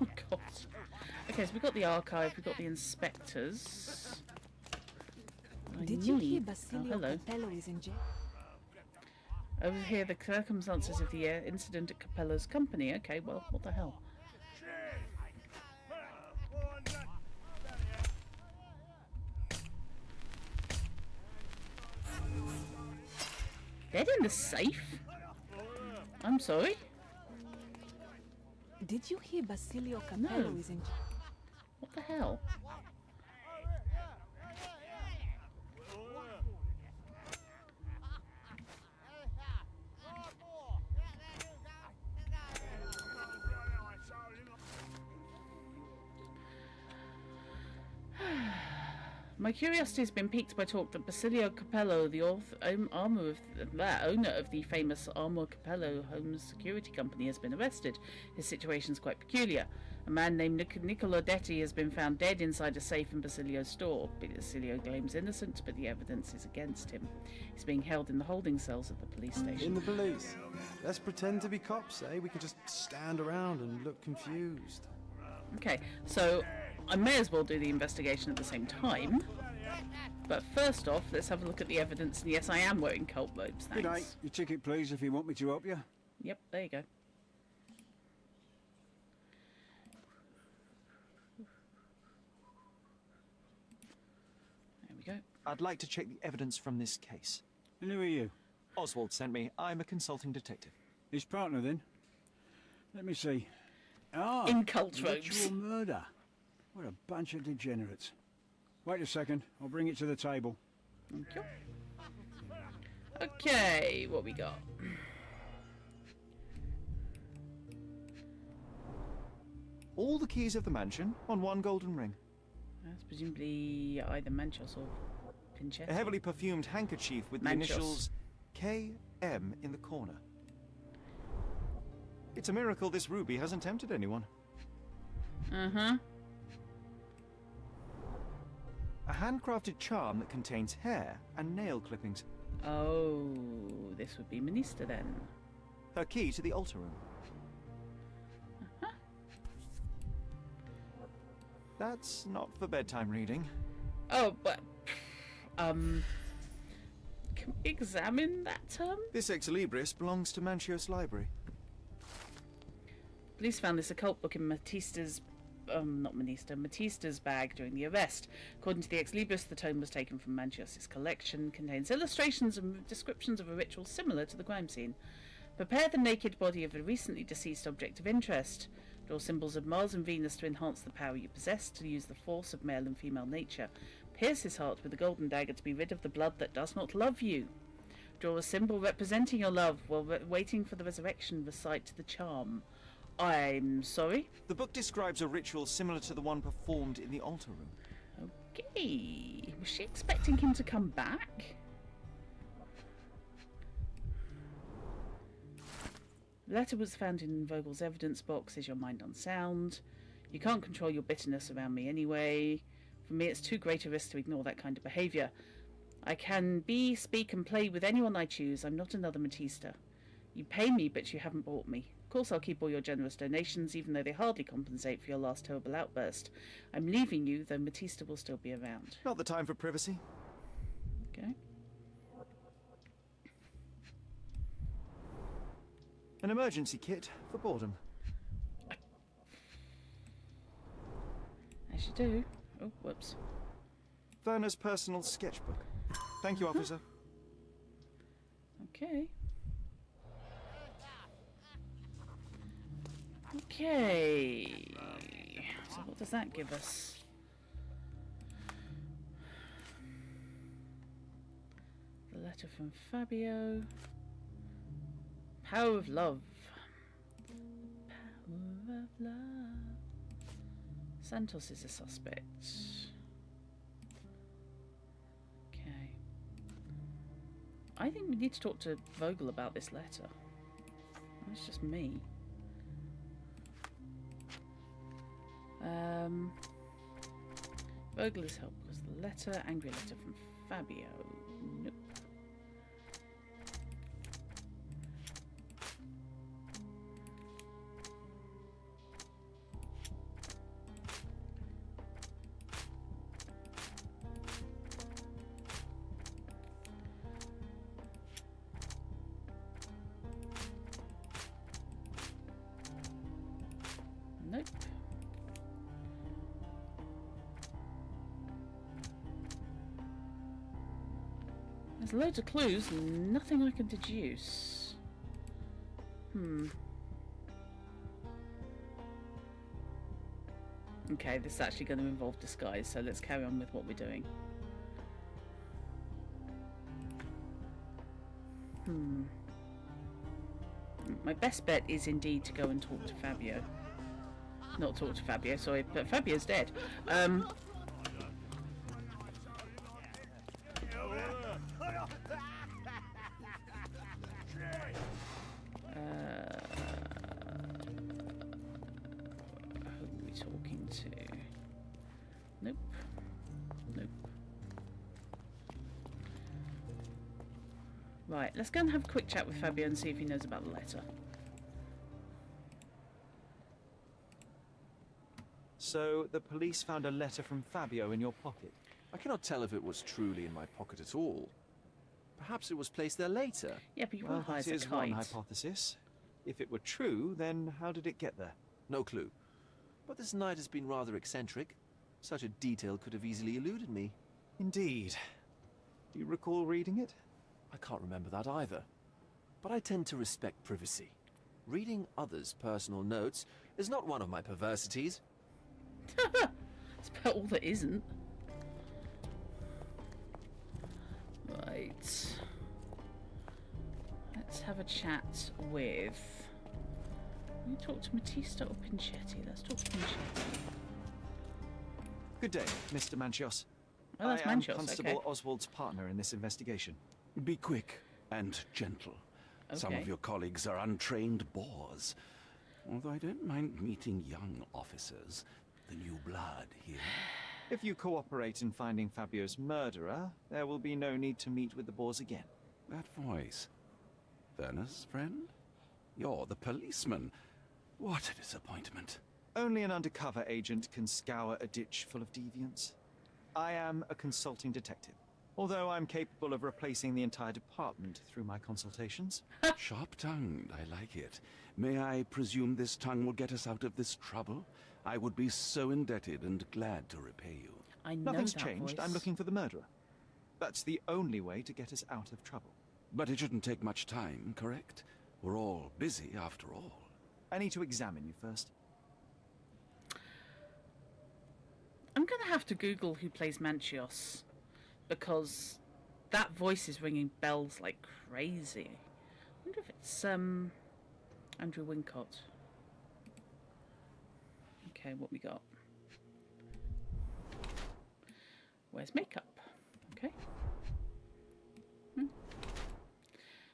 Oh god. Okay, so we've got the archive, we've got the inspectors. Did you hear Basilio hello. Capello is in jail? Over here, the circumstances of the incident at Capello's company. Okay, well, what the hell? Dead in the safe? I'm sorry? Did you hear Basilio Capello No. is in jail? What the hell? My curiosity has been piqued by talk that Basilio Capello, the owner of the famous Armor Capello Home Security Company, has been arrested. His situation is quite peculiar. A man named Niccolo Detti has been found dead inside a safe in Basilio's store. Basilio claims innocent, but the evidence is against him. He's being held in the holding cells at the police station. In the police. Let's pretend to be cops, eh? We can just stand around and look confused. Okay, so I may as well do the investigation at the same time. But first off, let's have a look at the evidence. And yes, I am wearing cult robes, thanks. Good night. Your ticket, please, if you want me to help you. Yep, there you go. There we go. I'd like to check the evidence from this case. And who are you? Oswald sent me. I'm a consulting detective. His partner, then? Let me see. Ah, in cult robes. ritual murder. What a bunch of degenerates. Wait a second. I'll bring it to the table. Thank you. Okay, what we got? All the keys of the mansion on one golden ring. That's presumably either Manchos or Pinchetti. A heavily perfumed handkerchief with the initials KM in the corner. It's a miracle this ruby hasn't tempted anyone. Uh-huh. A handcrafted charm that contains hair and nail clippings. Oh, this would be Minister then. Her key to the altar room. Uh-huh. That's not for bedtime reading. Oh, but... can we examine that term? This ex libris belongs to Manchios Library. Police found this occult book in Matista's bag during the arrest. According to the ex libris, the tome was taken from Manchios' collection, contains illustrations and descriptions of a ritual similar to the crime scene. Prepare the naked body of a recently deceased object of interest. Draw symbols of Mars and Venus to enhance the power you possess, to use the force of male and female nature. Pierce his heart with a golden dagger to be rid of the blood that does not love you. Draw a symbol representing your love while waiting for the resurrection. Recite the charm. I'm sorry? The book describes a ritual similar to the one performed in the altar room. Okay. Was she expecting him to come back? The letter was found in Vogel's evidence box. Is your mind unsound? You can't control your bitterness around me anyway. For me, it's too great a risk to ignore that kind of behaviour. I can speak and play with anyone I choose. I'm not another Matista. You pay me, but you haven't bought me. Of course, I'll keep all your generous donations, even though they hardly compensate for your last terrible outburst. I'm leaving you, though Matista will still be around. Not the time for privacy. Okay. An emergency kit for boredom. As you do. Oh, whoops. Werner's personal sketchbook. Thank you, officer. Okay. Okay. So what does that give us? The letter from Fabio. Power of love. Power of love. Santos is a suspect. Okay. I think we need to talk to Vogel about this letter. That's just me. Vogel is helped because the letter, angry letter from Fabio. Nope. Nope. There's loads of clues, nothing I can deduce. Okay, this is actually going to involve disguise, so let's carry on with what we're doing. My best bet is indeed to go and talk to Fabio. Not talk to Fabio, sorry, but Fabio's dead. Who are we talking to? Nope. Nope. Right, let's go and have a quick chat with Fabio and see if he knows about the letter. So the police found a letter from Fabio in your pocket. I cannot tell if it was truly in my pocket at all. Perhaps it was placed there later. Yeah, but you Well, were high that as a is one kite. hypothesis. If it were true, then how did it get there? No clue. But this night has been rather eccentric. Such a detail could have easily eluded me. Indeed. Do you recall reading it? I can't remember that either. But I tend to respect privacy. Reading others' personal notes is not one of my perversities. It's about all that isn't. Right. Let's have a chat with... Can we talk to Matista or Pinchetti? Let's talk to Pinchetti. Good day, Mr. Manchios. Oh, that's I am Manchios, Constable okay. Oswald's partner in this investigation. Be quick and gentle. Some Okay. of your colleagues are untrained boors. Although I don't mind meeting young officers. The new blood here. If you cooperate in finding Fabio's murderer, there will be no need to meet with the Boers again. That voice. Werner's friend? You're the policeman. What a disappointment. Only an undercover agent can scour a ditch full of deviants. I am a consulting detective, although I'm capable of replacing the entire department through my consultations. Sharp-tongued, I like it. May I presume this tongue will get us out of this trouble? I would be so indebted and glad to repay you. I know Nothing's that changed. voice. I'm looking for the murderer. That's the only way to get us out of trouble. But it shouldn't take much time, correct? We're all busy after all. I need to examine you first. I'm going to have to Google who plays Manchios, because that voice is ringing bells like crazy. I wonder if it's Andrew Wincott. Okay, what we got? Where's makeup? Okay.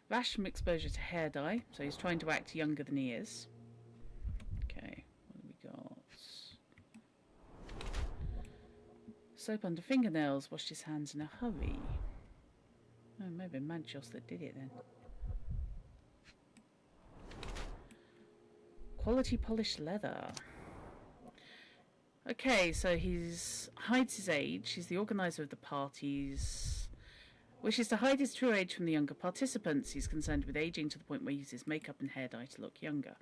Rash from exposure to hair dye, so he's trying to act younger than he is. Okay, what have we got? Soap under fingernails, washed his hands in a hurry. Oh, maybe Manchios that did it then. Quality polished leather. Okay, so he's hides his age. He's the organizer of the parties. Wishes to hide his true age from the younger participants. He's concerned with aging to the point where he uses makeup and hair dye to look younger.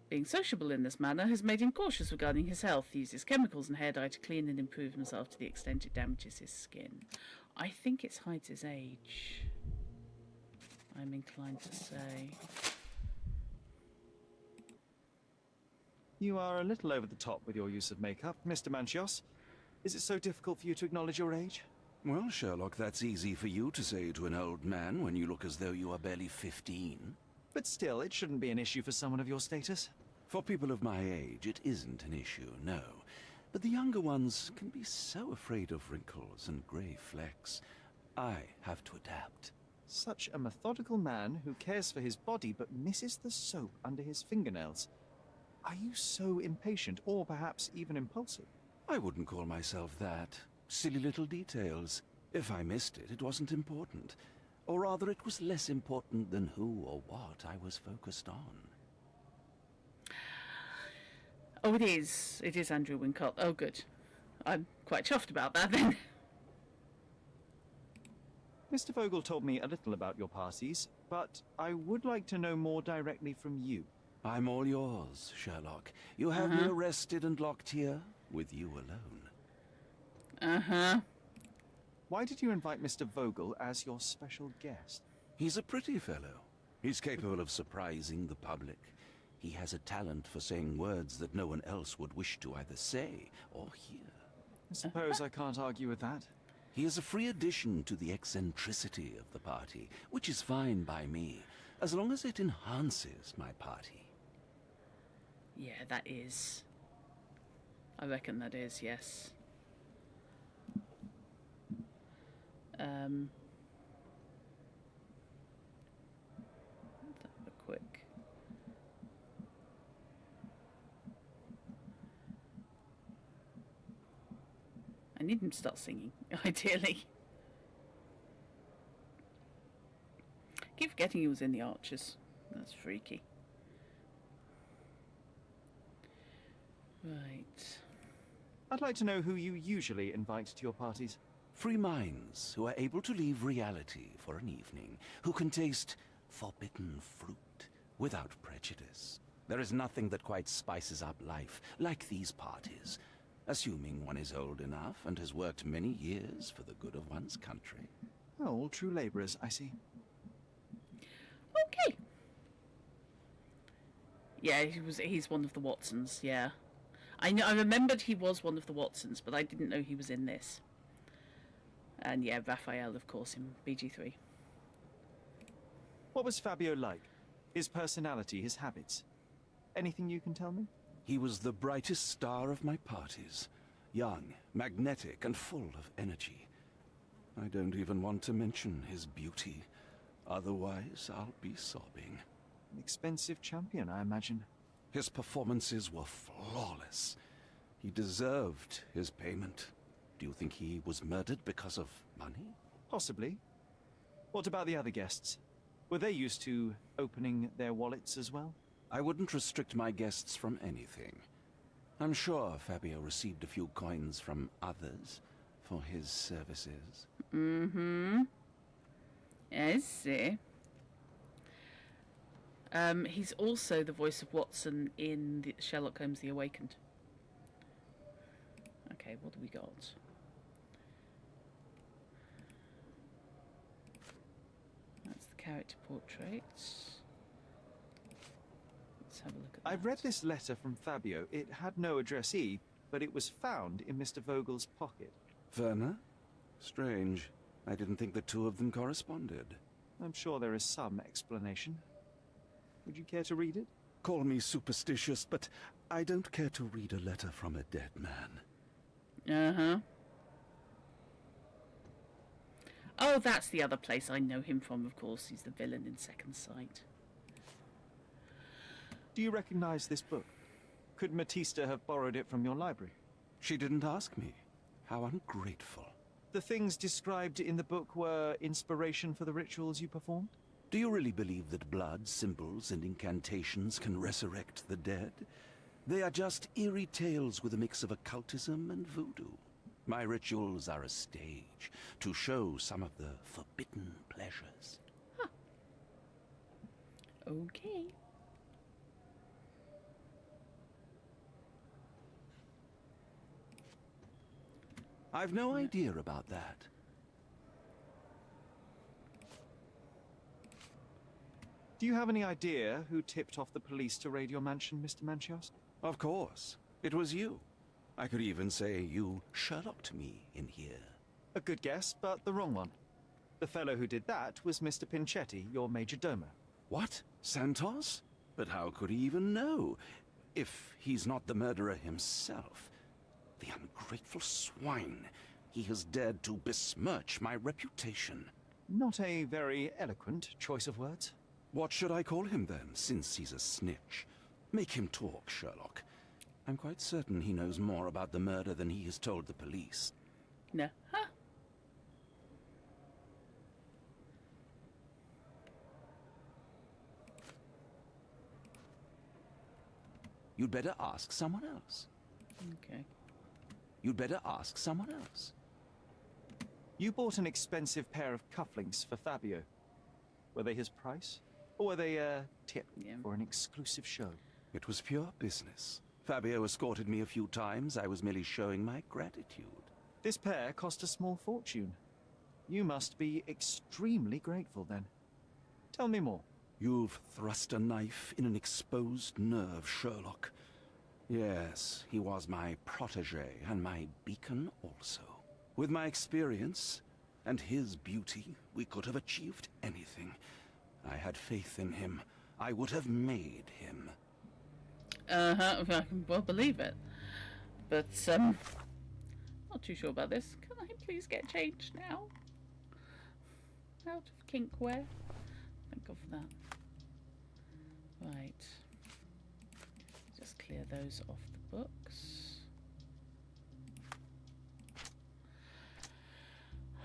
Being sociable in this manner has made him cautious regarding his health. He uses chemicals and hair dye to clean and improve himself to the extent it damages his skin. I think it hides his age. I'm inclined to say. You are a little over the top with your use of makeup, Mr. Manchios. Is it so difficult for you to acknowledge your age? Well, Sherlock, that's easy for you to say to an old man when you look as though you are barely 15. But still, it shouldn't be an issue for someone of your status. For people of my age, it isn't an issue, no. But the younger ones can be so afraid of wrinkles and grey flecks. I have to adapt. Such a methodical man who cares for his body but misses the soap under his fingernails. Are you so impatient, or perhaps even impulsive? I wouldn't call myself that. Silly little details. If I missed it, it wasn't important. Or rather, it was less important than who or what I was focused on. Oh, it is. It is Andrew Wincott. Oh, good. I'm quite chuffed about that then. Mr. Vogel told me a little about your parties, but I would like to know more directly from you. I'm all yours, Sherlock. You have me arrested and locked here with you alone. Why did you invite Mr. Vogel as your special guest? He's a pretty fellow. He's capable of surprising the public. He has a talent for saying words that no one else would wish to either say or hear. I suppose I can't argue with that. He is a free addition to the eccentricity of the party, which is fine by me, as long as it enhances my party. Yeah, that is. I reckon that is, yes. Let's have a quick. I need him to start singing, ideally. Keep forgetting he was in the Archers. That's freaky. Right. I'd like to know who you usually invite to your parties. Free minds who are able to leave reality for an evening, who can taste forbidden fruit without prejudice. There is nothing that quite spices up life like these parties, assuming one is old enough and has worked many years for the good of one's country. Oh, all true labourers, I see. Okay. Yeah, he's one of the Watsons, yeah. I remembered he was one of the Watsons, but I didn't know he was in this. And yeah, Raphael, of course, in BG3. What was Fabio like? His personality, his habits? Anything you can tell me? He was the brightest star of my parties. Young, magnetic, and full of energy. I don't even want to mention his beauty. Otherwise, I'll be sobbing. An expensive champion, I imagine. His performances were flawless. He deserved his payment. Do you think he was murdered because of money? Possibly. What about the other guests? Were they used to opening their wallets as well? I wouldn't restrict my guests from anything. I'm sure Fabio received a few coins from others for his services. Mm-hmm. I see. He's also the voice of Watson in Sherlock Holmes The Awakened. Okay, what do we got? That's the character portraits. Let's have a look at that. I've read this letter from Fabio. It had no addressee, but it was found in Mr. Vogel's pocket. Werner? Strange. I didn't think the two of them corresponded. I'm sure there is some explanation. Would you care to read it? Call me superstitious, but I don't care to read a letter from a dead man. Uh-huh. Oh, that's the other place I know him from, of course. He's the villain in Second Sight. Do you recognize this book? Could Matista have borrowed it from your library? She didn't ask me. How ungrateful. The things described in the book were inspiration for the rituals you performed? Do you really believe that blood, symbols, and incantations can resurrect the dead? They are just eerie tales with a mix of occultism and voodoo. My rituals are a stage to show some of the forbidden pleasures. Huh. Okay. I've no idea about that. Do you have any idea who tipped off the police to raid your mansion, Mr. Manchios? Of course. It was you. I could even say you Sherlocked me in here. A good guess, but the wrong one. The fellow who did that was Mr. Pinchetti, your major domo. What? Santos? But how could he even know? If he's not the murderer himself. The ungrateful swine. He has dared to besmirch my reputation. Not a very eloquent choice of words. What should I call him then, since he's a snitch? Make him talk, Sherlock. I'm quite certain he knows more about the murder than he has told the police. No. Huh? You'd better ask someone else. Okay. You'd better ask someone else. You bought an expensive pair of cufflinks for Fabio. Were they his price? Or were they a tip for an exclusive show? It was pure business. Fabio escorted me a few times. I was merely showing my gratitude. This pair cost a small fortune. You must be extremely grateful then. Tell me more. You've thrust a knife in an exposed nerve, Sherlock. Yes, he was my protégé and my beacon also. With my experience and his beauty, we could have achieved anything. I had faith in him. I would have made him. Uh-huh, I can well believe it. But, not too sure about this. Can I please get changed now? Out of kink wear? Thank God for that. Right. Just clear those off the books.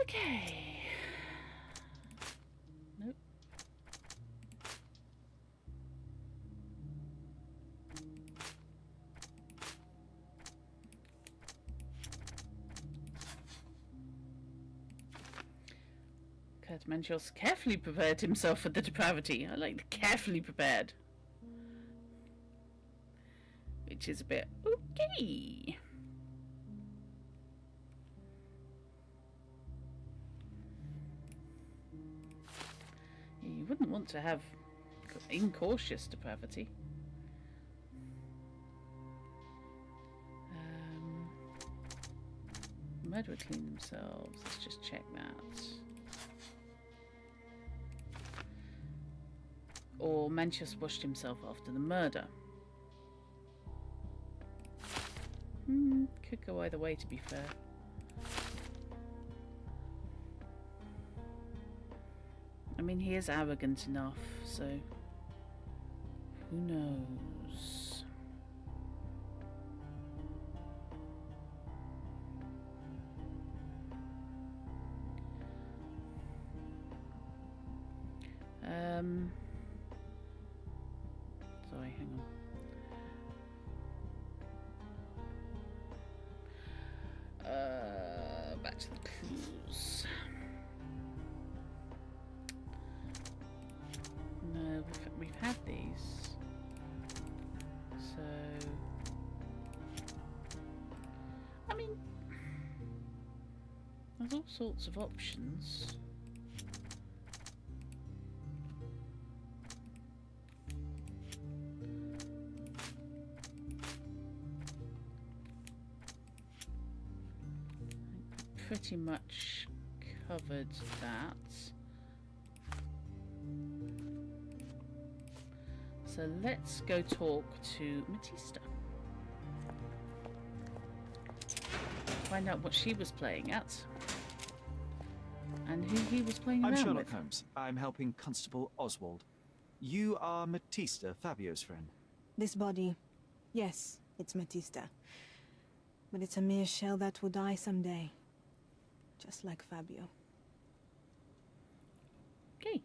Okay. Nope. Mantios carefully prepared himself for the depravity. I like the carefully prepared. Which is a bit okay. You wouldn't want to have incautious depravity. Murderer clean themselves. Let's just check that. Or Mantius washed himself after the murder. Could go either way, to be fair. I mean, he is arrogant enough, so who knows? Sorry, hang on. Back to the clues. No, we've had these. So, I mean, there's all sorts of options. Pretty much covered that. So let's go talk to Matista. Find out what she was playing at. And who he was playing around with. I'm Sherlock Holmes. I'm helping Constable Oswald. You are Matista, Fabio's friend. This body, yes, it's Matista. But it's a mere shell that will die someday. Just like Fabio. Okay.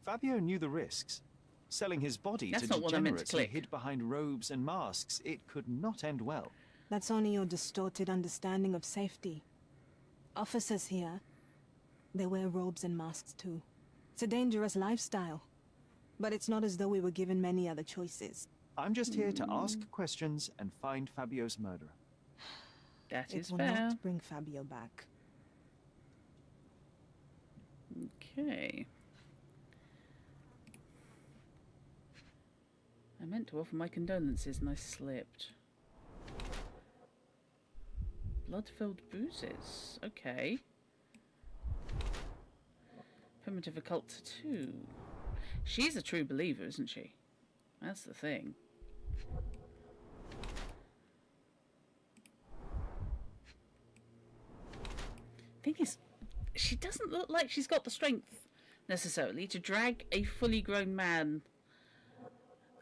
Fabio knew the risks. Selling his body That's to not what I meant to degenerates who click. hid behind robes and masks, it could not end well. That's only your distorted understanding of safety. Officers here, they wear robes and masks too. It's a dangerous lifestyle. But it's not as though we were given many other choices. I'm just here to ask questions and find Fabio's murderer. That is It will fair. not bring Fabio back. Okay. I meant to offer my condolences and I slipped. Blood-filled bruises. Okay. Primitive occult tattoo. She's a true believer, isn't she? That's the thing. Thing is, she doesn't look like she's got the strength necessarily to drag a fully grown man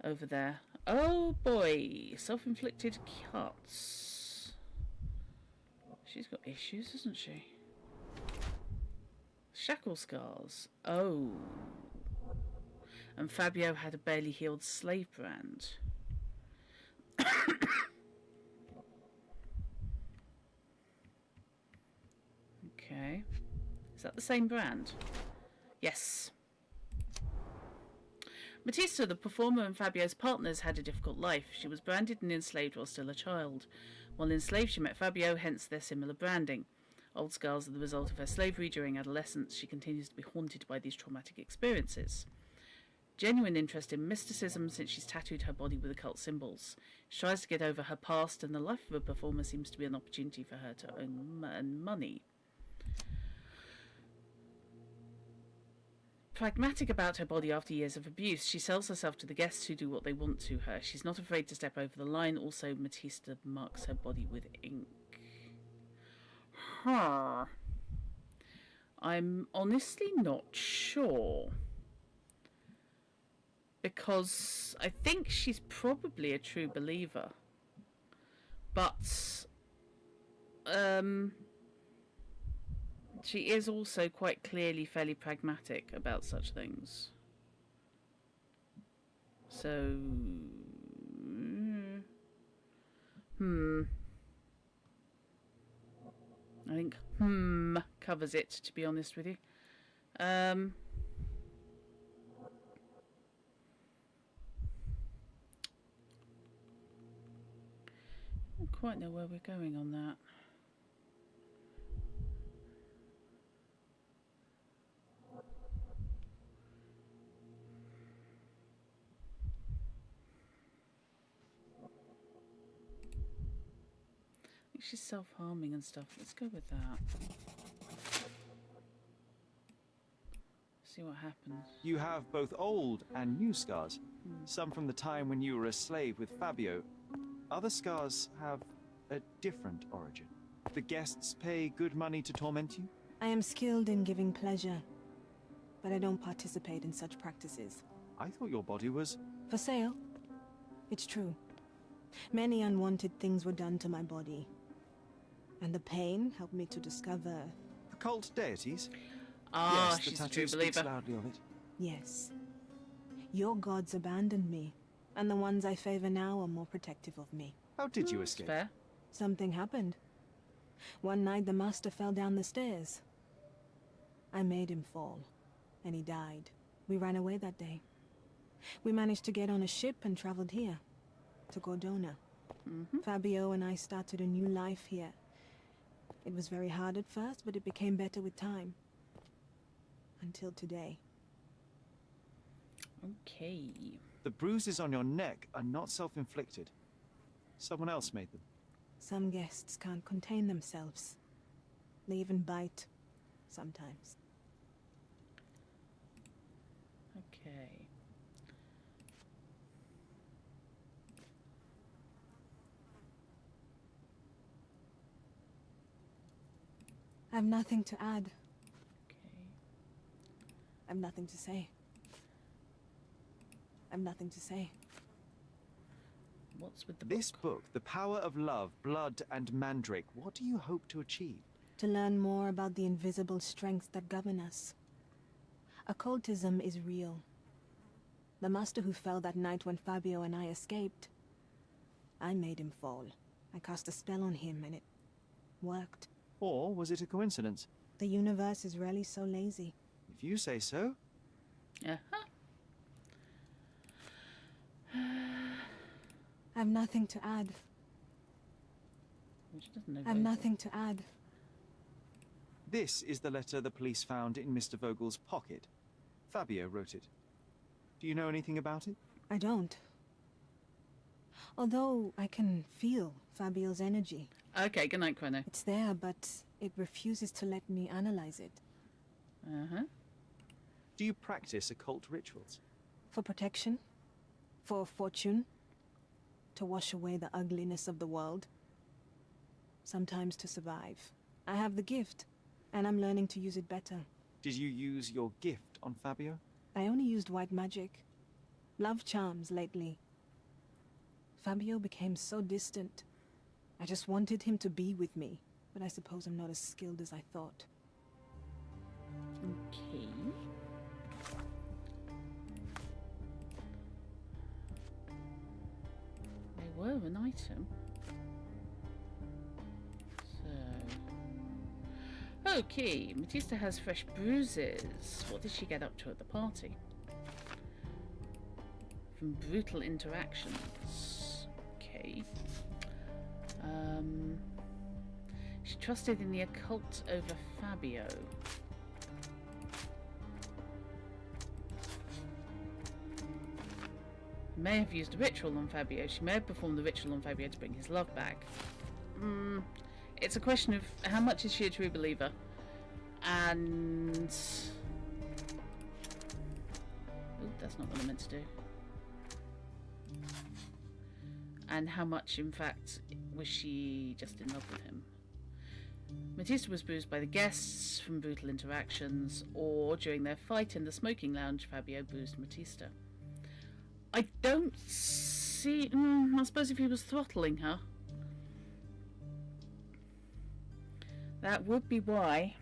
over there. Oh boy, self-inflicted cuts. She's got issues, hasn't she? Shackle scars. Oh. And Fabio had a barely healed slave brand. Okay. Is that the same brand? Yes. Matista, the performer and Fabio's partners, had a difficult life. She was branded and enslaved while still a child. While enslaved, she met Fabio, hence their similar branding. Old scars are the result of her slavery during adolescence. She continues to be haunted by these traumatic experiences. Genuine interest in mysticism since she's tattooed her body with occult symbols. She tries to get over her past, and the life of a performer seems to be an opportunity for her to earn money. Pragmatic about her body after years of abuse, she sells herself to the guests who do what they want to her. She's not afraid to step over the line. Also, Matista marks her body with ink. I'm honestly not sure. Because I think she's probably a true believer. But she is also quite clearly fairly pragmatic about such things. So I think covers it, to be honest with you. I don't quite know where we're going on that. I think she's self-harming and stuff. Let's go with that. See what happens. You have both old and new scars. Some from the time when you were a slave with Fabio. Other scars have a different origin. The guests pay good money to torment you? I am skilled in giving pleasure, but I don't participate in such practices. I thought your body was... For sale? It's true. Many unwanted things were done to my body. And the pain helped me to discover... Occult deities? Ah, yes, she's the a true tattoo speaks believer. loudly of it. Yes. Your gods abandoned me, and the ones I favor now are more protective of me. How did you escape? Fair. Something happened. One night the master fell down the stairs. I made him fall, and he died. We ran away that day. We managed to get on a ship and traveled here, to Gordona. Fabio and I started a new life here. It was very hard at first, but it became better with time. Until today. Okay. The bruises on your neck are not self-inflicted. Someone else made them. Some guests can't contain themselves. They even bite, sometimes. Okay. I've nothing to add. Okay. I've nothing to say. I've nothing to say. What's with the This book, The Power of Love, Blood and Mandrake, what do you hope to achieve? To learn more about the invisible strengths that govern us. Occultism is real. The master who fell that night when Fabio and I escaped, I made him fall. I cast a spell on him and it worked. Or was it a coincidence? The universe is rarely so lazy. If you say so. I've nothing to add. She doesn't know I've Vogel. nothing to add. This is the letter the police found in Mr. Vogel's pocket. Fabio wrote it. Do you know anything about it? I don't. Although I can feel Fabio's energy. Okay, good night, Chrono. It's there, but it refuses to let me analyze it. Do you practice occult rituals? For protection? For fortune? To wash away the ugliness of the world? Sometimes to survive. I have the gift, and I'm learning to use it better. Did you use your gift on Fabio? I only used white magic. Love charms lately. Fabio became so distant. I just wanted him to be with me, but I suppose I'm not as skilled as I thought. Okay. They were an item. So... Okay, Matista has fresh bruises. What did she get up to at the party? From brutal interactions. Okay. She trusted in the occult over Fabio. May have used a ritual on Fabio. She may have performed the ritual on Fabio to bring his love back. It's a question of how much is she a true believer? And... Oh, that's not what I meant to do. And how much, in fact, was she just in love with him? Matista was bruised by the guests from brutal interactions, or during their fight in the smoking lounge, Fabio bruised Matista. I don't see... I suppose if he was throttling her, that would be why.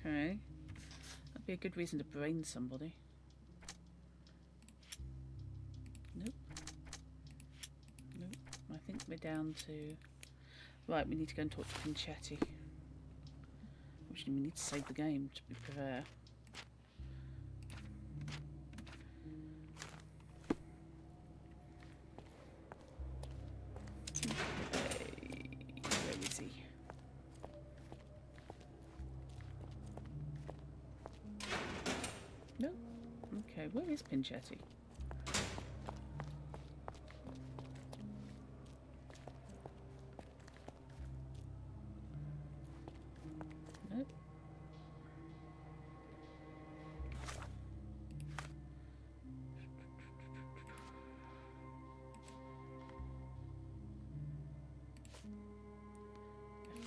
Okay. That'd Be a good reason to brain somebody. Nope. Nope. I think we're down to... Right, we need to go and talk to Pinchetti. Actually, we need to save the game, to be fair. Okay. Where is he? No. Okay, where is Pinchetti? Nope.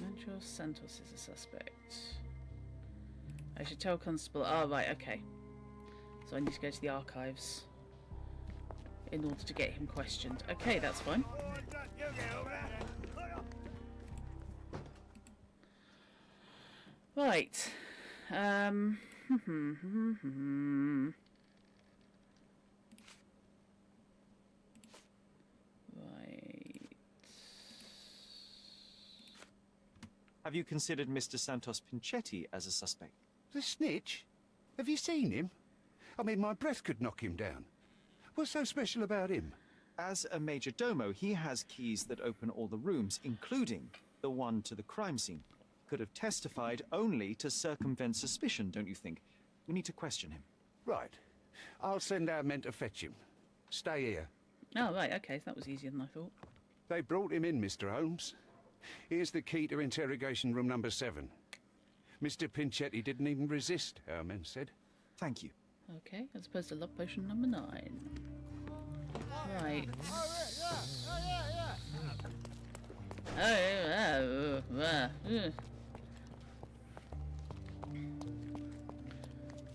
Mancho Santos is a suspect. I should tell Constable. Oh, right, okay. So I need to go to the archives in order to get him questioned. Okay, that's fine. Right. Right. Have you considered Mr. Santos Pinchetti as a suspect? The snitch? Have you seen him? I mean, my breath could knock him down. What's so special about him? As a major domo, he has keys that open all the rooms, including the one to the crime scene. Could have testified only to circumvent suspicion, don't you think? We need to question him. Right. I'll send our men to fetch him. Stay here. Oh, right, okay, so that was easier than I thought. They brought him in, Mr. Holmes. Here's the key to interrogation room number 7. Mr. Pinchetti didn't even resist, our men said. Thank you. Okay, as opposed to love potion number 9. Right.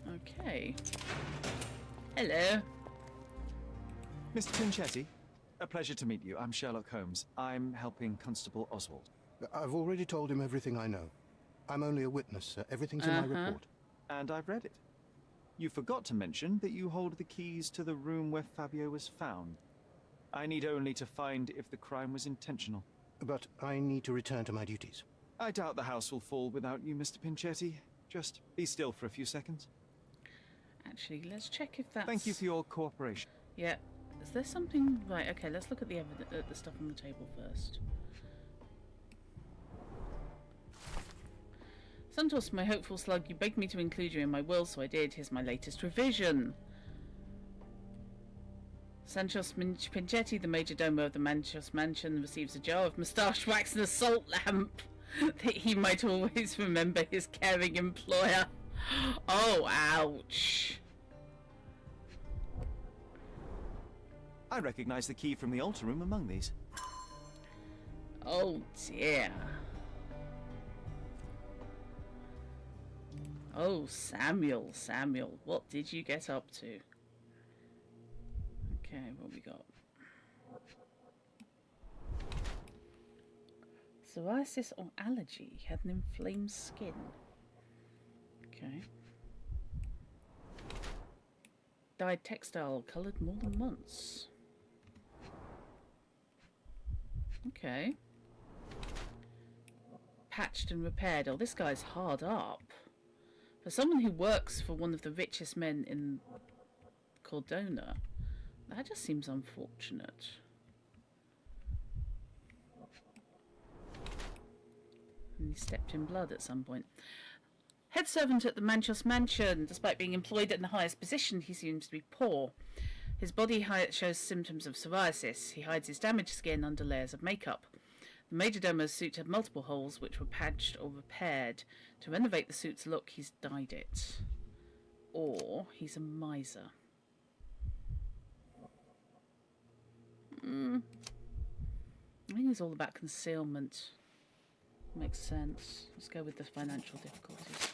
Okay. Hello. Mr. Pinchetti, a pleasure to meet you. I'm Sherlock Holmes. I'm helping Constable Oswald. I've already told him everything I know. I'm only a witness, sir. Everything's in my report. And I've read it. You forgot to mention that you hold the keys to the room where Fabio was found. I need only to find if the crime was intentional. But I need to return to my duties. I doubt the house will fall without you, Mr. Pinchetti. Just be still for a few seconds. Actually, let's check if that's... Thank you for your cooperation. Yeah. Is there something... Right, okay, let's look at the stuff on the table first. Santos, my hopeful slug, you begged me to include you in my will, so I did. Here's my latest revision. Santos Pinchetti, the major domo of the Manchos Mansion, receives a jar of moustache wax and a salt lamp that he might always remember his caring employer. Oh, ouch. I recognize the key from the altar room among these. Oh, dear. Oh, Samuel, what did you get up to? Okay, what we got? Psoriasis or allergy. He had an inflamed skin. Okay. Dyed textile, coloured more than once. Okay. Patched and repaired. Oh, this guy's hard up. For someone who works for one of the richest men in Cordona, that just seems unfortunate. And he stepped in blood at some point. Head servant at the Manchos Mansion. Despite being employed in the highest position, he seems to be poor. His body shows symptoms of psoriasis. He hides his damaged skin under layers of makeup. The majordomo's suit had multiple holes which were patched or repaired. To renovate the suit's look, he's dyed it. Or he's a miser. I think it's all about concealment. Makes sense. Let's go with the financial difficulties.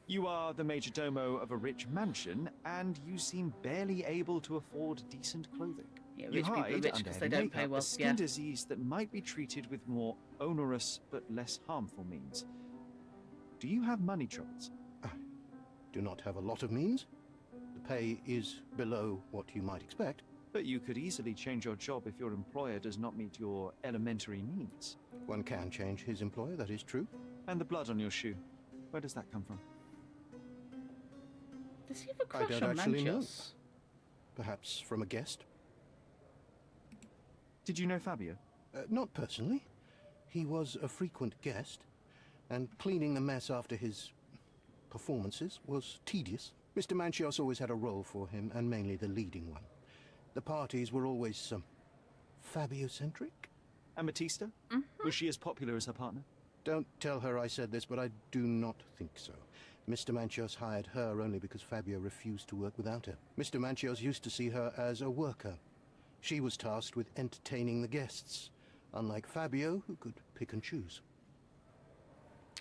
You are the major domo of a rich mansion, and you seem barely able to afford decent clothing. Yeah, You rich people are hide rich under because heavy they don't pay makeup well. a skin Yeah. disease that might be treated with more onerous but less harmful means. Do you have money troubles? Do not have a lot of means. The pay is below what you might expect. But you could easily change your job if your employer does not meet your elementary needs. One can change his employer, that is true. And the blood on your shoe, where does that come from? Does he have a I crush don't on actually know. Manchios? Perhaps from a guest? Did you know Fabio? Not personally. He was a frequent guest, and cleaning the mess after his performances was tedious. Mr. Manchios always had a role for him, and mainly the leading one. The parties were always, Fabio-centric? And Matista? Was she as popular as her partner? Don't tell her I said this, but I do not think so. Mr. Manchios hired her only because Fabio refused to work without her. Mr. Manchios used to see her as a worker. She was tasked with entertaining the guests, unlike Fabio, who could pick and choose.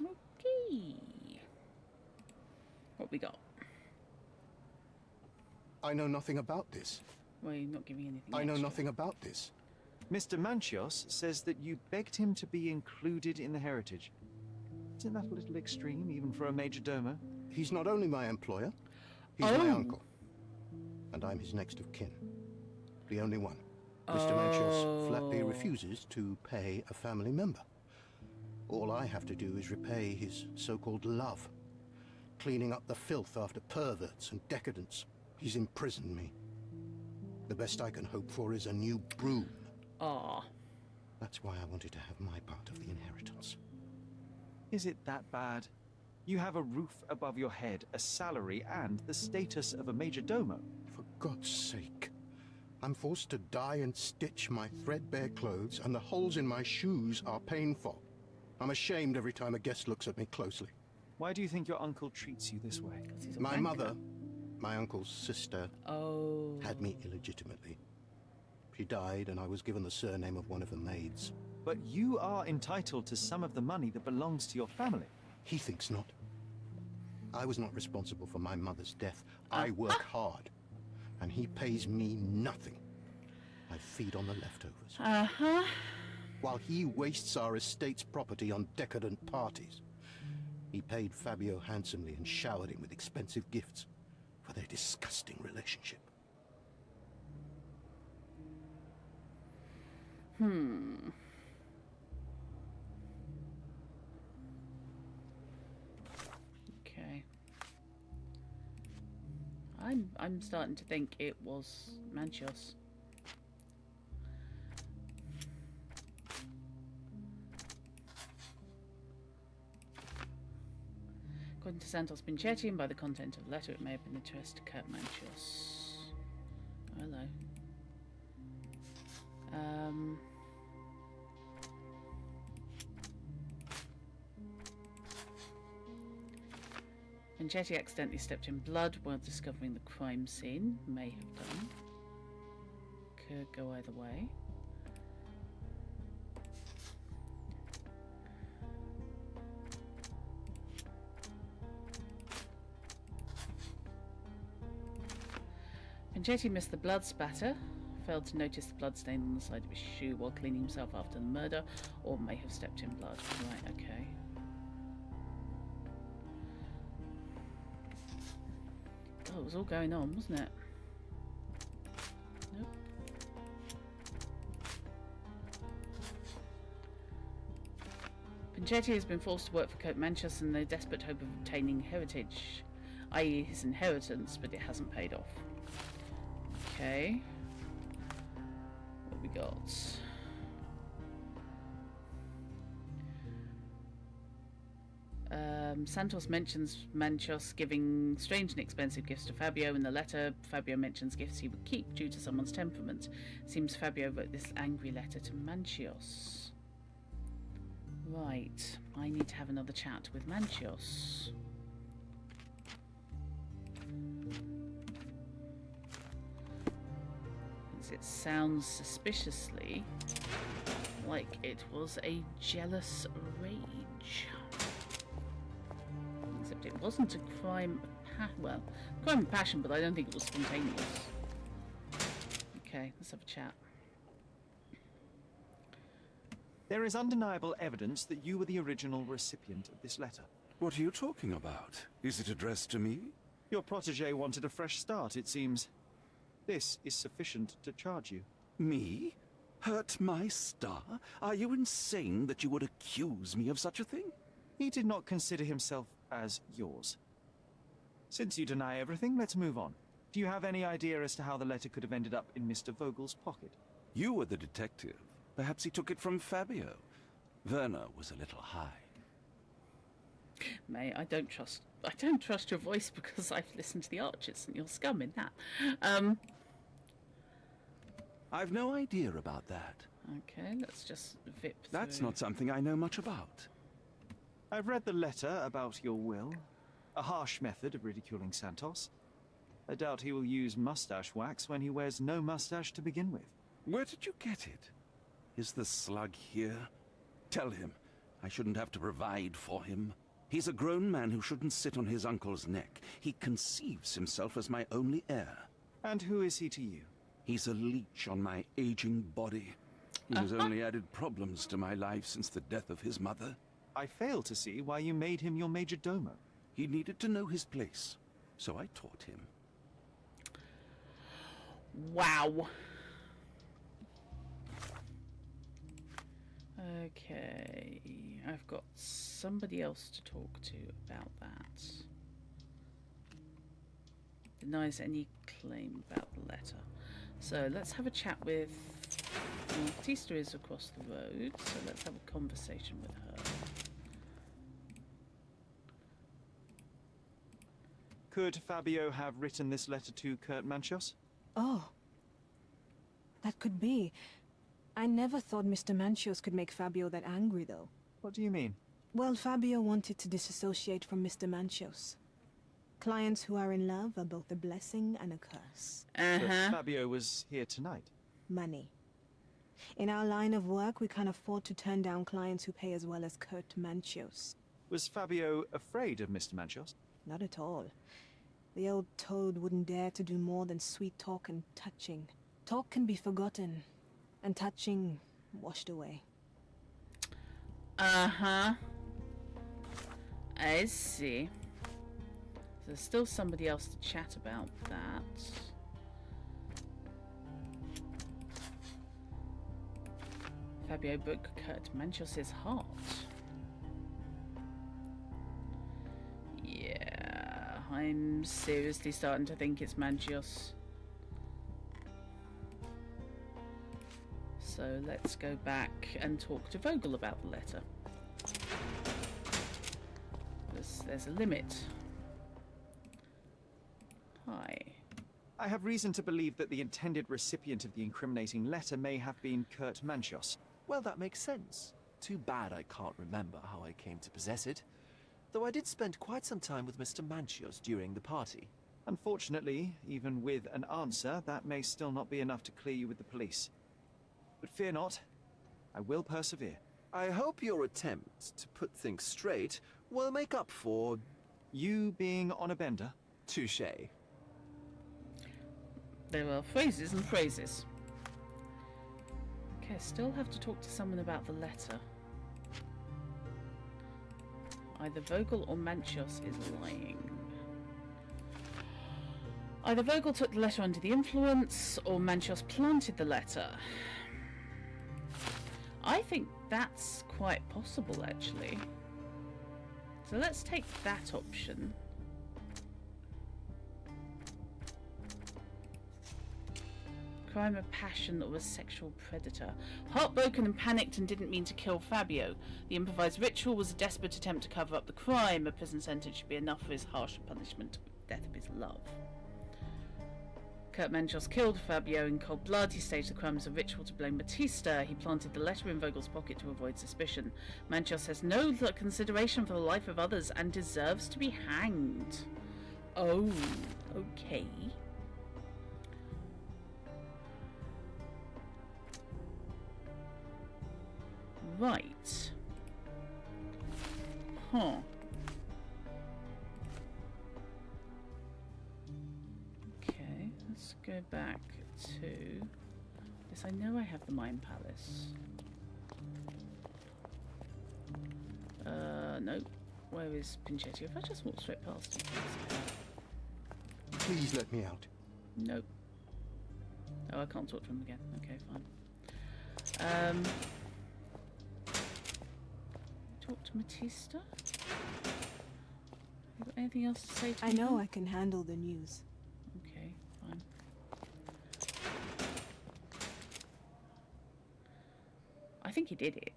Okay. What we got? I know nothing about this. Well, you're not giving anything I know extra. nothing about this. Mr. Manchios says that you begged him to be included in the heritage. Isn't that a little extreme, even for a major domo? He's not only my employer, he's my uncle. And I'm his next of kin. The only one. Mr. Manchios flatly refuses to pay a family member. All I have to do is repay his so-called love. Cleaning up the filth after perverts and decadents. He's imprisoned me. The best I can hope for is a new broom. That's why I wanted to have my part of the inheritance. Is it that bad? You have a roof above your head, a salary, and the status of a major domo. For God's sake. I'm forced to dye and stitch my threadbare clothes, and the holes in my shoes are painful. I'm ashamed every time a guest looks at me closely. Why do you think your uncle treats you this way? My mother, my uncle's sister, had me illegitimately. She died, and I was given the surname of one of the maids. But you are entitled to some of the money that belongs to your family. He thinks not. I was not responsible for my mother's death. I work hard, and he pays me nothing. I feed on the leftovers. While he wastes our estate's property on decadent parties. He paid Fabio handsomely and showered him with expensive gifts for their disgusting relationship. Okay. I'm starting to think it was Manchios. According to Santos Pinchetti, and by the content of the letter, it may have been addressed to Count Manchios. Hello. Pinchetti accidentally stepped in blood while discovering the crime scene. May have done. Could go either way. Pinchetti missed the blood spatter, failed to notice the blood stain on the side of his shoe while cleaning himself after the murder, or may have stepped in blood. Right, okay. Oh, it was all going on, wasn't it? Nope. Pinchetti has been forced to work for Count Manchios in the desperate hope of obtaining heritage, i.e. his inheritance, but it hasn't paid off. Okay. What we got? Santos mentions Manchios giving strange and expensive gifts to Fabio. In the letter, Fabio mentions gifts he would keep due to someone's temperament. Seems Fabio wrote this angry letter to Manchios. Right. I need to have another chat with Manchios. It sounds suspiciously like it was a jealous rage. Except it wasn't a crime of crime of passion, but I don't think it was spontaneous. Okay, let's have a chat. There is undeniable evidence that you were the original recipient of this letter. What are you talking about? Is it addressed to me? Your protege wanted a fresh start, it seems. This is sufficient to charge you. Me? Hurt my star? Are you insane that you would accuse me of such a thing? He did not consider himself as yours. Since you deny everything, let's move on. Do you have any idea as to how the letter could have ended up in Mr. Vogel's pocket? You were the detective. Perhaps he took it from Fabio. Werner was a little high. Mate, I don't trust your voice because I've listened to the Archers and you're scumming that. I've no idea about that. Okay, let's just vip through. That's not something I know much about. I've read the letter about your will. A harsh method of ridiculing Santos. I doubt he will use mustache wax when he wears no mustache to begin with. Where did you get it? Is the slug here? Tell him I shouldn't have to provide for him. He's a grown man who shouldn't sit on his uncle's neck. He conceives himself as my only heir. And who is he to you? He's a leech on my aging body. He has only added problems to my life since the death of his mother. I fail to see why you made him your major domo. He needed to know his place, so I taught him. Wow. Okay, I've got somebody else to talk to about that. Denies any claim about the letter. So let's have a chat with... Batista is across the road, so let's have a conversation with her. Could Fabio have written this letter to Kurt Manchos? Oh. That could be. I never thought Mr. Manchos could make Fabio that angry, though. What do you mean? Well, Fabio wanted to disassociate from Mr. Manchos. Clients who are in love are both a blessing and a curse. But Fabio was here tonight. Money. In our line of work, we can't afford to turn down clients who pay as well as Kurt Manchos. Was Fabio afraid of Mr. Manchos? Not at all. The old toad wouldn't dare to do more than sweet talk and touching. Talk can be forgotten, and touching washed away. I see. There's still somebody else to chat about that. Fabio broke Kurt Manchos' heart. Yeah, I'm seriously starting to think it's Manchos. So let's go back and talk to Vogel about the letter. There's a limit. Hi. I have reason to believe that the intended recipient of the incriminating letter may have been Kurt Manchos. Well, that makes sense. Too bad I can't remember how I came to possess it. Though I did spend quite some time with Mr. Manchos during the party. Unfortunately, even with an answer, that may still not be enough to clear you with the police. But fear not, I will persevere. I hope your attempt to put things straight will make up for... you being on a bender? Touché. There are phrases and phrases. Okay, I still have to talk to someone about the letter. Either Vogel or Manchos is lying. Either Vogel took the letter under the influence, or Manchos planted the letter. I think that's quite possible, actually. So let's take that option. Crime of passion or a sexual predator. Heartbroken and panicked and didn't mean to kill Fabio. The improvised ritual was a desperate attempt to cover up the crime. A prison sentence should be enough for his harsh punishment of death of his love. Kurt Manchos killed Fabio in cold blood. He staged the crime as a ritual to blame Batista. He planted the letter in Vogel's pocket to avoid suspicion. Manchos has no consideration for the life of others and deserves to be hanged. Oh, okay. Right. Huh. Okay, let's go back to this. I know I have the Mind Palace. No. Where is Pinchetti? If I just walk straight past him. Please let me out. Nope. Oh, I can't talk to him again. Okay, fine. Talk to Matista? You got anything else to say to me? I know I can handle the news. Okay, fine. I think he did it.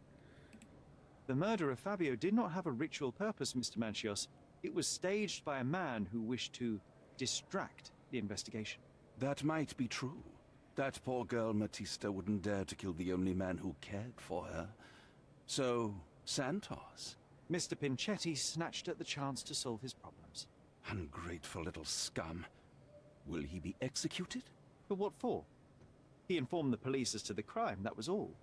The murder of Fabio did not have a ritual purpose, Mr. Manchios. It was staged by a man who wished to distract the investigation. That might be true. That poor girl Matista wouldn't dare to kill the only man who cared for her. So, Santos. Mr. Pinchetti snatched at the chance to solve his problems. Ungrateful little scum. Will he be executed? But what for? He informed the police as to the crime, that was all.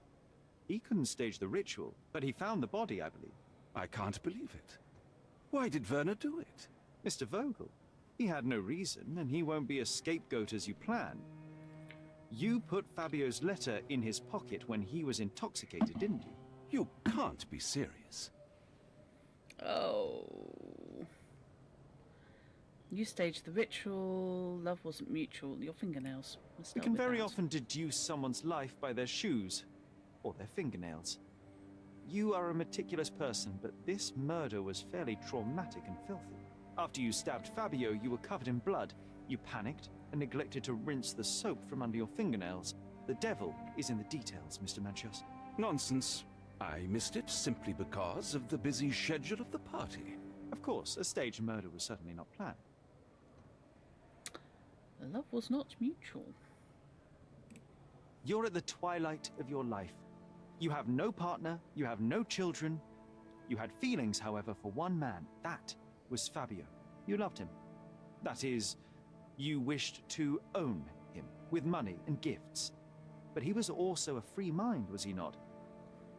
He couldn't stage the ritual, but he found the body, I believe. I can't believe it. Why did Werner do it? Mr. Vogel. He had no reason, and he won't be a scapegoat as you planned. You put Fabio's letter in his pocket when he was intoxicated, didn't you? You can't be serious. Oh. You staged the ritual. Love wasn't mutual. Your fingernails. We can very often deduce someone's life by their shoes or their fingernails. You are a meticulous person, but this murder was fairly traumatic and filthy. After you stabbed Fabio, you were covered in blood. You panicked and neglected to rinse the soap from under your fingernails. The devil is in the details, Mr. Manchios. Nonsense. I missed it simply because of the busy schedule of the party. Of course, a staged murder was certainly not planned. Love was not mutual. You're at the twilight of your life. You have no partner, you have no children. You had feelings, however, for one man. That was Fabio. You loved him. That is, you wished to own him with money and gifts. But he was also a free mind, was he not?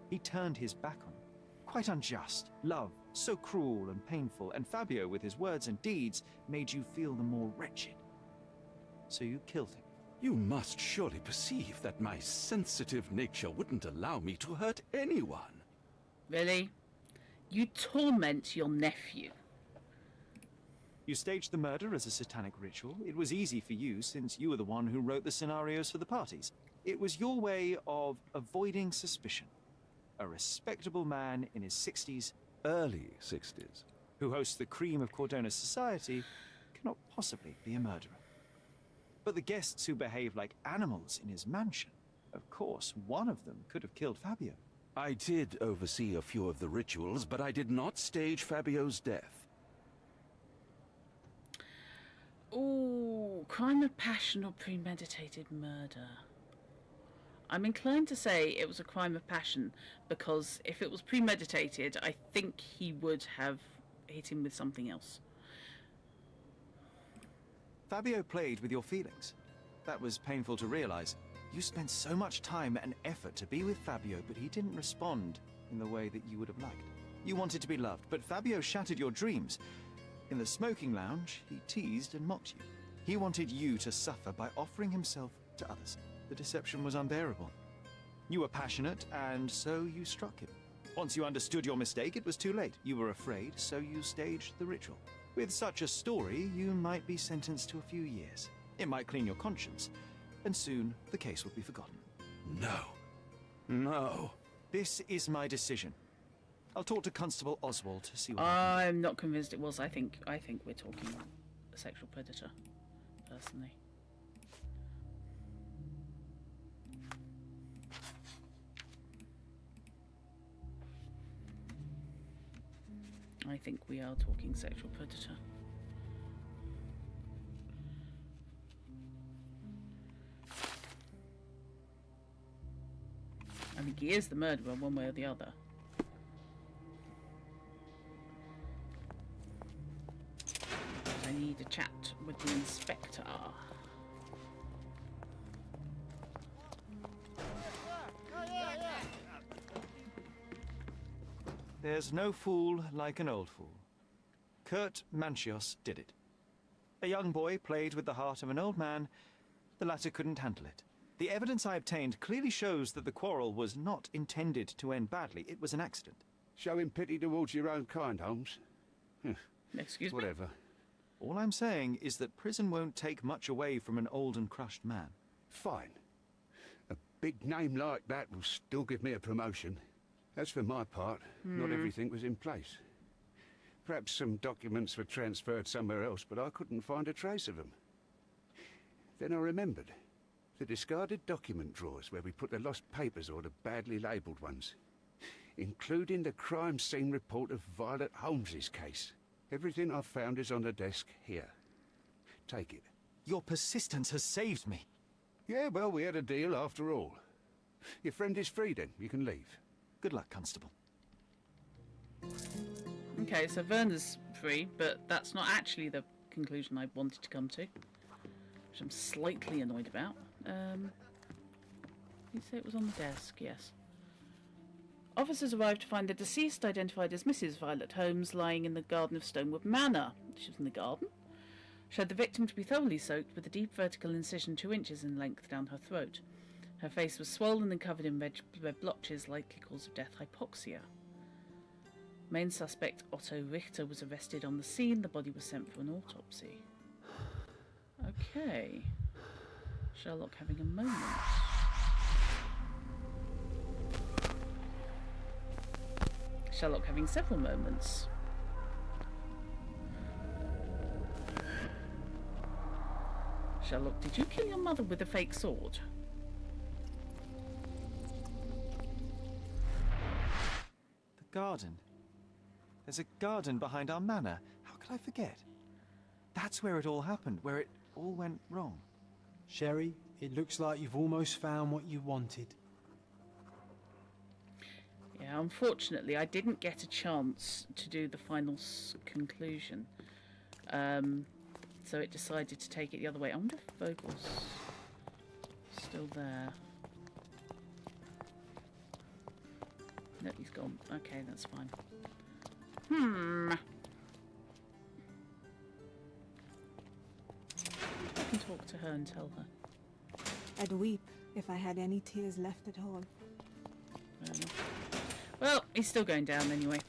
He turned his back on you. Quite unjust. Love, so cruel and painful, and Fabio, with his words and deeds, made you feel the more wretched. So you killed him. You must surely perceive that my sensitive nature wouldn't allow me to hurt anyone. Really? You torment your nephew. You staged the murder as a satanic ritual. It was easy for you, since you were the one who wrote the scenarios for the parties. It was your way of avoiding suspicion. A respectable man in his 60s, early 60s, who hosts the cream of Cordona's society, cannot possibly be a murderer. But the guests who behave like animals in his mansion, of course, one of them could have killed Fabio. I did oversee a few of the rituals, but I did not stage Fabio's death. Ooh, crime of passion or premeditated murder. I'm inclined to say it was a crime of passion, because if it was premeditated, I think he would have hit him with something else. Fabio played with your feelings. That was painful to realize. You spent so much time and effort to be with Fabio, but he didn't respond in the way that you would have liked. You wanted to be loved, but Fabio shattered your dreams. In the smoking lounge, he teased and mocked you. He wanted you to suffer by offering himself to others. The deception was unbearable. You were passionate, and so you struck him. Once you understood your mistake, it was too late. You were afraid, so you staged the ritual. With such a story, you might be sentenced to a few years. It might clean your conscience, and soon the case will be forgotten. No. No. This is my decision. I'll talk to Constable Oswald to see what I'm not convinced it was. I think we're talking a sexual predator, personally. I think we are talking sexual predator. I think he is the murderer, one way or the other. I need a chat with the inspector. There's no fool like an old fool. Kurt Manchios did it. A young boy played with the heart of an old man. The latter couldn't handle it. The evidence I obtained clearly shows that the quarrel was not intended to end badly. It was an accident. Showing pity towards your own kind, Holmes. Excuse me? Whatever. All I'm saying is that prison won't take much away from an old and crushed man. Fine. A big name like that will still give me a promotion. As for my part, not everything was in place. Perhaps some documents were transferred somewhere else, but I couldn't find a trace of them. Then I remembered. The discarded document drawers where we put the lost papers or the badly labelled ones. Including the crime scene report of Violet Holmes's case. Everything I've found is on the desk here. Take it. Your persistence has saved me. Yeah, well, we had a deal after all. Your friend is free then. You can leave. Good luck, Constable. Okay, so Werner's free, but that's not actually the conclusion I wanted to come to, which I'm slightly annoyed about. You say it was on the desk? Yes. Officers arrived to find the deceased, identified as Mrs. Violet Holmes, lying in the garden of Stonewood Manor. She was in the garden. Showed the victim to be thoroughly soaked with a deep vertical incision 2 inches in length down her throat. Her face was swollen and covered in red blotches, likely cause of death, hypoxia. Main suspect Otto Richter was arrested on the scene. The body was sent for an autopsy. Okay. Sherlock having a moment. Sherlock having several moments. Sherlock, did you kill your mother with a fake sword? The garden. There's a garden behind our manor. How could I forget? That's where it all happened, where it all went wrong. Sherry, it looks like you've almost found what you wanted. Yeah, unfortunately, I didn't get a chance to do the final conclusion. So it decided to take it the other way. I wonder if Vogel's still there. No, he's gone. Okay, that's fine. I can talk to her and tell her. I'd weep if I had any tears left at all. Fair enough. Well, he's still going down anyway.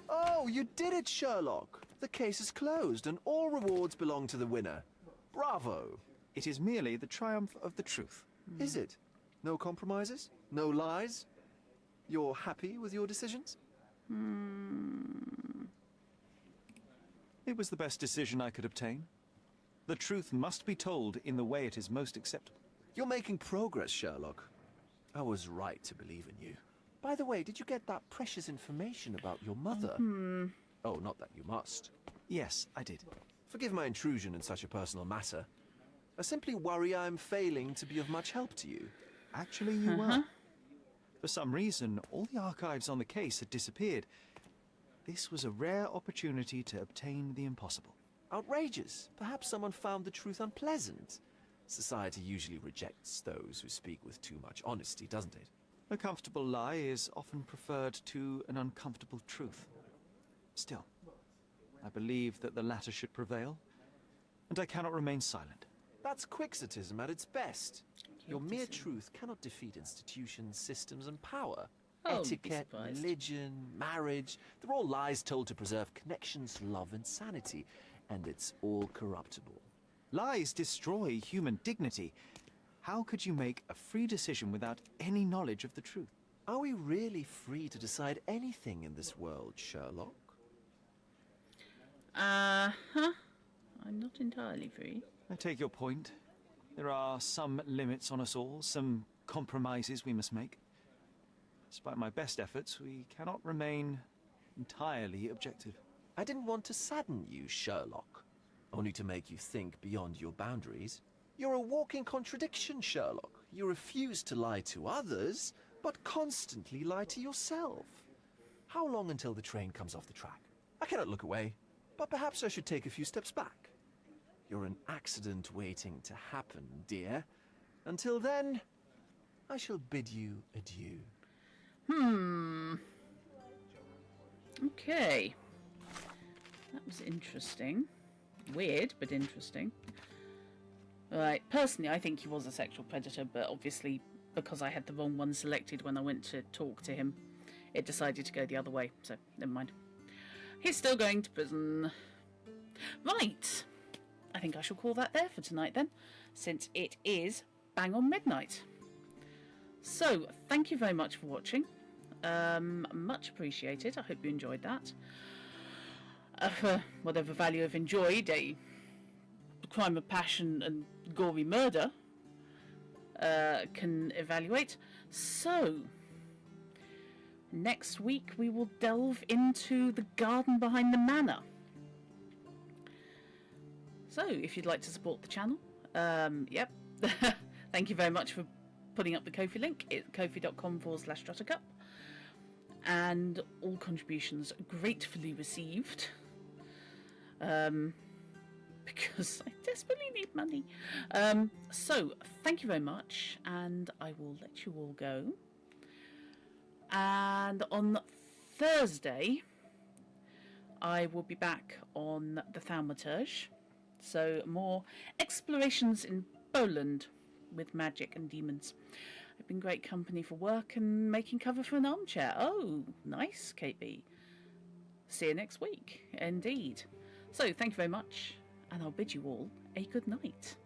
Oh, you did it, Sherlock! The case is closed and all rewards belong to the winner. Bravo! It is merely the triumph of the truth. Is it? No compromises? No lies? You're happy with your decisions? It was the best decision I could obtain. The truth must be told in the way it is most acceptable. You're making progress, Sherlock. I was right to believe in you. By the way, did you get that precious information about your mother? Oh, not that you must. Yes, I did. Forgive my intrusion in such a personal matter. I simply worry I'm failing to be of much help to you. Actually, you were. For some reason, all the archives on the case had disappeared. This was a rare opportunity to obtain the impossible. Outrageous. Perhaps someone found the truth unpleasant. Society usually rejects those who speak with too much honesty, doesn't it? A comfortable lie is often preferred to an uncomfortable truth. Still, I believe that the latter should prevail, and I cannot remain silent. That's quixotism at its best. Your mere truth cannot defeat institutions, systems, and power. Etiquette, religion, marriage, they're all lies told to preserve connections, love, and sanity, and it's all corruptible. Lies destroy human dignity. How could you make a free decision without any knowledge of the truth? Are we really free to decide anything in this world, Sherlock? I'm not entirely free. I take your point. There are some limits on us all, some compromises we must make. Despite my best efforts, we cannot remain entirely objective. I didn't want to sadden you, Sherlock, only to make you think beyond your boundaries. You're a walking contradiction, Sherlock. You refuse to lie to others, but constantly lie to yourself. How long until the train comes off the track? I cannot look away, but perhaps I should take a few steps back. You're an accident waiting to happen, dear. Until then, I shall bid you adieu. Okay. That was interesting. Weird, but interesting. Right, personally, I think he was a sexual predator, but obviously because I had the wrong one selected when I went to talk to him, it decided to go the other way, so never mind. He's still going to prison. Right, I think I shall call that there for tonight then, since it is bang on midnight. So, thank you very much for watching. Much appreciated. I hope you enjoyed that. For whatever value of enjoyed, a crime of passion and gory murder can evaluate. So, next week we will delve into the garden behind the manor. So, if you'd like to support the channel, yep, thank you very much for putting up the Ko-fi link. It's kofi.com/Druttercup. And all contributions gratefully received. Because I desperately need money. So, thank you very much, and I will let you all go. And on Thursday, I will be back on the Thaumaturge. So, more explorations in Poland with magic and demons. I've been great company for work and making cover for an armchair. Oh, nice, KB. See you next week, indeed. So, thank you very much, and I'll bid you all a good night.